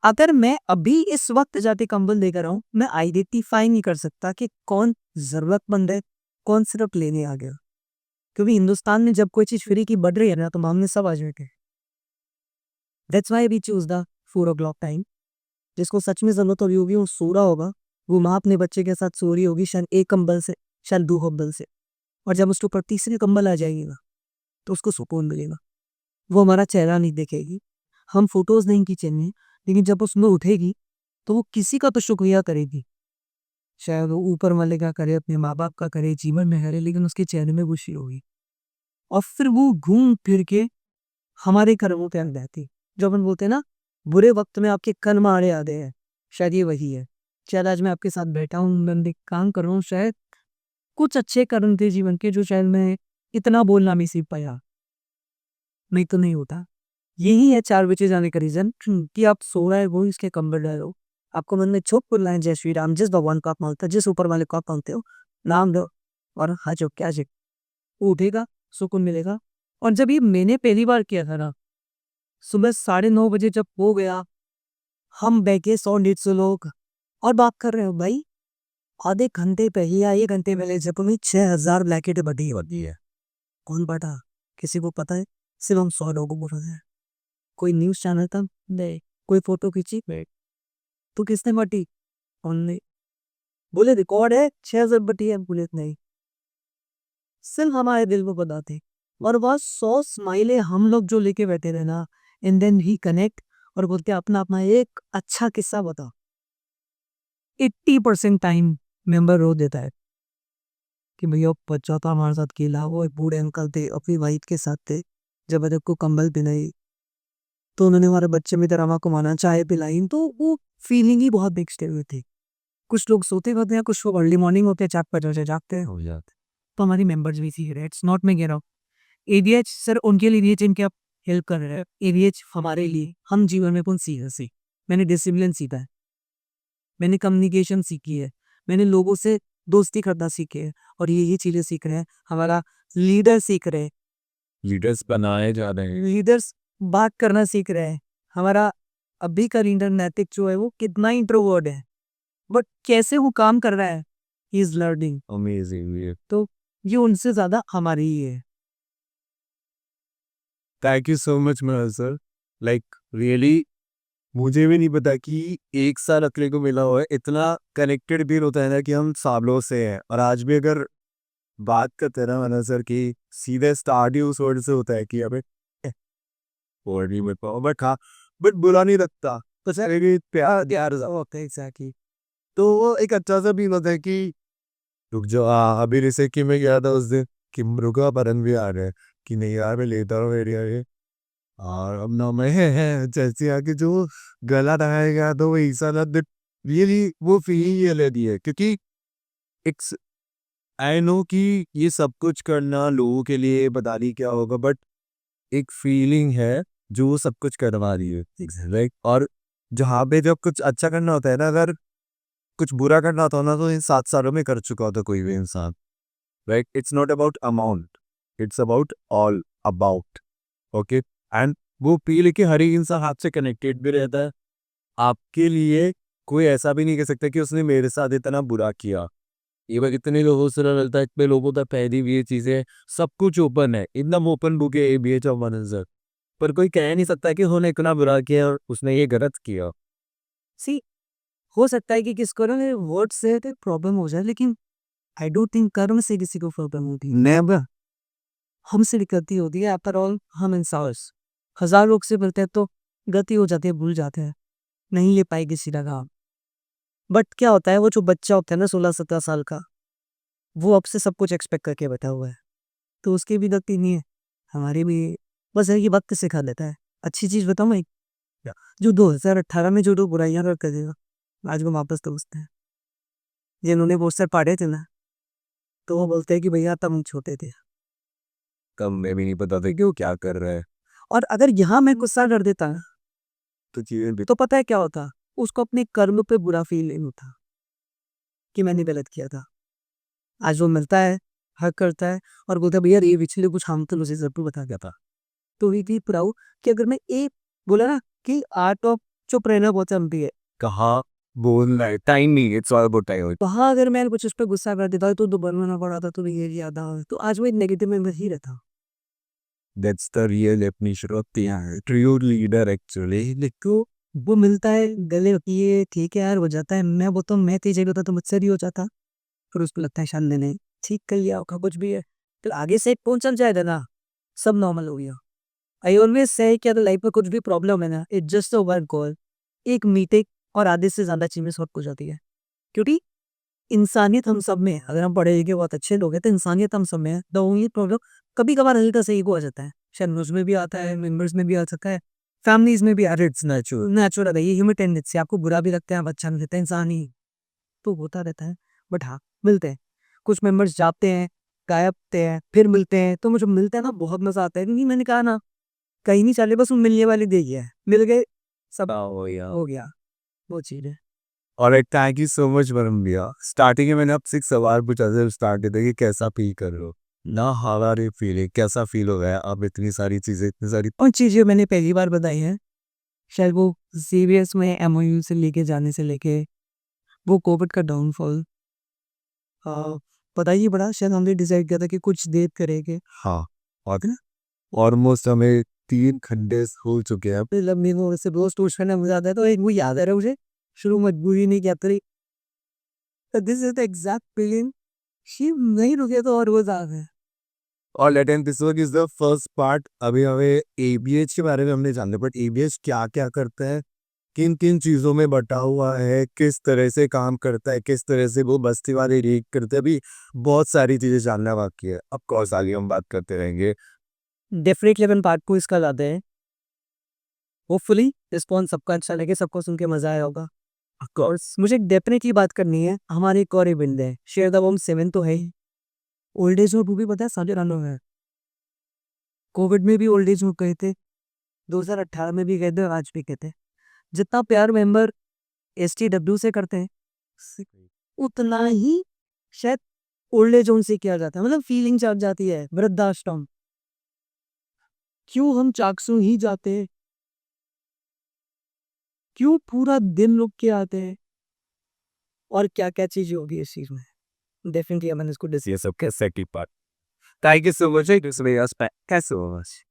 अगर मैं अभी इस वक्त जाके कंबल लेकर आऊं मैं आइडेंटिफाई नहीं कर सकता कि कौन जरूरतमंद है कौन सिर्फ लेने आ गया। क्योंकि हिंदुस्तान में जब कोई चीज फ्री की बढ़ रही है ना तो हमने सब आ जाएंगे। That's why we choose the 4 o'clock time. जिसको सच में जरूरत होगी वो सो रहा होगा, वो माँ अपने बच्चे के साथ सो रही होगी शायद एक कंबल से शायद 2 कंबल से। और जब उसके ऊपर तीसरी कंबल आ जाएगी ना तो उसको सुकून मिलेगा। वो हमारा चेहरा नहीं देखेगी, हम फोटोज नहीं खींचेंगे, लेकिन जब उसमें उठेगी तो वो किसी का तो शुक्रिया करेगी। शायद वो ऊपर वाले का करे, अपने माँ बाप का करे, जीवन में करे, लेकिन उसके चेहरे में खुशी होगी। और फिर वो घूम फिर के हमारे कर्मों पे आ जाती। जो अपन बोलते हैं ना बुरे वक्त में आपके कर्म आड़े आते हैं, शायद ये वही है। शायद आज मैं आपके साथ बैठा हूँ, मैं एक काम कर रहा हूँ, शायद कुछ अच्छे कर्म थे जीवन के जो शायद मैं इतना बोलना नहीं सीख पाया, नहीं तो नहीं होता। यही है 4 बजे जाने का रीजन कि आप सो रहे हो इसके कंबल डालो। आपको मन में चुप बोलना है जय श्री राम, जिस भगवान को आप मानते हो, जिस ऊपर वाले को आप मानते हो, नाम दो और हाँ जो क्या जी वो उठेगा, सुकून मिलेगा। और जब ये मैंने पहली बार किया था ना सुबह 9:30 जब हो गया, हम बैठे 100-150 लोग और बात कर रहे हो भाई। आधे घंटे पहले या 1 घंटे पहले जब हमें 6000 ब्लैकेट बटी होती है, कौन बांटा किसी को पता है? सिर्फ हम 100 लोगों को पता है। कोई न्यूज़ चैनल था? नहीं। कोई फोटो खींची? नहीं। तो किसने बांटी? हमने। बोले रिकॉर्ड है 6000 बटी है, बोले नहीं। सिर्फ हमारे दिल को पता थी। और वह 100 स्माइलें हम लोग जो लेके बैठे थे ना, एंड देन ही कनेक्ट और बोलते अपना अपना एक अच्छा किस्सा बता। 80% टाइम मेंबर रो देता है कि भैया बच्चा था हमारे साथ खेला, वो एक बूढ़े अंकल थे अपनी वाइफ के साथ थे, जब अदब को कंबल पिलाई तो उन्होंने हमारे बच्चे में दरामा को माना, चाय पिलाई, तो वो फीलिंग ही बहुत मिक्सड हुई थी। कुछ लोग सोते होते हैं, कुछ लोग अर्ली मॉर्निंग होते हैं, 4-5 बजे जागते हैं। हो जाते। तो हमारी मेंबर्स भी इसी है, इट्स नॉट मैं कह रहा हूँ एडीएच सर उनके लिए जिनके आप हेल्प कर रहे हैं, एडीएच हमारे लिए हम जीवन में कौन सीरियस है मैंने डिसिप्लिन सीखा है, मैंने कम्युनिकेशन सीखी है, मैंने लोगों से दोस्ती करना सीखी है, और यही चीज़ें सीख रहे हैं हमारा लीडर सीख रहे हैं, लीडर्स बनाए जा रहे हैं। लीडर्स बात करना सीख रहे हैं। हमारा अभी का लीडर नैतिक जो है वो कितना इंट्रोवर्ट है, बट कैसे वो काम कर रहा है, ही इज लर्निंग। अमेजिंग। तो ये उनसे ज़्यादा हमारी ही है। थैंक यू सो मच मेरा सर। लाइक रियली मुझे भी नहीं पता कि एक साल अकेले को मिला हुआ है, इतना कनेक्टेड भी होता है ना कि हम सालों से हैं। और आज भी अगर बात करते हैं ना मना सर की, सीधे स्टार्ट ही उस वर्ड से होता है कि अबे वर्ड नहीं बता पाओ, बट हाँ, बट बुरा नहीं लगता। तो सर एक प्यार प्यार सा होता है एग्जैक्टली। तो वो एक अच्छा सा भी होता है कि रुक जाओ। अभी जैसे कि मैं गया था उस दिन कि रुका परन भी आ रहे हैं कि नहीं यार मैं लेता हूँ एरिया ये। और अब ना मैं है जैसे आके जो गला लगाएगा तो वो ऐसा ना रियली वो फीलिंग ये लेती है, क्योंकि एक आई नो कि ये सब कुछ करना लोगों के लिए पता नहीं क्या होगा, बट एक फीलिंग है जो सब कुछ करवा रही है। राइट। और जहाँ पे जब कुछ अच्छा करना होता है ना, अगर कुछ बुरा करना होता हो ना, तो इन 7 सालों में कर चुका होता कोई भी इंसान। Right. It's not about amount, it's about all about. Okay. And वो फील कि हर एक इंसान हाथ से कनेक्टेड भी रहता है आपके लिए। कोई ऐसा भी नहीं कह सकता कि उसने मेरे साथ इतना बुरा किया। ये बार कितने लोगों से मिलता है, इतने लोगों तक पहली भी ये चीजें, सब कुछ ओपन है, एकदम ओपन बुक है ABH ऑफ मनजर। पर कोई कह नहीं सकता कि उन्होंने इतना बुरा किया और उसने ये गलत किया। सी हो सकता है कि किसको ना वर्ड से तो प्रॉब्लम हो जाए, लेकिन आई डोंट थिंक कर्म से किसी को प्रॉब्लम होती है। नेवर। हमसे भी गलती होती है, आफ्टर ऑल हम इंसान। हजार लोग से मिलते हैं तो गलती हो जाती है, भूल जाते हैं, नहीं ले पाए किसी का काम। बट क्या होता है, वो जो बच्चा होता है ना 16-17 साल का, वो अब से सब कुछ एक्सपेक्ट करके बैठा हुआ है, तो उसकी भी गलती नहीं है, हमारी भी। बस है कि वक्त सिखा देता है। अच्छी चीज़ बताऊँ मैं, जो 2018 में जो लोग बुराइयां करते थे ना, आज वो वापस दोस्त हैं। जिन्होंने पोस्टर पाड़े थे ना, तो वो बोलते हैं कि भैया तब हम छोटे थे। कम में भी नहीं पता था क्यों क्या कर रहा है। और अगर यहाँ मैं गुस्सा कर देता ना, तो चीजें भी तो पता है क्या होता, उसको अपने कर्म पे बुरा फील नहीं होता कि मैंने गलत किया था। आज वो मिलता है, हक करता है, और बोलता है भैया ये पिछले कुछ हम तो उसे जरूर बता गया था। तो वी बी प्राउड कि अगर मैं एक बोला ना कि आर्ट ऑफ चुप रहना बहुत जरूरी है, कहा बोलना है, टाइम नहीं, इट्स ऑल अबाउट टाइम। वहाँ अगर मैं कुछ उस पर गुस्सा कर देता तो दोबारा पड़ा था, तो ये याद आ, तो आज वो एक नेगेटिव में ही रहता। That's the real definition of the true leader actually. तो वो मिलता है, गले होती है, ठीक है यार हो जाता है। मैं वो तो मैं तेज होता तो मुझसे भी हो जाता, फिर उसको लगता है शान ने ठीक कर लिया होगा कुछ भी है, तो आगे से पहुंच चल जाएगा ना, सब नॉर्मल हो गया। आई ऑलवेज से क्या लाइफ में कुछ भी प्रॉब्लम है ना, it just a one call, एक मीटिंग, और आधे से ज्यादा चीजें सॉर्ट हो जाती है। क्योंकि इंसानियत हम सब में है। अगर हम पढ़े लिखे बहुत अच्छे लोग हैं तो इंसानियत हम सब में है। द ओनली प्रॉब्लम कभी कभार हल्का सा ईगो आ जाता है, शायद मुझ में भी आता है, मेंबर्स में भी आ सकता है, फैमिलीज में भी आ रहा है। इट्स नेचुरल, नेचुरल है, ये ह्यूमन टेंडेंसी। आपको बुरा भी लगता है, आप अच्छा नहीं लगता है, इंसान ही तो होता रहता है। बट हाँ, मिलते हैं, कुछ मेंबर्स जाते हैं, गायब होते हैं, फिर मिलते हैं, तो मुझे मिलते हैं ना बहुत मजा आता है। क्योंकि मैंने कहा ना, कहीं नहीं चले, बस वो मिलने वाली देगी है, मिल गए, सब हो गया, वो चीज है। और एक thank you so much Varun भैया। स्टार्टिंग में मैंने आपसे एक सवाल पूछा था स्टार्ट था कि कैसा फील कर रहे हो ना, हमारे फीलिंग कैसा फील हो गया अब इतनी सारी चीजें, इतनी सारी। और चीजें मैंने पहली बार बताई है, शायद वो सीबीएस में एमओयू से लेके जाने से लेके वो कोविड का डाउनफॉल, पता ही पड़ा, शायद हमने डिसाइड किया था कि कुछ देर करेंगे। हाँ। और ऑलमोस्ट हमें 3 घंटे हो चुके हैं। फिर लंबी वो से रोज टूट करना मजा आता है, तो एक वो याद आ रहा है मुझे, शुरू मजबूरी नहीं क्या करी, this is the exact feeling, कि नहीं रुके तो और वो ज्यादा है। और let and this is the first part. अभी हमें ABH के बारे में हमने जाना, बट ABH क्या क्या करता है, किन किन चीज़ों में बटा हुआ है, किस तरह से काम करता है, किस तरह से वो बस्ती वाले रीड करते हैं, अभी बहुत सारी चीज़ें जानना बाकी है। ऑफ कोर्स आगे हम बात करते रहेंगे। डेफिनेटली अपन पार्ट को इसका लाते हैं, होपफुली रिस्पॉन्स सबका अच्छा लगे, सबको सुन के मजा आया होगा। ऑफ कोर्स मुझे डेफिनेटली बात करनी है, हमारे एक और इवेंट है, शेयर द बॉम्ब 7 तो है ही, ओल्ड एज होम भी पता है, साझे रन है। कोविड में भी ओल्ड एज होम गए थे, 2018 में भी गए थे, और आज भी गए थे। जितना प्यार मेंबर STW से करते हैं उतना ही शायद ओल्ड एज होम से किया जाता है, मतलब फीलिंग जाग जाती है वृद्धाश्रम। क्यों हम चाकसू ही जाते हैं, क्यों पूरा दिन रुक के आते हैं, और क्या क्या चीजें होगी इस चीज में। डेफिनेटली अपन इसको ये सब कैसे की बात। Thank you so much. It was very much. Thank you so much.